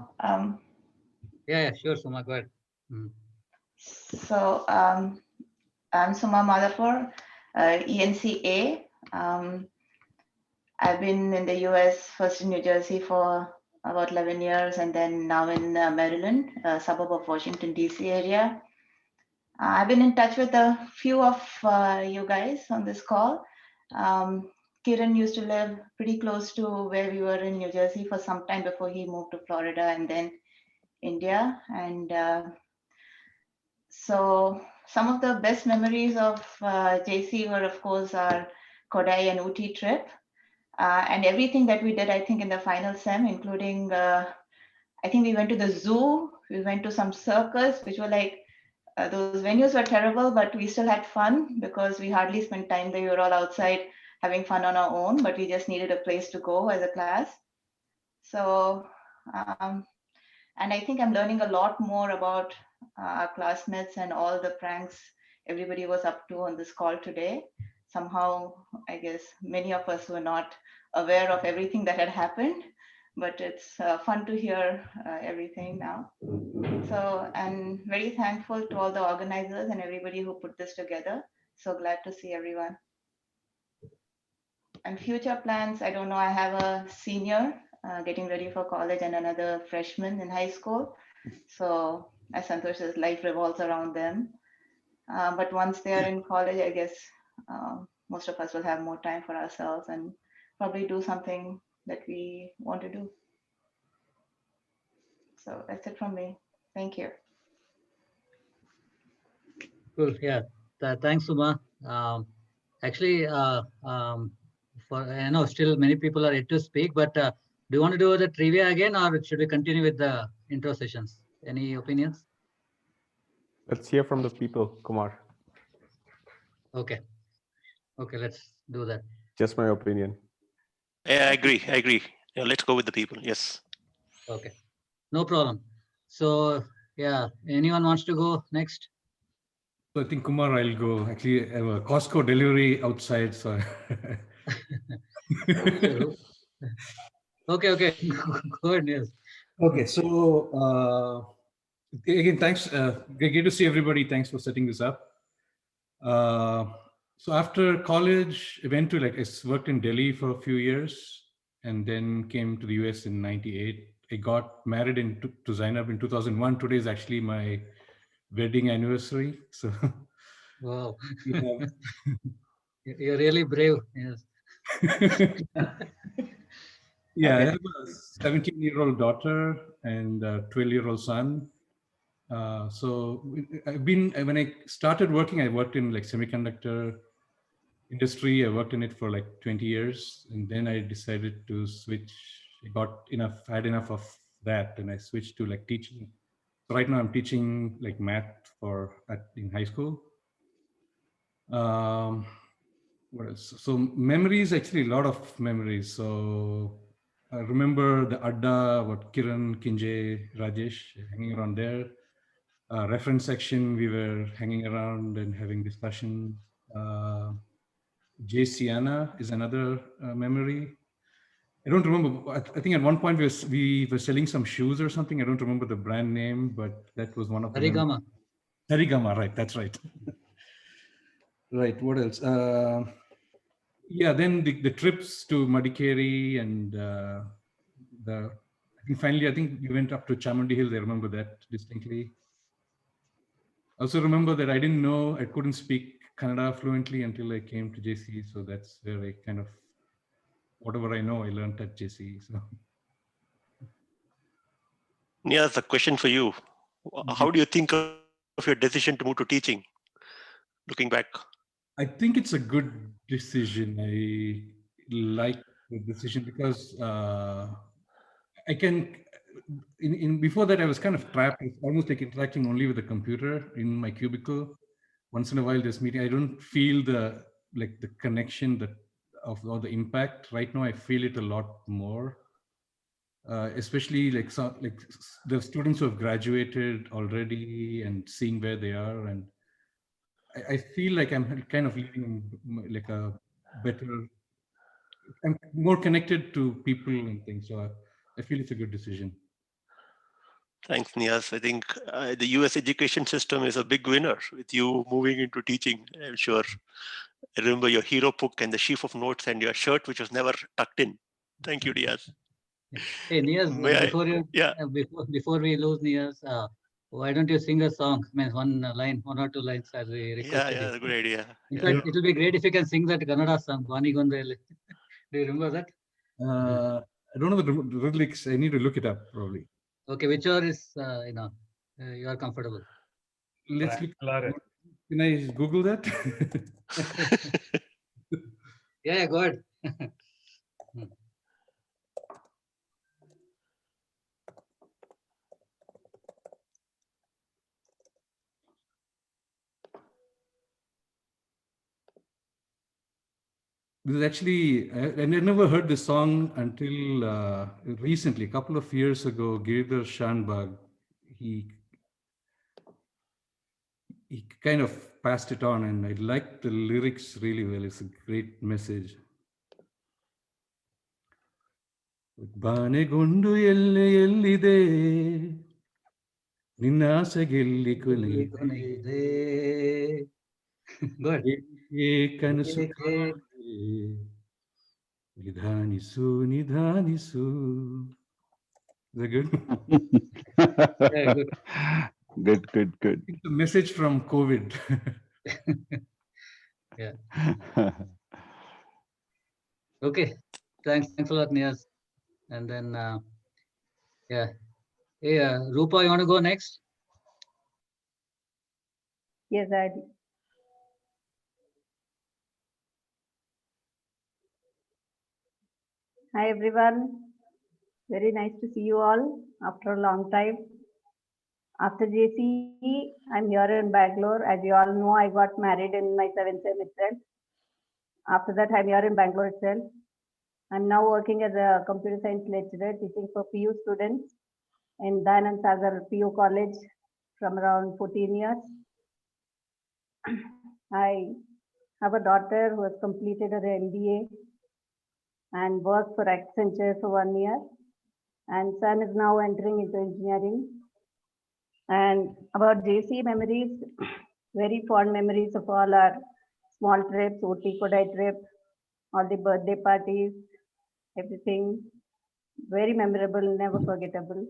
Yeah, sure, Suma, go ahead. So I'm Suma Madhapur, ENCA. I've been in the US, first in New Jersey for about 11 years, and then now in Maryland, a suburb of Washington, DC area. I've been in touch with a few of you guys on this call. Kiran used to live pretty close to where we were in New Jersey for some time before he moved to Florida and then India. And so some of the best memories of JC were, of course, our Kodai and Uti trip. And everything that we did, I think, in the final sem, including, I think we went to the zoo, we went to some circus, which were like, those venues were terrible, but we still had fun because we hardly spent time there. We were all outside having fun on our own, but we just needed a place to go as a class. So, and I think I'm learning a lot more about our classmates and all the pranks everybody was up to on this call today. Somehow, I guess many of us were not aware of everything that had happened, but it's fun to hear everything now. So I'm very thankful to all the organizers and everybody who put this together. So glad to see everyone. And future plans, I don't know, I have a senior getting ready for college and another freshman in high school. So as Santosh says, life revolves around them. But once they are in college, I guess most of us will have more time for ourselves and probably do something that we want to do. So that's it from me. Thank you. Cool. Yeah. Thanks, Suma. Actually, I know still many people are yet to speak, but do you want to do the trivia again, or should we continue with the intro sessions? Any opinions? Let's hear from the people, Kumar. Okay. Okay, let's do that. Just my opinion. Yeah, I agree. Yeah, let's go with the people. Yes. Okay. No problem. So, yeah, anyone wants to go next? So I think, Kumar, I'll go. Actually, I have a Costco delivery outside, so. Okay. Go ahead, yes. Okay, so again, thanks. Great to see everybody. Thanks for setting this up. So after college, I went to I worked in Delhi for a few years and then came to the US in '98. I got married to Zainab in 2001. Today is actually my wedding anniversary. So. Wow. You're really brave. Yes. Yeah, Okay. I have a 17-year-old daughter and a 12-year-old son. So when I started working, I worked in semiconductor industry. I worked in it for 20 years. And then I decided to switch. I had enough of that. And I switched to teaching. So right now I'm teaching math in high school. What else? So memories, actually, a lot of memories. So I remember the Adda, what Kiran, Kinjay, Rajesh hanging around there. Reference section, we were hanging around and having discussions. J. Sienna is another memory. I don't remember. I think at one point we were selling some shoes or something. I don't remember the brand name, but that was one of the Harigama. Harigama, right? That's right. Right. What else? Yeah. Then the trips to Madikeri and I think we went up to Chamundi Hills. I remember that distinctly. I also remember that I didn't know, I couldn't speak Kannada fluently until I came to JC. So that's where I kind of, whatever I know, I learned at JC. So. Niyaz, a question for you. How do you think of your decision to move to teaching, looking back? I think it's a good decision. I like the decision because I can, before that, I was kind of trapped. It's almost like interacting only with the computer in my cubicle. Once in a while, this meeting, I don't feel the connection or the impact. Right now, I feel it a lot more. Especially the students who have graduated already and seeing where they are, and I feel like I'm kind of living like a better. I'm more connected to people and things, so I feel it's a good decision. Thanks, Niyaz. I think the US education system is a big winner with you moving into teaching. I'm sure. I remember your hero book and the sheaf of notes and your shirt, which was never tucked in. Thank you, Niyaz. Hey, Niyaz, before we lose Niyaz, why don't you sing a song? I mean, one or two lines as we requested. Yeah, good idea. In fact, it will be great if you can sing that Kannada song, Vani Gondele. Do you remember that? I don't know the lyrics. I need to look it up probably. Okay, whichever is you are comfortable. Let's look. Can I Google that? Yeah, go ahead. This is actually, I never heard this song until recently, a couple of years ago. Giridhar Shanbag, he kind of passed it on, and I like the lyrics really well. It's a great message. ಬಾನೆಗೊಂಡು ಎಲ್ಲೆ ಎಲ್ಲಿದೆ ನಿನ್ನಾಸೆ ಗೆಲ್ಲಿ ಕೊನೆಯಿದೆ ಕನಸು ನಿಧಾನಿಸು ನಿಧಾನಿಸು. Is that good? Yeah, good. Good. It's a message from COVID. Yeah. Okay. Thanks a lot, Niyaz. And then, yeah. Hey, Rupa, you want to go next? Yes, I do. Hi, everyone. Very nice to see you all after a long time. After JC, I'm here in Bangalore. As you all know, I got married in my 7th sem itself. After that, I'm here in Bangalore itself. I'm now working as a computer science lecturer teaching for PU students in Dayanand Sagar PU College from around 14 years. I have a daughter who has completed her MBA and worked for Accenture for 1 year. And son is now entering into engineering. And about JC memories, very fond memories of all our small trips, OT Kodai trip, all the birthday parties, everything. Very memorable, never forgettable.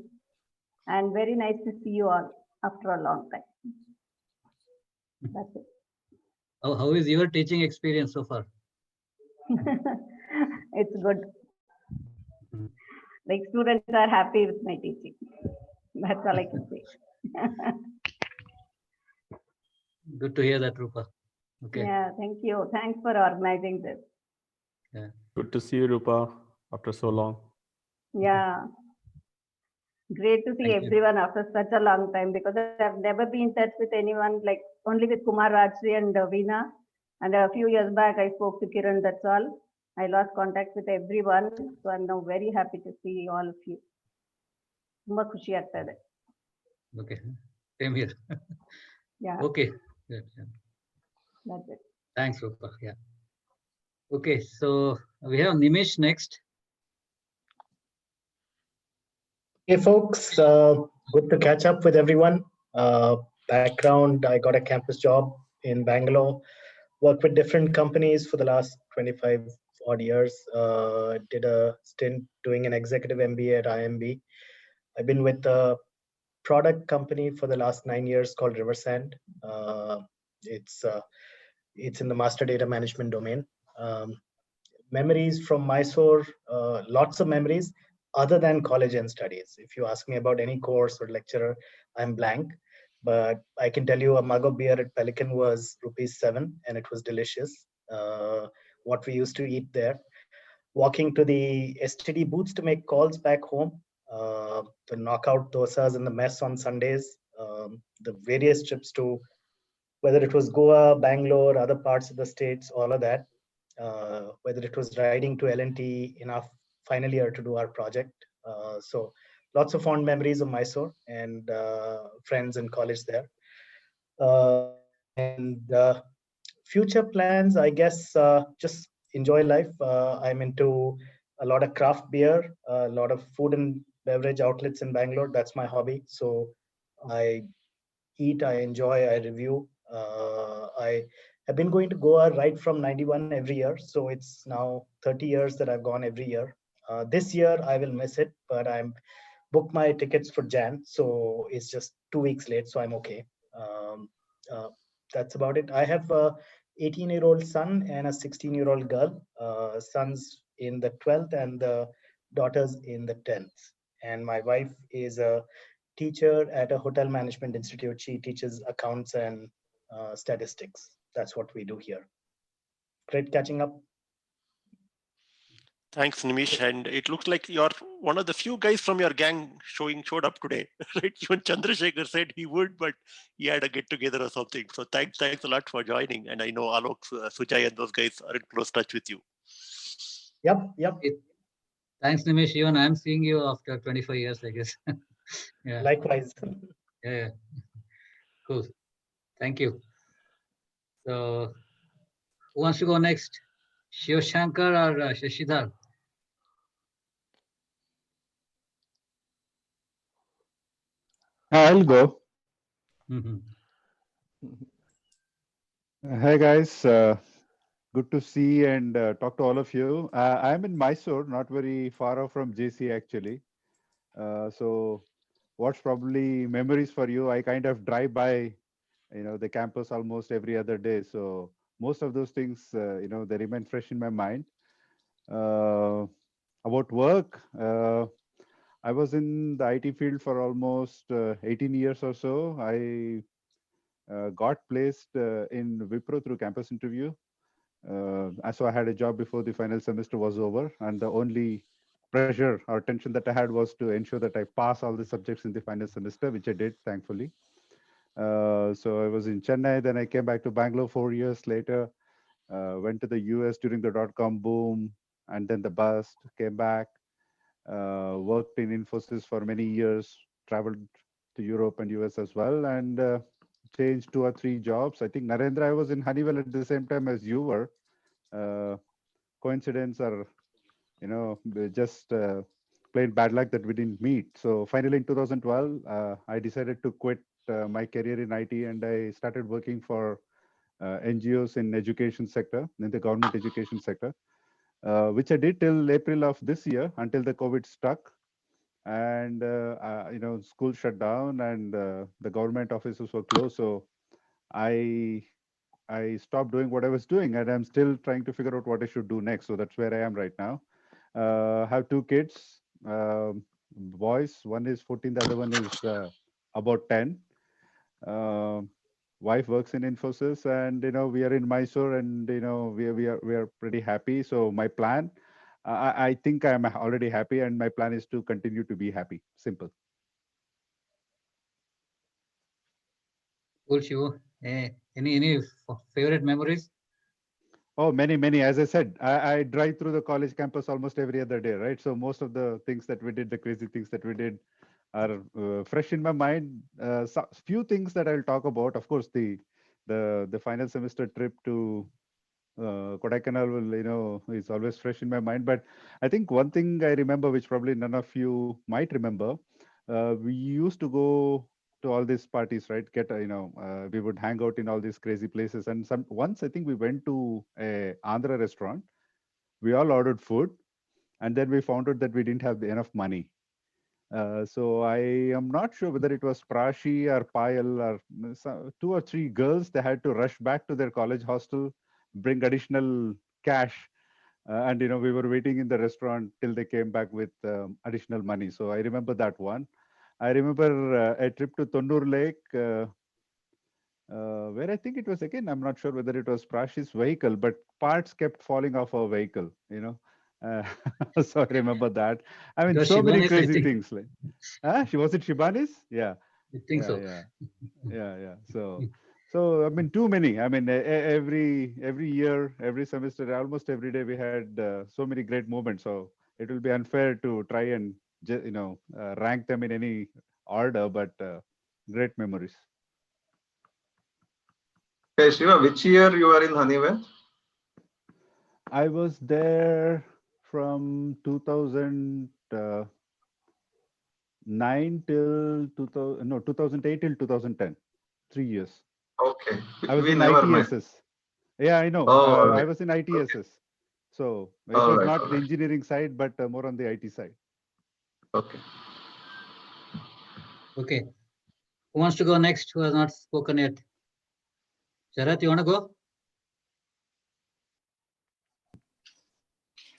And very nice to see you all after a long time. That's it. How is your teaching experience so far? It's good. Like students are happy with my teaching. That's all I can say. Good to hear that, Rupa. Okay. Yeah, thank you. Thanks for organizing this. Yeah. Good to see you, Rupa, after so long. Yeah. Great to see Thank you. everyone after such a long time, because I've never been in touch with anyone, like only with Kumar, Rajri and Veena. And a few years back, I spoke to Kiran, that's all. I lost contact with everyone. So I'm now very happy to see all of you. ತುಂಬಾ ಖುಷಿ ಆಗ್ತಾ ಇದೆ. Okay, same here. Yeah. Okay, good. That's it. Thanks, Rupa. Yeah. Okay, so we have Nimish next. Hey folks, good to catch up with everyone. Background, I got a campus job in Bangalore, worked with different companies for the last 25 odd years. Did a stint doing an executive MBA at IMB. I've been with a product company for the last 9 years called Riversand. It's in the master data management domain. Memories from Mysore, lots of memories other than college and studies. If you ask me about any course or lecturer, I'm blank. But I can tell you a mug of beer at Pelican was ₹7 and it was delicious. What we used to eat there. Walking to the STD booths to make calls back home. The knockout dosas in the mess on Sundays. The various trips to, whether it was Goa, Bangalore, other parts of the states, all of that. Whether it was riding to L&T in our final year to do our project. So lots of fond memories of Mysore and friends in college there. And future plans, I guess, just enjoy life. I'm into a lot of craft beer, a lot of food and beverage outlets in Bangalore. That's my hobby. So I eat, I enjoy, I review. I have been going to Goa right from 91 every year. So it's now 30 years that I've gone every year. This year I will miss it, but I'm booked my tickets for Jan. So it's just 2 weeks late. So I'm okay. That's about it. I have a 18-year-old son and a 16-year-old girl. Son's in the 12th and the daughter's in the 10th. And my wife is a teacher at a hotel management institute. She teaches accounts and statistics. That's what we do here. Great catching up. Thanks, Nimish. And it looks like you're one of the few guys from your gang showed up today, right? Even Chandrasekhar said he would, but he had a get together or something. So thanks a lot for joining. And I know Alok, Sujay, and those guys are in close touch with you. Yep. Thanks, Nimish. Even I'm seeing you after 25 years, I guess. Yeah. Likewise. Yeah. Cool. Thank you. So, who wants to go next? Shiv Shankar or Shashidhar? I'll go. Mm-hmm. Hey guys, good to see and talk to all of you. I'm in Mysore, not very far off from JC actually. So what's probably memories for you? I kind of drive by, the campus almost every other day. So most of those things, they remain fresh in my mind. About work, I was in the IT field for almost 18 years or so. I got placed in Wipro through campus interview. So I had a job before the final semester was over, and the only pressure or tension that I had was to ensure that I pass all the subjects in the final semester, which I did, thankfully. So I was in Chennai, then I came back to Bangalore 4 years later, went to the US during the dot-com boom, and then the bust, came back, worked in Infosys for many years, traveled to Europe and US as well, and changed 2 or 3 jobs. I think Narendra, I was in Honeywell at the same time as you were. Coincidence or, just plain bad luck that we didn't meet. So finally in 2012, I decided to quit my career in IT and I started working for NGOs in education sector, in the government education sector, which I did till April of this year until the COVID struck. And school shut down and the government offices were closed. So I stopped doing what I was doing, and I'm still trying to figure out what I should do next. So that's where I am right now. Have 2 kids, boys. One is 14, the other one is about 10. Wife works in Infosys, and we are in Mysore, and we are pretty happy. So my plan. I think I'm already happy, and my plan is to continue to be happy. Simple. Cool, Shivu. Any favorite memories? Oh, many. As I said, I drive through the college campus almost every other day, right? So most of the things that we did, the crazy things that we did, are fresh in my mind. Few things that I'll talk about. Of course, the final semester trip to Kodaikanal will, is always fresh in my mind. But I think one thing I remember, which probably none of you might remember, we used to go to all these parties, right? We would hang out in all these crazy places. And once I think we went to a Andhra restaurant. We all ordered food, and then we found out that we didn't have enough money. So I am not sure whether it was Prashi or Payal or two or three girls. They had to rush back to their college hostel, bring additional cash, and we were waiting in the restaurant till they came back with additional money. So I remember that one. I remember a trip to Tonnur Lake, where I think it was, again, I'm not sure whether it was Prashi's vehicle, but parts kept falling off our vehicle. So I remember that. I mean, so many crazy things. She was it Shibani's? Yeah. I think so. Yeah. So I mean, too many. I mean, every year, every semester, almost every day, we had so many great moments. So it will be unfair to try and rank them in any order, but great memories. Okay, Shiva, which year you were in Honeywell? I was there from 2009 till 2008 till 2010. 3 years. Okay. I was We in never met. ITSS. Yeah, I know. Oh, all right. I was in ITSS. Okay. So it All was right, not all the right. engineering side, but more on the IT side. Okay. Okay. Who wants to go next? Who has not spoken yet? Sharat, you want to go?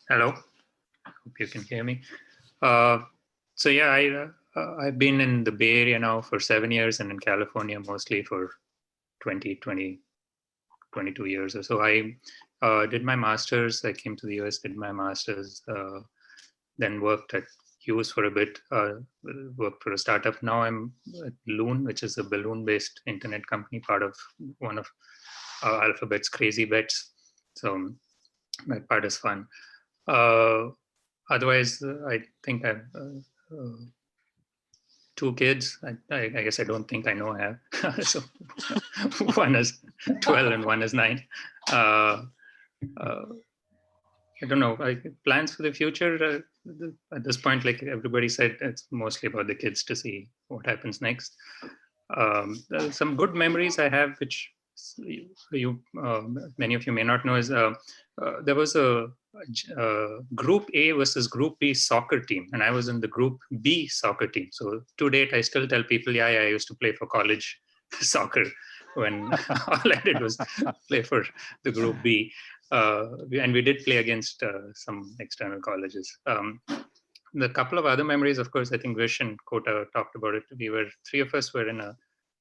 Hello. Hope you can hear me. So yeah, I've been in the Bay Area now for 7 years and in California mostly for 22 years or so. I did my master's. I came to the US, did my master's, then worked at Hughes for a bit, worked for a startup. Now I'm at Loon, which is a balloon-based internet company, part of one of Alphabet's crazy bets. So that part is fun. Otherwise, I think I've 2 kids. I guess I don't think I know I have. So one is 12 and one is 9. I don't know. Plans for the future at this point, like everybody said, it's mostly about the kids to see what happens next. Some good memories I have, which many of you may not know, is there was a Group A versus Group B soccer team, and I was in the Group B soccer team. So to date, I still tell people, yeah, I used to play for college soccer when all I did was play for the Group B. And we did play against some external colleges. The couple of other memories, of course, I think Vish and Kota talked about it. 3 of us were in a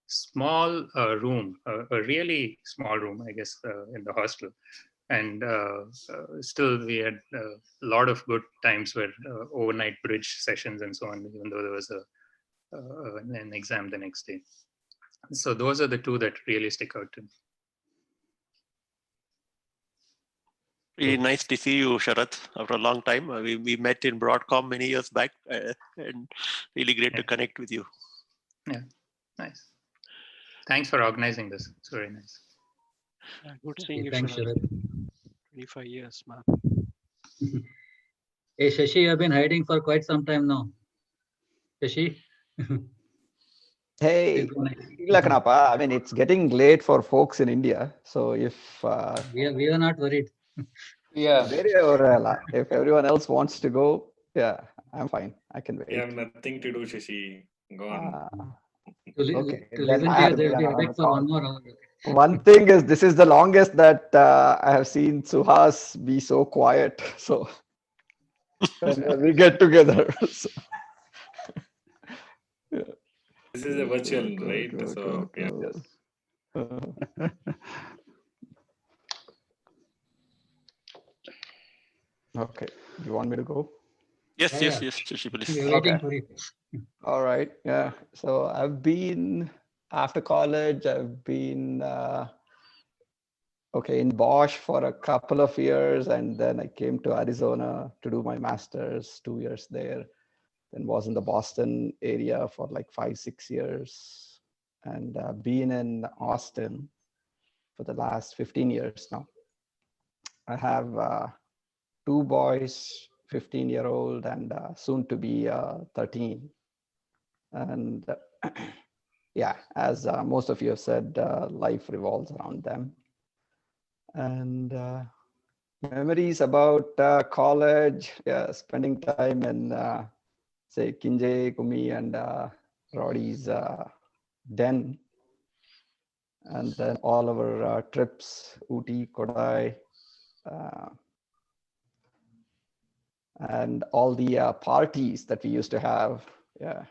small room, a really small room, I guess, in the hostel. And still we had a lot of good times where overnight bridge sessions and so on, even though there was an exam the next day. So those are the 2 that really stick out to me. Really nice to see you, Sharat, after a long time. We met in Broadcom many years back, and really great to connect with you. Yeah, nice. Thanks for organizing this. It's very nice. Yeah, good seeing you, Thanks, Sharat. Sharat. 25 years, man. Hey, Shashi, you've been hiding for quite some time now. Shashi? Hey, Ilakanapa, I mean, it's getting late for folks in India. So if we are not worried. Yeah, if everyone else wants to go, yeah, I'm fine. I can wait. We have nothing to do, Shashi. Go on. Okay, To then listen I to have you, to be they'll on be another awake for call. 1 more hour. One thing is, this is the longest that I have seen Suhas be so quiet. So whenever we get together. So, yeah. This is a virtual, right? So yeah. Okay. Do you want me to go? Yes, Shashi, please. We're waiting for you. All right. Yeah. So I've been after college. I've been okay, in Bosch for a couple of years, and then I came to Arizona to do my master's, 2 years there. Then was in the Boston area for like 5-6 years, and been in Austin for the last 15 years now. I have 2 boys, 15-year-old and soon to be 13. And yeah, as most of you have said, life revolves around them. And memories about college, yeah, spending time in say Kinjay, Kumi, and Roddy's den, and then all our trips, Uti, Kodai, and all the parties that we used to have. Yeah,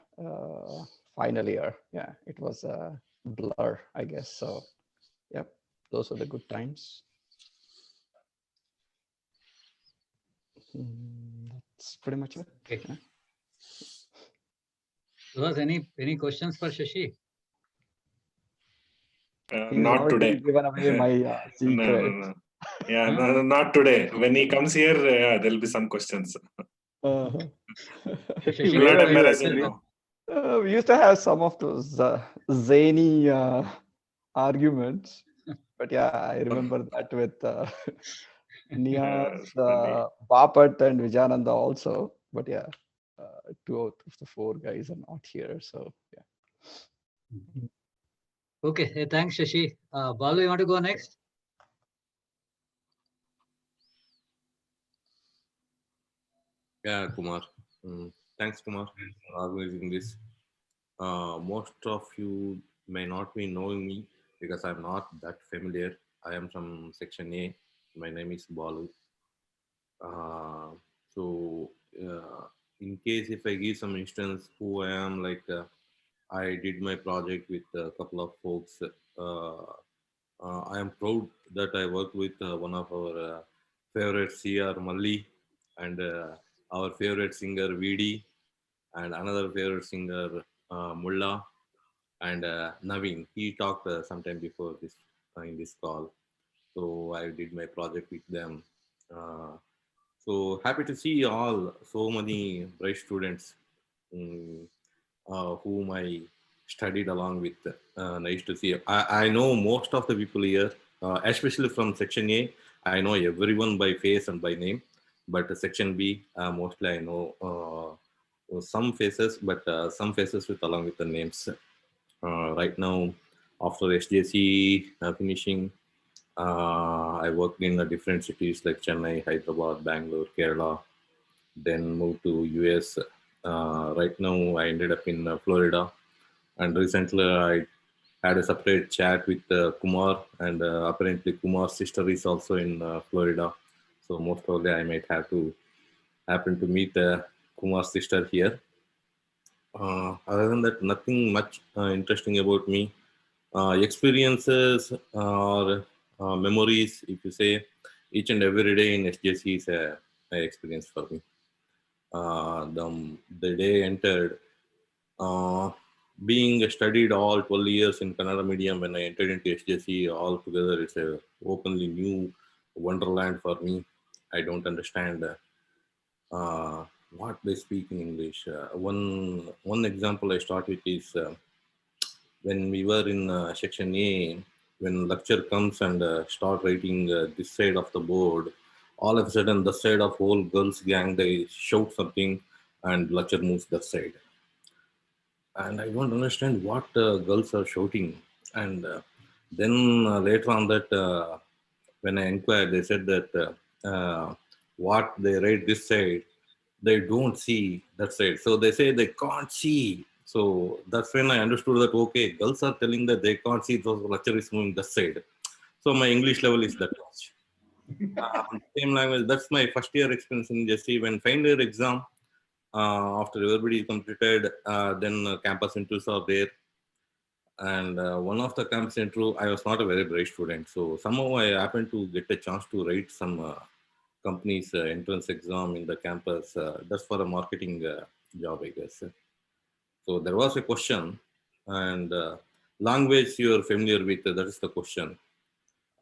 final year. Yeah, it was a blur, I guess. So, yep, those were the good times. That's pretty much it. Okay. Yeah. Was any questions for Shashi? Not today. Given away my secret. No. Yeah, no, not today. When he comes here, there'll be some questions. Shashi, Will where not are you embarrass at him then? now. We used to have some of those zany arguments, but yeah, I remember that with Nias, Bapat, and Vijayananda also. But yeah, 2 out of the 4 guys are not here, so yeah. Okay, hey, thanks, Shashi. Balu, you want to go next? Yeah, Kumar. Thanks, Kumar, for organizing this. Most of you may not be knowing me because I'm not that familiar. I am from Section A. My name is Balu. So, in case if I give some instance who I am, like I did my project with a couple of folks. I am proud that I worked with one of our favorite CR Malli and our favorite singer VD and another favorite singer Mulla and Naveen. He talked sometime before this in this call. So I did my project with them. So happy to see all so many bright students whom I studied along with. Nice to see. I know most of the people here, especially from Section A. I know everyone by face and by name, but Section B, mostly I know some faces, but some faces with along with the names. Right now, after SJC finishing, I worked in different cities like Chennai, Hyderabad, Bangalore, Kerala, then moved to US. Right now, I ended up in Florida, and recently I had a separate chat with Kumar, and apparently Kumar's sister is also in Florida. So most probably I might have to happen to meet Kumar's sister here. Other than that, nothing much interesting about me. Experiences or memories, if you say, each and every day in SJC is a experience for me. The day entered, being studied all 12 years in Kannada medium, when I entered into SJC altogether, it's a openly new wonderland for me. I don't understand what they speak in English. One example I start with is when we were in Section A, when lecture comes and start writing this side of the board, all of a sudden the side of whole girls gang, they shout something and lecture moves that side. And I don't understand what girls are shouting. And then later on that, when I inquired, they said that what they write this side, they don't see that side. So they say they can't see. So that's when I understood that, okay, girls are telling that they can't see, those lecture is moving that side. So my English level is that much. Same language, that's my first year experience in Jesse. When final year exam, after everybody completed, then campus interviews are there. And one of the campus interview, I was not a very bright student. So somehow I happened to get a chance to write some company's entrance exam in the campus. That's for a marketing job, I guess. So there was a question, and language you are familiar with, that is the question.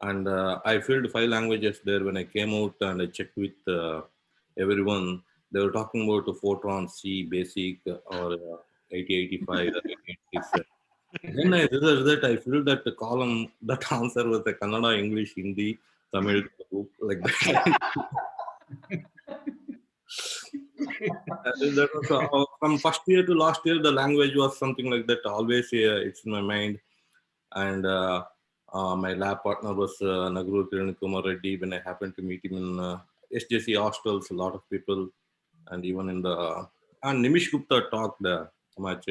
And I filled 5 languages there. When I came out and I checked with everyone, they were talking about the Fortran C basic or 8085 or 8086. Then I realized that I filled that column, that answer was the Kannada, English, Hindi, Tamil, like that. That was, from first year to last year, the language was something like that. Always it's in my mind. And my lab partner was Naguru Kiran Kumar Reddy. When I happened to meet him in SJC hostels, a lot of people, and even in the and Nimish Gupta talked much.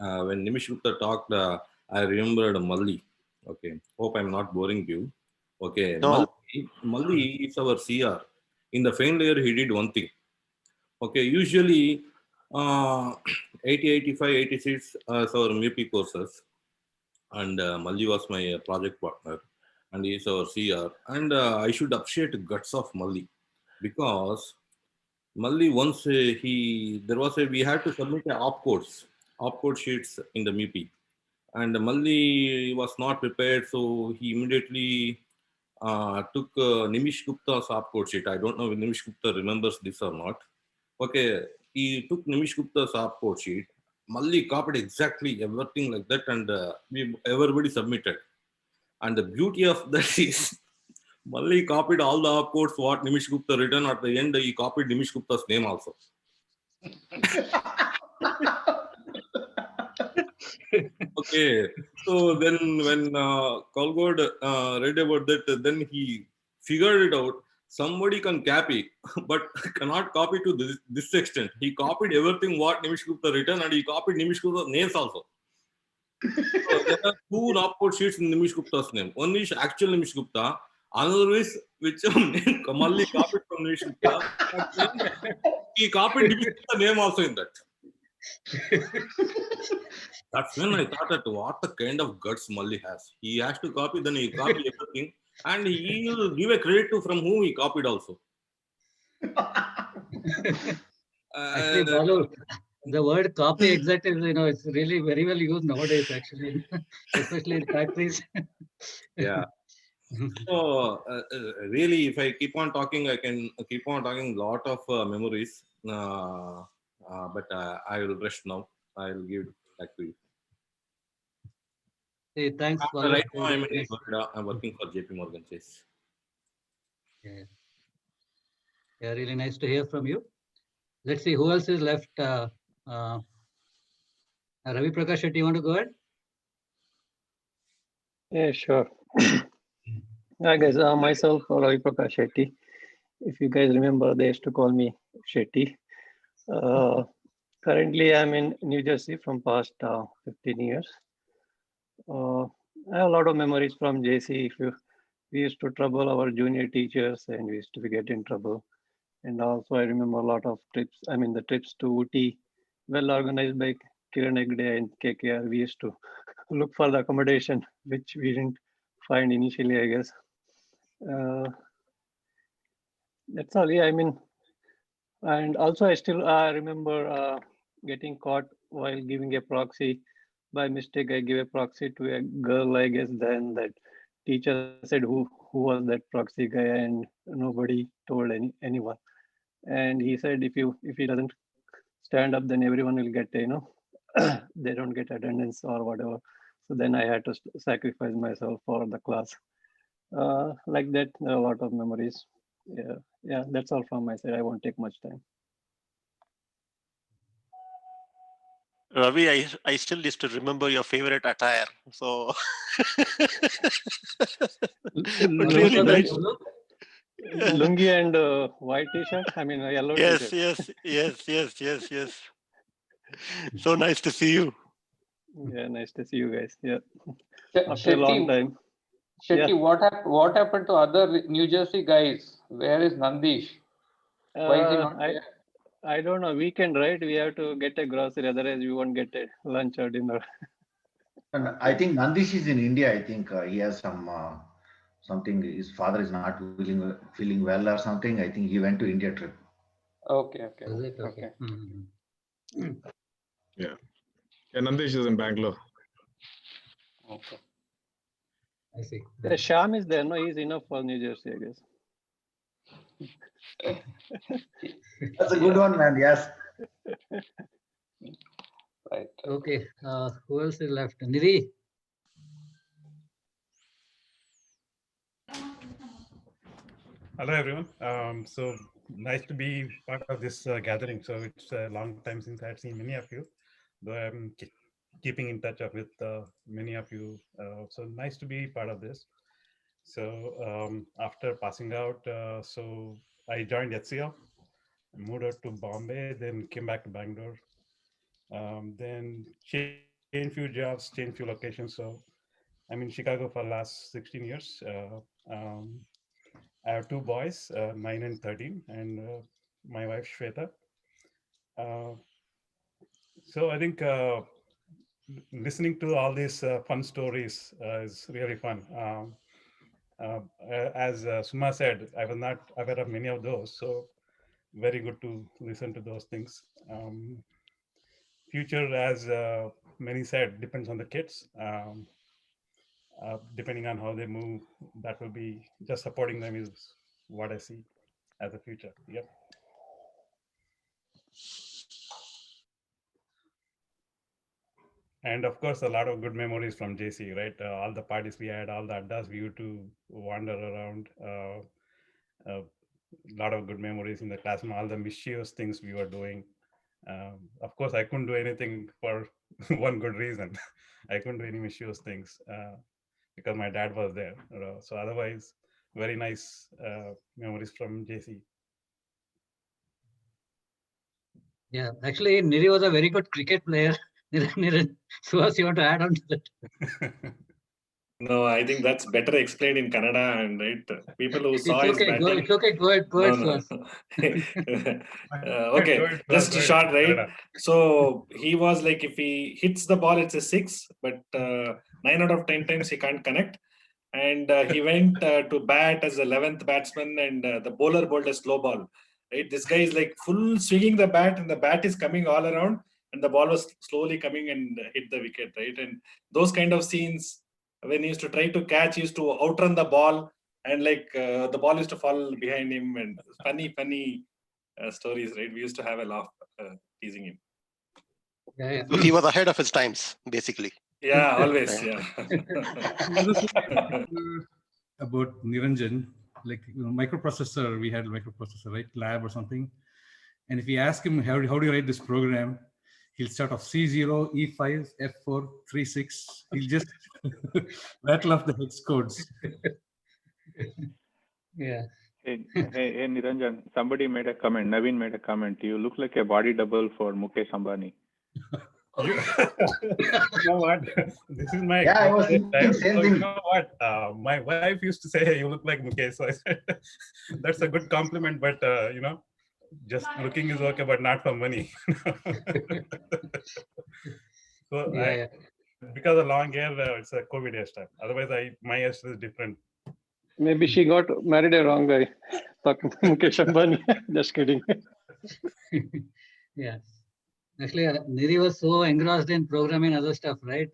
When Nimish Gupta talked, I remembered Malli. Okay, hope I'm not boring you. Okay, No. Malli is our CR. In the final year, he did one thing. Okay, usually 80, 85, 86 are our MUP courses, and Malli was my project partner, and he is our CR. And I should appreciate guts of Malli, because Malli once we had to submit a opcode sheets in the MUP, and Malli was not prepared, so he immediately took Nimish Gupta's opcode sheet. I don't know if Nimish Gupta remembers this or not. Okay, he took Nimish Gupta's opcode sheet. Malli copied exactly everything like that, and everybody submitted. And the beauty of that is, Malli copied all the opcodes what Nimish Gupta written. At the end, he copied Nimish Gupta's name also. Okay, so then when Colgod read about that, then he figured it out. Somebody can copy, but cannot copy to this extent. He copied everything what Nimish Gupta written, and he copied Nimish Gupta's names also. So there are 2 opcode sheets in Nimish Gupta's name. One is actual Nimish Gupta, another is which Malli copied from Nimish Gupta. He copied Nimish Gupta's name also in that. That's when I thought that what the kind of guts Malli has. He has to copy, then he copy everything, and he will give a credit to from whom he copied also. Actually, Balu, the word copy exact is, it's really very well used nowadays, actually, especially in factories. Yeah. So really, if I keep on talking, I can keep on talking a lot of memories. But I will rest now. I will give it back to you. Hey, thanks, Balu. Right now, I'm in Florida. I'm working for JP Morgan Chase. Yeah. Yeah, really nice to hear from you. Let's see who else is left. Ravi Prakash Shetty, you want to go ahead? Yeah, sure. Hi guys, myself Ravi Prakash Shetty. If you guys remember, they used to call me Shetty. Currently, I'm in New Jersey from past 15 years. I have a lot of memories from JC. We used to trouble our junior teachers, and we used to get in trouble. And also, I remember a lot of trips. I mean, the trips to Ooty, well organized by Kiran Hegde and KKR. We used to look for the accommodation, which we didn't find initially, I guess. That's all. Yeah, I mean, and also I still remember getting caught while giving a proxy. By mistake, I gave a proxy to a girl, I guess. Then that teacher said who was that proxy guy, and nobody told anyone. And he said if he doesn't stand up, then everyone will get they don't get attendance or whatever. So then I had to sacrifice myself for the class. Like that, there are a lot of memories. Yeah, that's all from my side. I won't take much time. Ravi, I still used to remember your favorite attire. So really nice. Lungi and white t-shirt. I mean, a yellow yes, t-shirt. yes. So nice to see you. Yeah, nice to see you guys. Yeah, Shetty, after a long time. Shetty, Yeah. what happened to other New Jersey guys? Where is Nandish? Why is he not there? I don't know. Weekend, right? We have to get a grocery, otherwise we won't get a lunch or dinner. And I think Nandish is in India. I think he has something. His father is not feeling well or something. I think he went to India trip. Okay. Yeah. Nandish is in Bangalore. Okay. I see. Yeah, Sham is there. No, he's enough for New Jersey, I guess. That's a good one, man. Yes. Right. Okay. Who else is left? Niri. Hello, everyone. So nice to be part of this gathering. So it's a long time since I had seen many of you, though I'm keeping in touch with many of you. So nice to be part of this. So after passing out, so I joined HCL, moved out to Bombay, then came back to Bangalore, then changed few jobs, changed few locations. So I'm in Chicago for the last 16 years. I have two boys, 9 and 13, and my wife Shweta. So I think listening to all these fun stories is really fun. As Suma said, I was not aware of many of those, so very good to listen to those things. Future, as many said, depends on the kids. Depending on how they move, that will be just supporting them is what I see as a future. Yep. And of course, a lot of good memories from JC, right? All the parties we had, all the addas we used to wander around. A lot of good memories in the classroom, all the mischievous things we were doing. Of course, I couldn't do anything for one good reason. I couldn't do any mischievous things because my dad was there. So otherwise, very nice memories from JC. Yeah, actually, Niri was a very good cricket player. Niran, Suhas, you want to add on to that? No, I think that's better explained in Kannada, and right, people who saw his okay. batting. It's okay. Go ahead, No. Okay, just short, right? So he was like, if he hits the ball, it's a 6, but 9 out of 10 times he can't connect. And he went to bat as 11th batsman, and the bowler bowled a slow ball. Right, this guy is like full swinging the bat, and the bat is coming all around, and the ball was slowly coming and hit the wicket. Right, and those kind of scenes when he used to try to catch, he used to outrun the ball, and like the ball used to fall behind him, and funny stories. Right, we used to have a laugh teasing him. Yeah. So he was ahead of his times, basically. Yeah, always. Yeah. About Niranjan, like microprocessor, we had a microprocessor, right? Lab or something. And if you ask him, how do you write this program? He'll start off C0, E5, F4, 36. He'll just rattle off the hex codes. Yeah. Hey, Niranjan, somebody made a comment. Naveen made a comment. You look like a body double for Mukesh Ambani. You know what? This is my I was thinking same thing. You know what? My wife used to say, "You look like Mukesh." So I said, "That's a good compliment, but just looking is okay, but not for money." So yeah. Because of long hair, it's a COVID hairstyle. Otherwise, my hairstyle is different. Maybe she got married a wrong guy. Mukesh Ambani. Just kidding. Yeah. Actually, Niri was so engrossed in programming other stuff, right?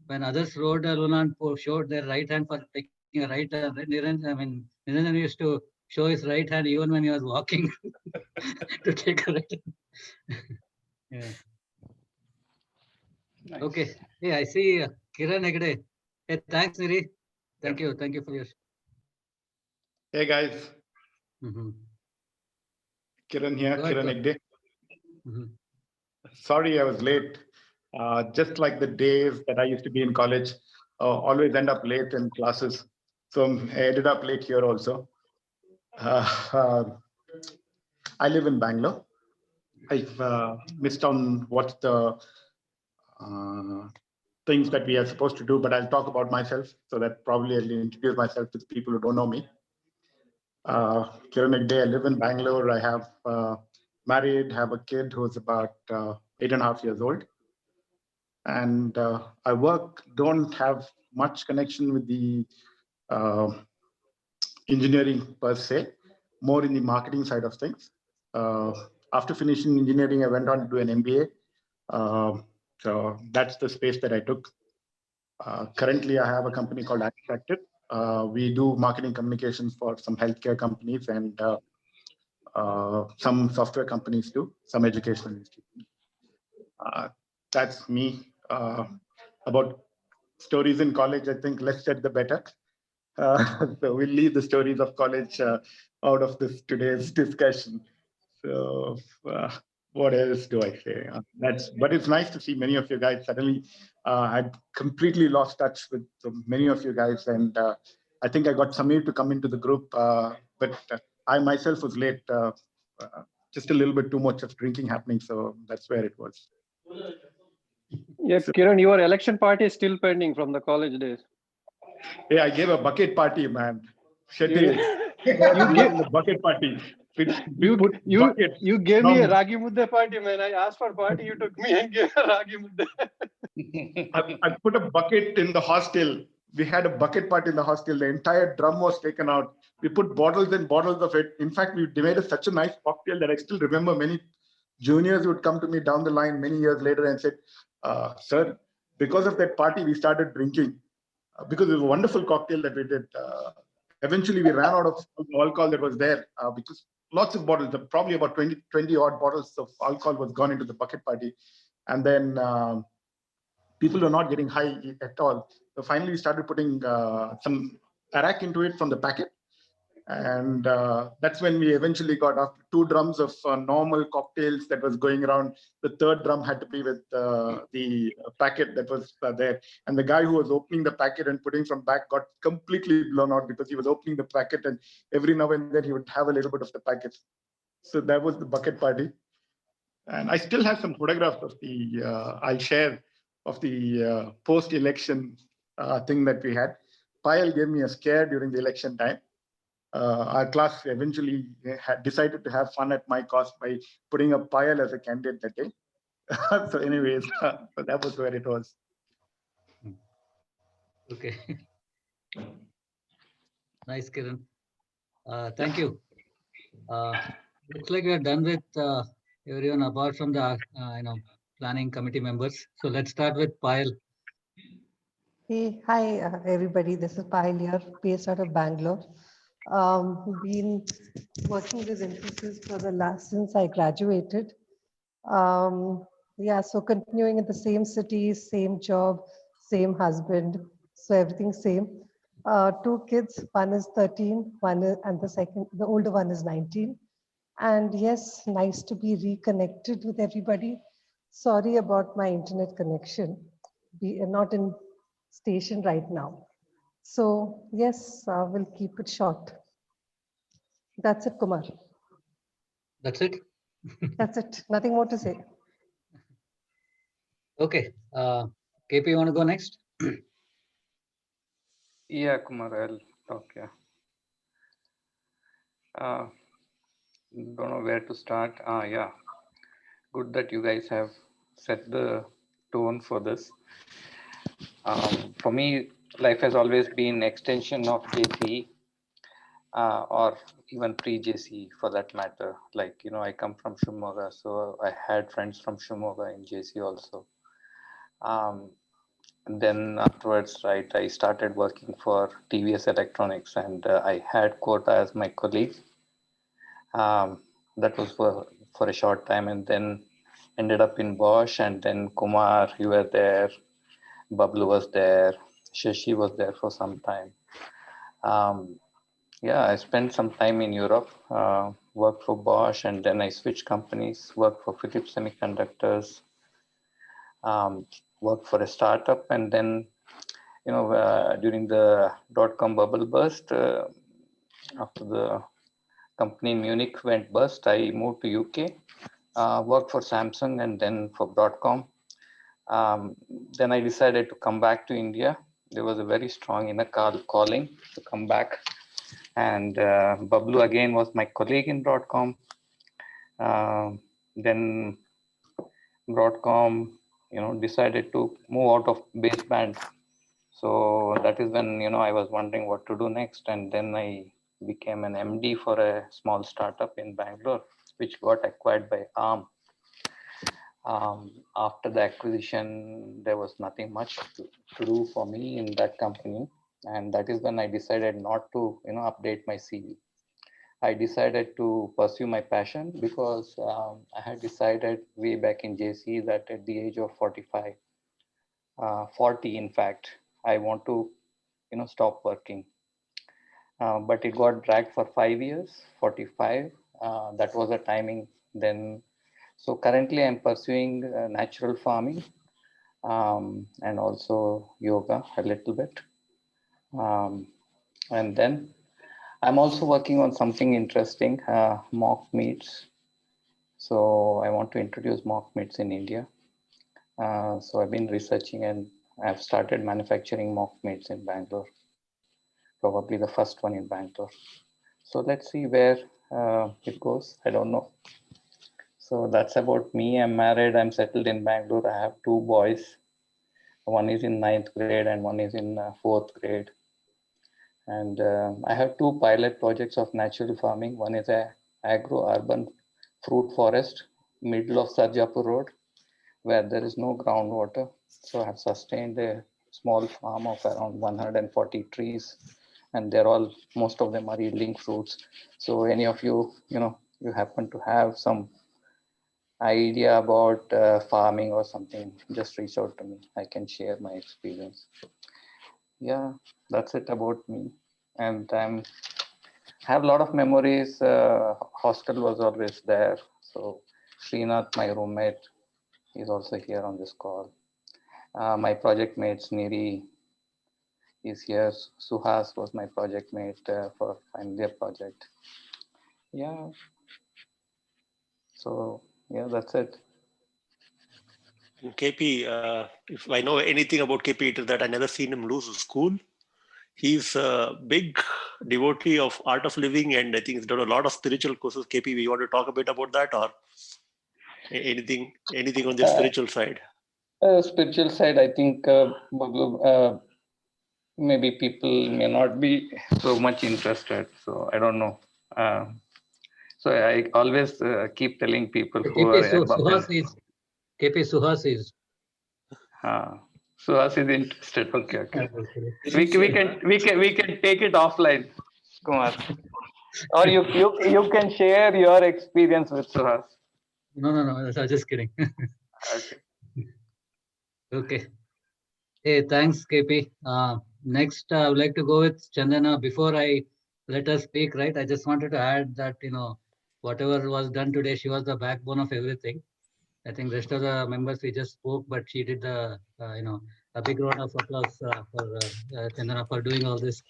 When others rode Lunan showed their right hand for taking a right turn, right? Niranjan used to show his right hand even when he was walking to take a right turn. Yeah. Nice. Okay. Hey, I see Kiran Hegde. Hey, thanks, Niri. Thank you. Thank you for your. Hey, guys. Kiran here, Kiran Hegde. Sorry I was late. Just like the days that I used to be in college, always end up late in classes. So I ended up late here also. I live in Bangalore. I've missed on what's the things that we are supposed to do, but I'll talk about myself so that probably I'll introduce myself to the people who don't know me. Kiran Hegde, I live in Bangalore. I have married, have a kid who's about 8.5 years old. And I don't have much connection with the engineering per se, more in the marketing side of things. After finishing engineering, I went on to do an MBA. So that's the space that I took. Currently, I have a company called Active. We do marketing communications for some healthcare companies and some software companies too, some educational institutions. That's me. About stories in college, I think less said the better. So we'll leave the stories of college out of this today's discussion. So what else do I say? But it's nice to see many of you guys. Suddenly, I'd completely lost touch with many of you guys, and I think I got Samir to come into the group, but I myself was late. Just a little bit too much of drinking happening, so that's where it was. Yeah, Kiran, your election party is still pending from the college days. Yeah, I gave a bucket party, man. You gave the bucket party. You gave me a ragi mudde party, man. I asked for party, you took me and gave a ragi mudde. I put a bucket in the hostel. We had a bucket party in the hostel. The entire drum was taken out. We put bottles and bottles of it. In fact, we made such a nice cocktail that I still remember many juniors would come to me down the line many years later and said, sir, because of that party, we started drinking. Because it was a wonderful cocktail that we did. Eventually, we ran out of alcohol that was there because lots of bottles, probably about 20 odd bottles of alcohol was gone into the bucket party. And then people were not getting high at all. So finally, we started putting some arak into it from the packet. And that's when we eventually got after 2 drums of normal cocktails that was going around. The 3rd drum had to be with the packet that was there. And the guy who was opening the packet and putting from back got completely blown out because he was opening the packet and every now and then he would have a little bit of the packet. So that was the bucket party. And I still have some photographs of the, I'll share, of the post-election thing that we had. Payal gave me a scare during the election time. Our class eventually had decided to have fun at my cost by putting up Payal as a candidate that day. So anyways, so that was where it was. Okay. Nice, Kiran. Thank you. Looks like we are done with everyone apart from the planning committee members. So let's start with Payal. Hey, hi everybody. This is Payal here, based out of Bangalore. Been working with Infosys for the last since I graduated. Yeah, so continuing in the same city, same job, same husband, so everything same. 2 kids, one is 13, and the older one is 19. And yes, nice to be reconnected with everybody. Sorry about my internet connection. We are not in station right now. So yes, we'll keep it short. That's it, Kumar. That's it? That's it. Nothing more to say. Okay. KP, you want to go next? Yeah, Kumar, I'll talk. Yeah. Don't know where to start. Yeah. Good that you guys have set the tone for this. For me, life has always been extension of JCE, or even pre-JCE for that matter. Like, I come from Shimoga, so I had friends from Shimoga in JCE also. And then afterwards, right, I started working for TVS Electronics, and I had Kota as my colleague. That was for a short time, and then ended up in Bosch, and then Kumar, you were there, Bablu was there, Shashi was there for some time. Yeah, I spent some time in Europe, worked for Bosch, and then I switched companies, worked for Philips Semiconductors, worked for a startup, and then, during the .com bubble burst, after the company in Munich went bust, I moved to UK, worked for Samsung and then for Broadcom. Then I decided to come back to India. There was a very strong inner calling to come back. And Bablu again was my colleague in Broadcom. Then Broadcom, decided to move out of baseband. So that is when, I was wondering what to do next. And then I became an MD for a small startup in Bangalore, which got acquired by ARM. After the acquisition, there was nothing much to do for me in that company. And that is when I decided not to, update my CV. I decided to pursue my passion because I had decided way back in JC that at the age of 45, 40 in fact, I want to, stop working. But it got dragged for 5 years, 45. That was the timing then. So currently I'm pursuing natural farming and also yoga a little bit. And then I'm also working on something interesting, mock meats. So I want to introduce mock meats in India. So I've been researching and I've started manufacturing mock meats in Bangalore, probably the first one in Bangalore. So let's see where it goes. I don't know. So that's about me. I'm married. I'm settled in Bangalore. I have 2 boys. One is in 9th grade and one is in 4th grade. And I have 2 pilot projects of natural farming. One is a agro-urban fruit forest, middle of Sarjapur Road, where there is no groundwater. So I have sustained a small farm of around 140 trees, and they're all, most of them are yielding fruits. So any of you, you happen to have some idea about farming or something, just reach out to me. I can share my experience. Yeah, that's it about me. And I have a lot of memories. Hostel was always there. So Srinath, my roommate, is also here on this call. My project mate Sniri is here. Suhas was my project mate for final year project. Yeah. So yeah, that's it. KP, if I know anything about KP, it is that I never seen him lose school. He's a big devotee of art of living, and I think he's done a lot of spiritual courses. KP, we want to talk a bit about that, or anything on the spiritual side? Spiritual side, I think maybe people may not be so much interested. So I don't know. So I always keep telling people who are Suhas is KP Suhas is. Suhas is interested. Okay, okay. We can take it offline, Kumar. Or you can share your experience with Suhas. No. I was just kidding. Okay. Okay. Hey, thanks, KP. Next, I would like to go with Chandana. Before I let her speak, right, I just wanted to add that, whatever was done today, she was the backbone of everything. I think rest of the members, we just spoke, but she did the, a big round of applause for Chandana for doing all this.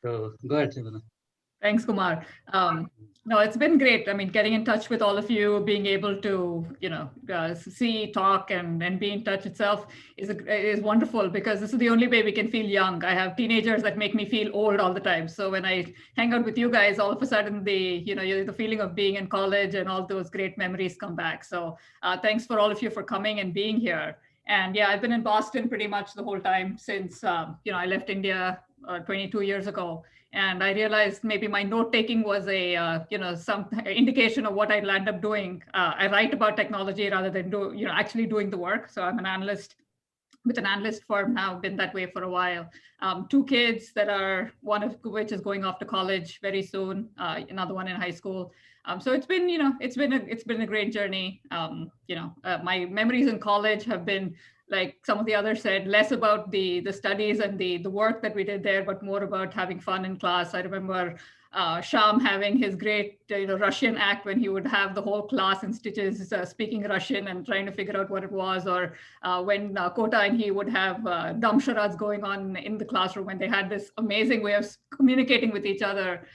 So go ahead, Chandana. Thanks, Kumar. No, it's been great. I mean, getting in touch with all of you, being able to, see, talk, and be in touch itself is wonderful, because this is the only way we can feel young. I have teenagers that make me feel old all the time. So when I hang out with you guys, all of a sudden the feeling of being in college and all those great memories come back. So thanks for all of you for coming and being here. And yeah, I've been in Boston pretty much the whole time since, I left India 22 years ago. And I realized maybe my note taking was some indication of what I'd land up doing. I write about technology rather than actually doing the work. So I'm an analyst with an analyst firm now, been that way for a while. 2 kids that are, one of which is going off to college very soon, another one in high school. So it's been, it's been a great journey. My memories in college have been, like some of the others said, less about the studies and the work that we did there, but more about having fun in class. I remember Sham having his great Russian act when he would have the whole class in stitches speaking Russian and trying to figure out what it was, or when Kota and he would have dumb charades going on in the classroom, when they had this amazing way of communicating with each other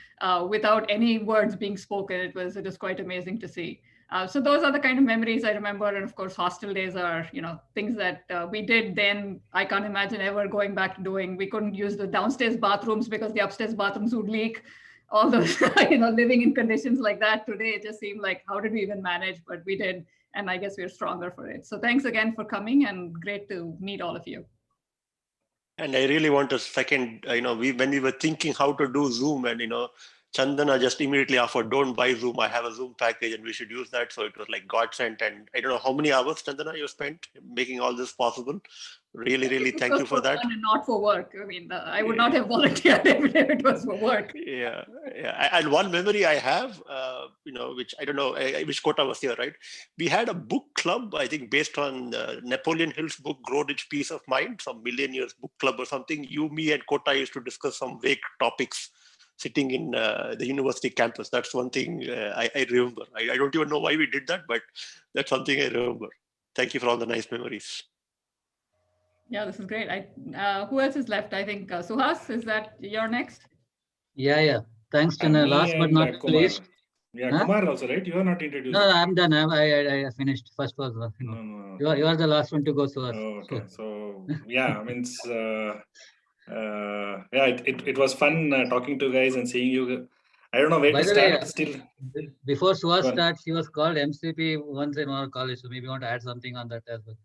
without any words being spoken. It was quite amazing to see. So those are the kind of memories I remember. And of course, hostel days are, things that we did then. I can't imagine ever going back to doing. We couldn't use the downstairs bathrooms because the upstairs bathrooms would leak. All those, living in conditions like that today, it just seemed like, how did we even manage? But we did. And I guess we're stronger for it. So thanks again for coming, and great to meet all of you. And I really want to second, when we were thinking how to do Zoom, and Chandana just immediately offered, don't buy Zoom. I have a Zoom package and we should use that. So it was like godsend. And I don't know how many hours, Chandana, you spent making all this possible. Really, really This thank was you for for that. fun and not for work. I mean, I would not have volunteered if it was for work. Yeah. And one memory I have, which I don't know, I wish Kota was here, right? We had a book club, I think, based on Napoleon Hill's book, Grow Rich, Peace of Mind, some million years book club or something. You, me, and Kota used to discuss some vague topics sitting in the university campus. That's one thing I remember. I don't even know why we did that, but that's something I remember. Thank you for all the nice memories. Yeah, this is great. Who else is left? I think Suhas, is that you're next? Yeah. Thanks, Chandana. Me Last but and not Kumar. least. Yeah, Huh? Kumar also, right? You are not introduced. No, I'm done. I finished. First was, No. You are the last one to go, Suhas. Oh, okay. So yeah, I mean, it was fun talking to you guys and seeing you. I don't know where By to the way, start. Still, before Suhas Go on. starts, he was called MCP once in our college. So maybe you want to add something on that as well.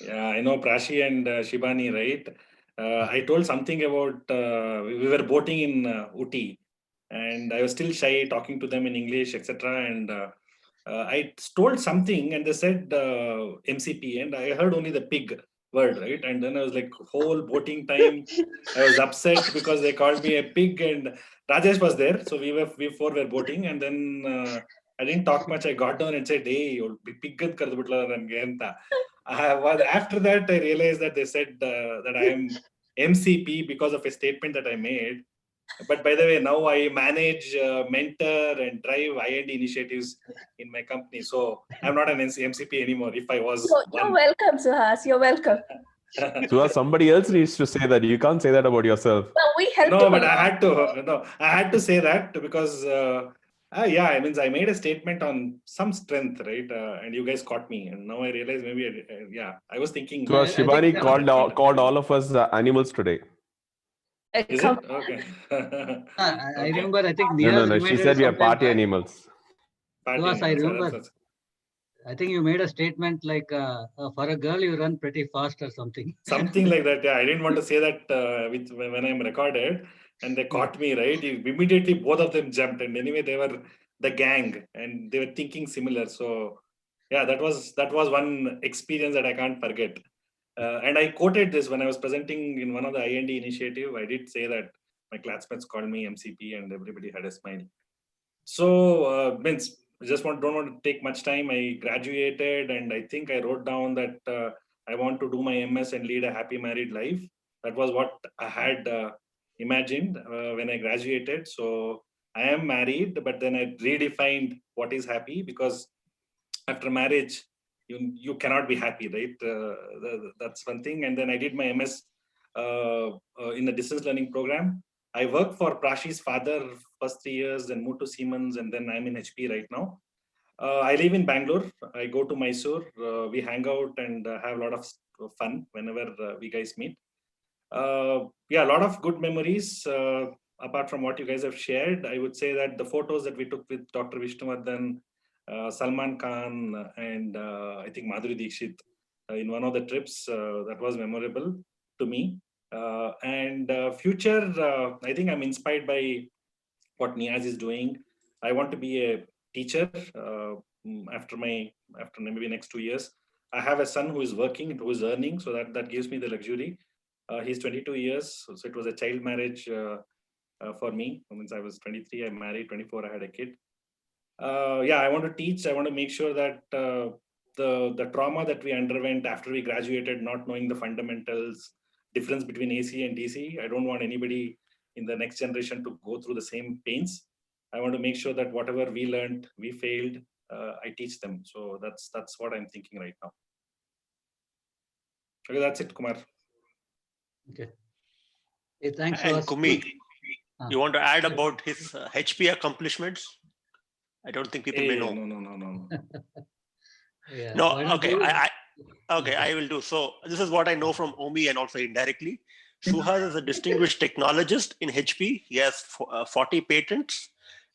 Yeah, I know Prashi and Shibani, right? I told something about we were boating in Uti, and I was still shy talking to them in English, etc. And I told something, and they said MCP, and I heard only the pig word, right? And then I was like, whole boating time, I was upset because they called me a pig, and Rajesh was there, so we four were boating, and then I didn't talk much. I got down and said, "Hey, pig kardu nange anta." After that, I realized that they said that I am MCP because of a statement that I made. But by the way, now I manage, mentor, and drive IND initiatives in my company. So I'm not an MCP anymore. If I was, you're welcome, Suhas. You're welcome. So somebody else needs to say that. You can't say that about yourself. Well, we helped No, him but a I lot. had to. No, I had to say that because I mean, I made a statement on some strength, right? And you guys caught me, and now I realize maybe I was thinking. So Shibani called all of us animals today. Is it okay? I remember. I think No. She said we are party animals. Suhas, I remember. I think you made a statement like, for a girl, you run pretty fast or something. Something like that. Yeah, I didn't want to say that when I'm recorded, and they caught me, right? Immediately, both of them jumped, and anyway, they were the gang, and they were thinking similar. So, yeah, that was one experience that I can't forget. And I quoted this when I was presenting in one of the IND initiative. I did say that my classmates called me MCP, and everybody had a smile. So, means don't want to take much time. I graduated, and I think I wrote down that I want to do my MS and lead a happy married life. That was what I had imagined when I graduated. So I am married, but then I redefined what is happy, because after marriage, you cannot be happy, right? That's one thing. And then I did my MS in a distance learning program. I worked for Prashi's father first 3 years, then moved to Siemens, and then I'm in HP right now. I live in Bangalore. I go to Mysore. We hang out and have a lot of fun whenever we guys meet. A lot of good memories. Apart from what you guys have shared, I would say that the photos that we took with Dr. Vishnuvardhan, Salman Khan, and I think Madhuri Dixit in one of the trips, that was memorable to me. Future, I think I'm inspired by what Niaz is doing. I want to be a teacher after maybe next 2 years. I have a son who is working, who is earning, so that gives me the luxury. He's 22 years, so it was a child marriage for me. Once I was 23, I married. 24, I had a kid. I want to teach. I want to make sure that the trauma that we underwent after we graduated, not knowing the fundamentals, difference between AC and DC, I don't want anybody in the next generation to go through the same pains. I want to make sure that whatever we learned, we failed, I teach them. So that's what I'm thinking right now. Okay, that's it, Kumar. Okay. Hey, thanks. And Kumi, you want to add about his HP accomplishments? I don't think people may know. No. Yeah. No, okay. I will do. So this is what I know from Omi and also indirectly. Suhas is a distinguished technologist in HP. He has 40 patents.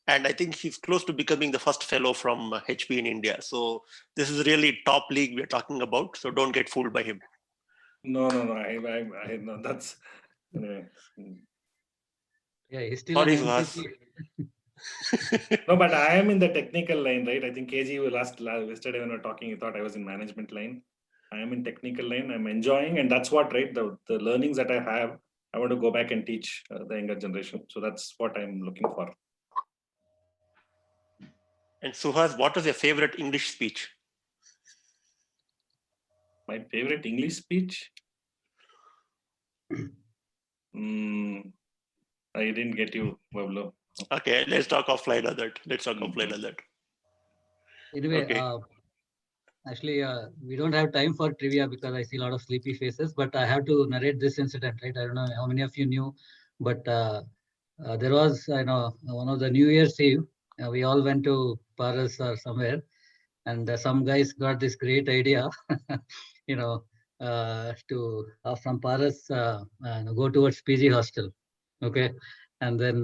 And I think he's close to becoming the first fellow from HP in India. So this is really top league we're talking about. So don't get fooled by him. No. I no, that's anyway. Yeah, he's still Sorry, an Suhas. NCC. No, but I am in the technical line, right? I think KG yesterday when we were talking, he thought I was in management line. I am in technical line. I'm enjoying, and that's what, right? The learnings that I have, I want to go back and teach the younger generation. So that's what I'm looking for. And Suhas, what was your favorite English speech? My favorite English speech? I didn't get you, Pablo. Okay, let's talk offline on that. Let's talk offline on that. Anyway, Okay. actually, we don't have time for trivia because I see a lot of sleepy faces, but I have to narrate this incident, right? I don't know how many of you knew, but there was, one of the New Year's Eve, we all went to Paris or somewhere, and some guys got this great idea, to from Paris go towards PG hostel. Okay, and then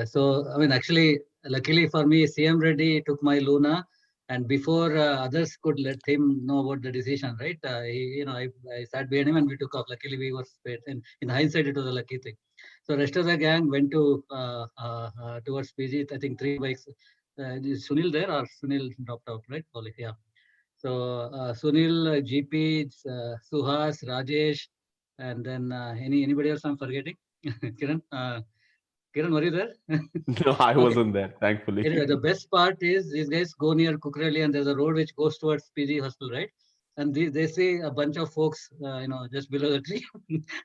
so I mean, actually, luckily for me, CM Reddy took my Luna, and before others could let him know about the decision, right? I sat behind him and we took off. Luckily, we were spared. In hindsight, it was a lucky thing. So rest of the gang went to towards PG. I think 3 bikes. Is Sunil there or Sunil dropped out, right? Only, yeah. So Sunil, GP, Suhas, Rajesh, and then anybody else I'm forgetting? Kiran, Kiran, were you there? No, I Okay. wasn't there, thankfully. Anyway, the best part is these guys go near Kukreli and there's a road which goes towards PG Hospital, right? And they see a bunch of folks, just below the tree.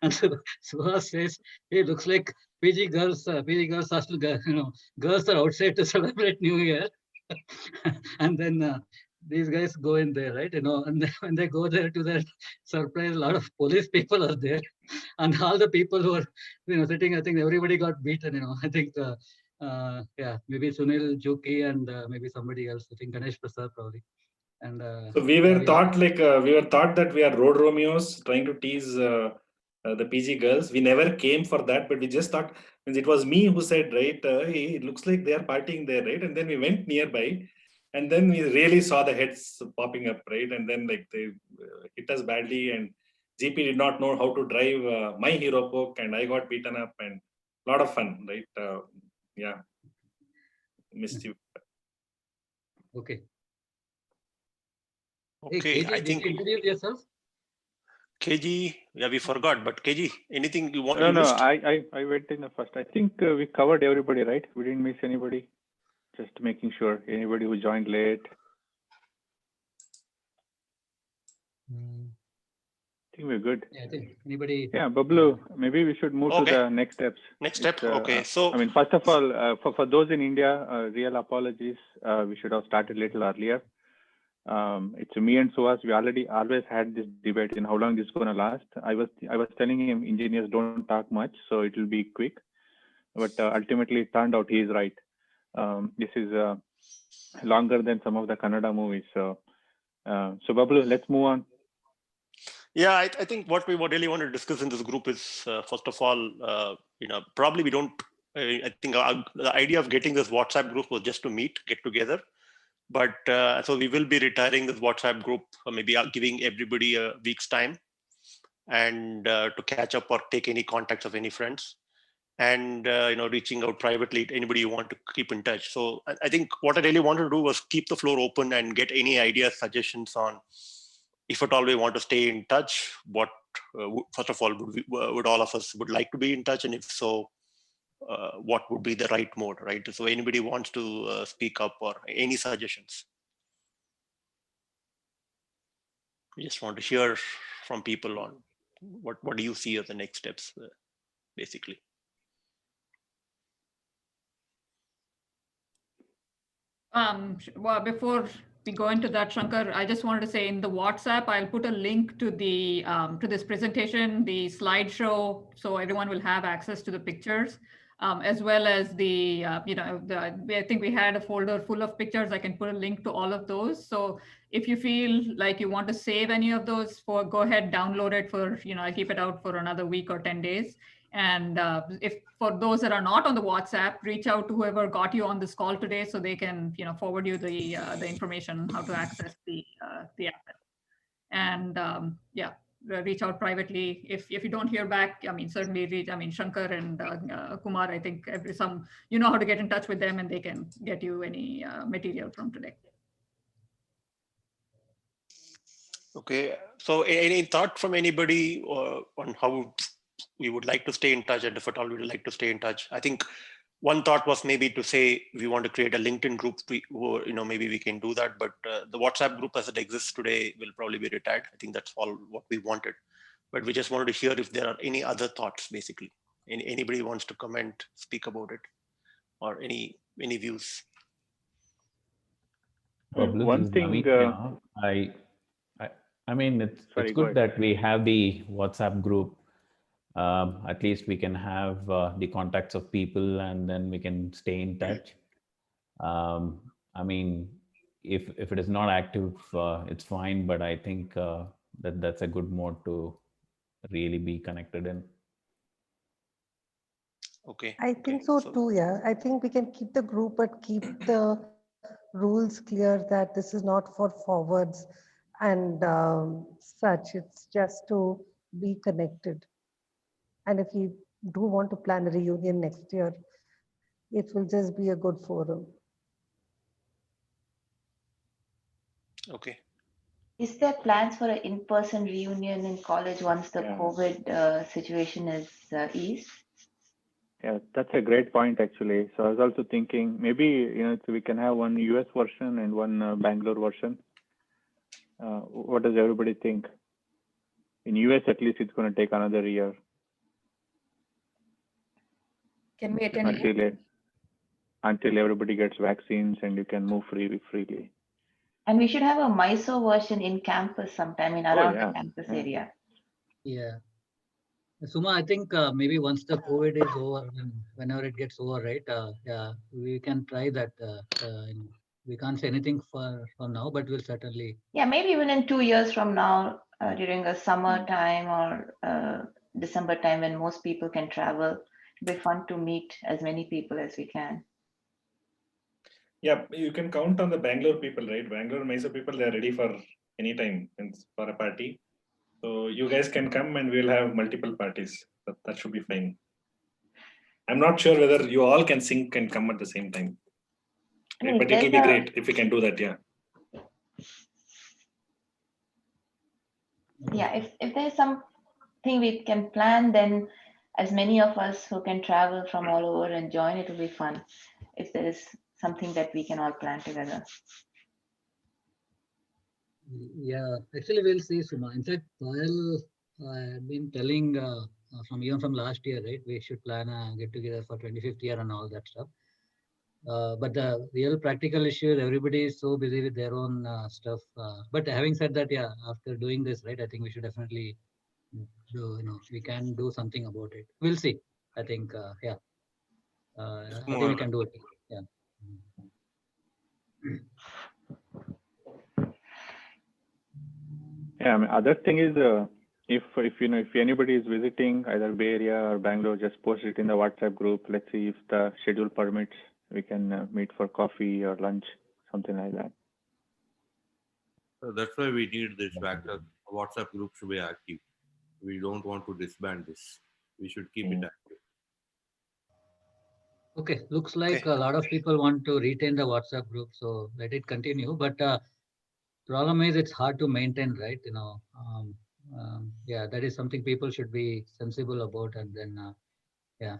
And so Suhas says, "Hey, looks like PG girls hostel, girls are outside to celebrate New Year." And then these guys go in there, right? And then when they go there, to their surprise, a lot of police people are there, and all the people who are, sitting. I think everybody got beaten. I think, yeah, maybe Sunil, Juki, and maybe somebody else. I think Ganesh Prasad probably. And So we were taught that we are road Romeos trying to tease the PG girls. We never came for that, but we just thought, means it was me who said, right, hey, it looks like they are partying there, right? And then we went nearby, and then we really saw the heads popping up, right? And then like they hit us badly, and GP did not know how to drive my hero poke, and I got beaten up, and a lot of fun, right? Yeah, mischief. Okay. Okay, Hey, KG, I did think you introduce yourself? KG, yeah, we forgot, but KG, anything you want? No, you no, missed? I went in the first. I think we covered everybody, right? We didn't miss anybody. Just making sure anybody who joined late. I think we're good. Yeah, I think anybody. Yeah, Bablu, maybe we should move to the next steps. Next step. Okay, so I mean, first of all, for those in India, real apologies. We should have started a little earlier. It's me and Suhas. We always had this debate in how long this is going to last. I was telling him engineers don't talk much, so it will be quick. But ultimately, it turned out he is right. This is longer than some of the Kannada movies. So Bablu, let's move on. yeah, I think what we really want to discuss in this group is first of all, probably we don't. I think the idea of getting this WhatsApp group was just to get together. But so we will be retiring this WhatsApp group, maybe giving everybody a week's time, and to catch up or take any contacts of any friends, and reaching out privately to anybody you want to keep in touch. So I think what I really wanted to do was keep the floor open and get any ideas, suggestions on if at all we want to stay in touch. What first of all would all of us would like to be in touch, and if so, what would be the right mode, right? So anybody wants to speak up or any suggestions? We just want to hear from people on what do you see as the next steps, basically. Well, before we go into that, Shankar, I just wanted to say in the WhatsApp, I'll put a link to the to this presentation, the slideshow, so everyone will have access to the pictures, as well as the I think we had a folder full of pictures. I can put a link to all of those. So if you feel like you want to save any of those, go ahead, download it for I'll keep it out for another week or 10 days. And if for those that are not on the WhatsApp, reach out to whoever got you on this call today, so they can forward you the information how to access the app. And yeah, reach out privately. If you don't hear back, I mean, certainly reach, I mean, Shankar and Kumar, I think you know how to get in touch with them and they can get you any material from today. Okay, so any thought from anybody on how we would like to stay in touch, and if at all we would like to stay in touch? I think one thought was maybe to say we want to create a LinkedIn group. Maybe we can do that, but the WhatsApp group as it exists today will probably be retired. I think that's all what we wanted, but we just wanted to hear if there are any other thoughts. Basically, anybody wants to comment, speak about it, or any views. One thing. I mean, it's good that we have the WhatsApp group. At least we can have the contacts of people, and then we can stay in touch. I mean, if it is not active, it's fine. But I think that's a good mode to really be connected in. Okay. I think so too. Yeah, I think we can keep the group, but keep the rules clear that this is not for forwards and such. It's just to be connected. And if you do want to plan a reunion next year, it will just be a good forum. Okay. Is there plans for an in-person reunion in college once the COVID situation is eased? Yeah, that's a great point actually. So I was also thinking maybe so we can have one US version and one Bangalore version. What does everybody think? In US, at least it's going to take another year. Can we attend until everybody gets vaccines and you can move freely. And we should have a Mysore version in campus sometime around the campus area. Yeah. Suma, I think maybe once the COVID is over, and whenever it gets over, right? We can try that. We can't say anything for now, but we'll certainly. Yeah, maybe even in 2 years from now, during a summer time or December time when most people can travel, it'll be fun to meet as many people as we can. Yeah, you can count on the Bangalore people, right? Bangalore, Mysore people, they're ready for any time for a party. So you guys can come and we'll have multiple parties. That should be fine. I'm not sure whether you all can sync and come at the same time. Right? But it will be great if we can do that, yeah. Yeah, if there's something we can plan, then as many of us who can travel from all over and join, it will be fun. If there is something that we can all plan together. Yeah, actually we'll see, Suma. In fact, while I've been telling from last year, right? We should plan a get together for 25th year and all that stuff. But the real practical issue is everybody is so busy with their own stuff. But having said that, yeah, after doing this, right, I think we should definitely do, we can do something about it. We'll see. I think, yeah. I think we can do it. Yeah. Yeah, I mean, other thing is if anybody is visiting either Bay Area or Bangalore, just post it in the WhatsApp group. Let's see if the schedule permits. We can meet for coffee or lunch, something like that. So that's why we need this factor. WhatsApp group should be active. We don't want to disband this. We should keep it active. Okay, looks like a lot of people want to retain the WhatsApp group, so let it continue. But problem is it's hard to maintain, right? Yeah, that is something people should be sensible about, and then yeah.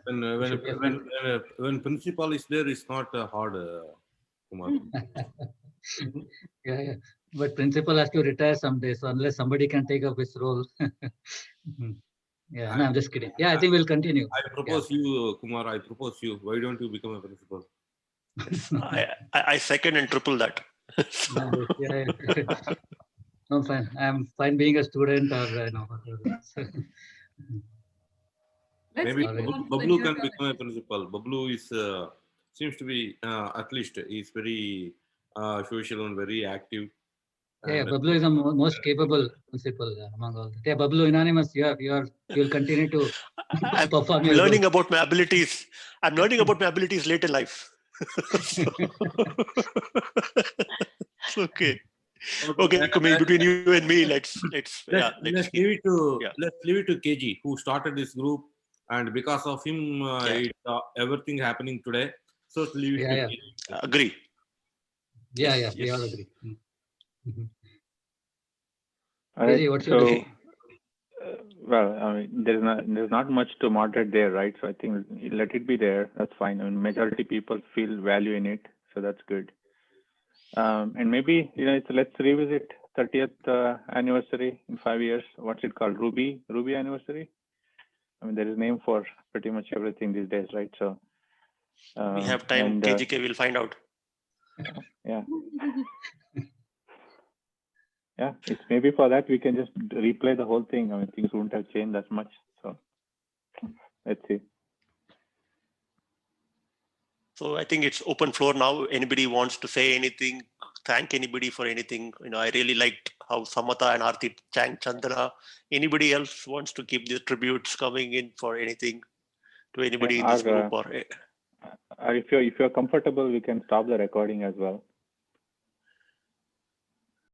When principal is there, it's not hard, Kumar. Yeah. But principal has to retire someday, so unless somebody can take up his role. Yeah, no, I'm just kidding. Yeah, I think we'll continue. I propose you, Kumar. I propose you. Why don't you become a principal? I second and triple that. Yeah. No, fine. I'm fine being a student or Maybe Bablu can become a principal. Bablu is seems to be at least he's very social and very active. Yeah, Bablu is the most capable principal among all. Yeah, Bablu, unanimous. You'll continue to perform. I'm learning about my abilities. I'm learning about my abilities late in life. It's okay. Okay, coming between you and me, let's let's keep- leave it to yeah. let's leave it to KG, who started this group, and because of him, everything happening today. So let's leave it to Yeah. KG. Agree. Yeah, we Yes. all agree. All right. KG, what's your So, well, I mean, there's not much to moderate there, right? So I think let it be there. That's fine. I mean, majority people feel value in it, so that's good. And maybe let's revisit 30th anniversary in 5 years. What's it called? Ruby anniversary. I mean, there is a name for pretty much everything these days, right? So We have time. and, KGK will find out. Yeah. Yeah, it's maybe for that we can just replay the whole thing. I mean, things wouldn't have changed that much. So let's see. So I think it's open floor now. Anybody wants to say anything, thank anybody for anything. I really liked how Samata and Arti thanked Chandana. Anybody else wants to keep the tributes coming in for anything to anybody in this group? Or If you're comfortable, we can stop the recording as well.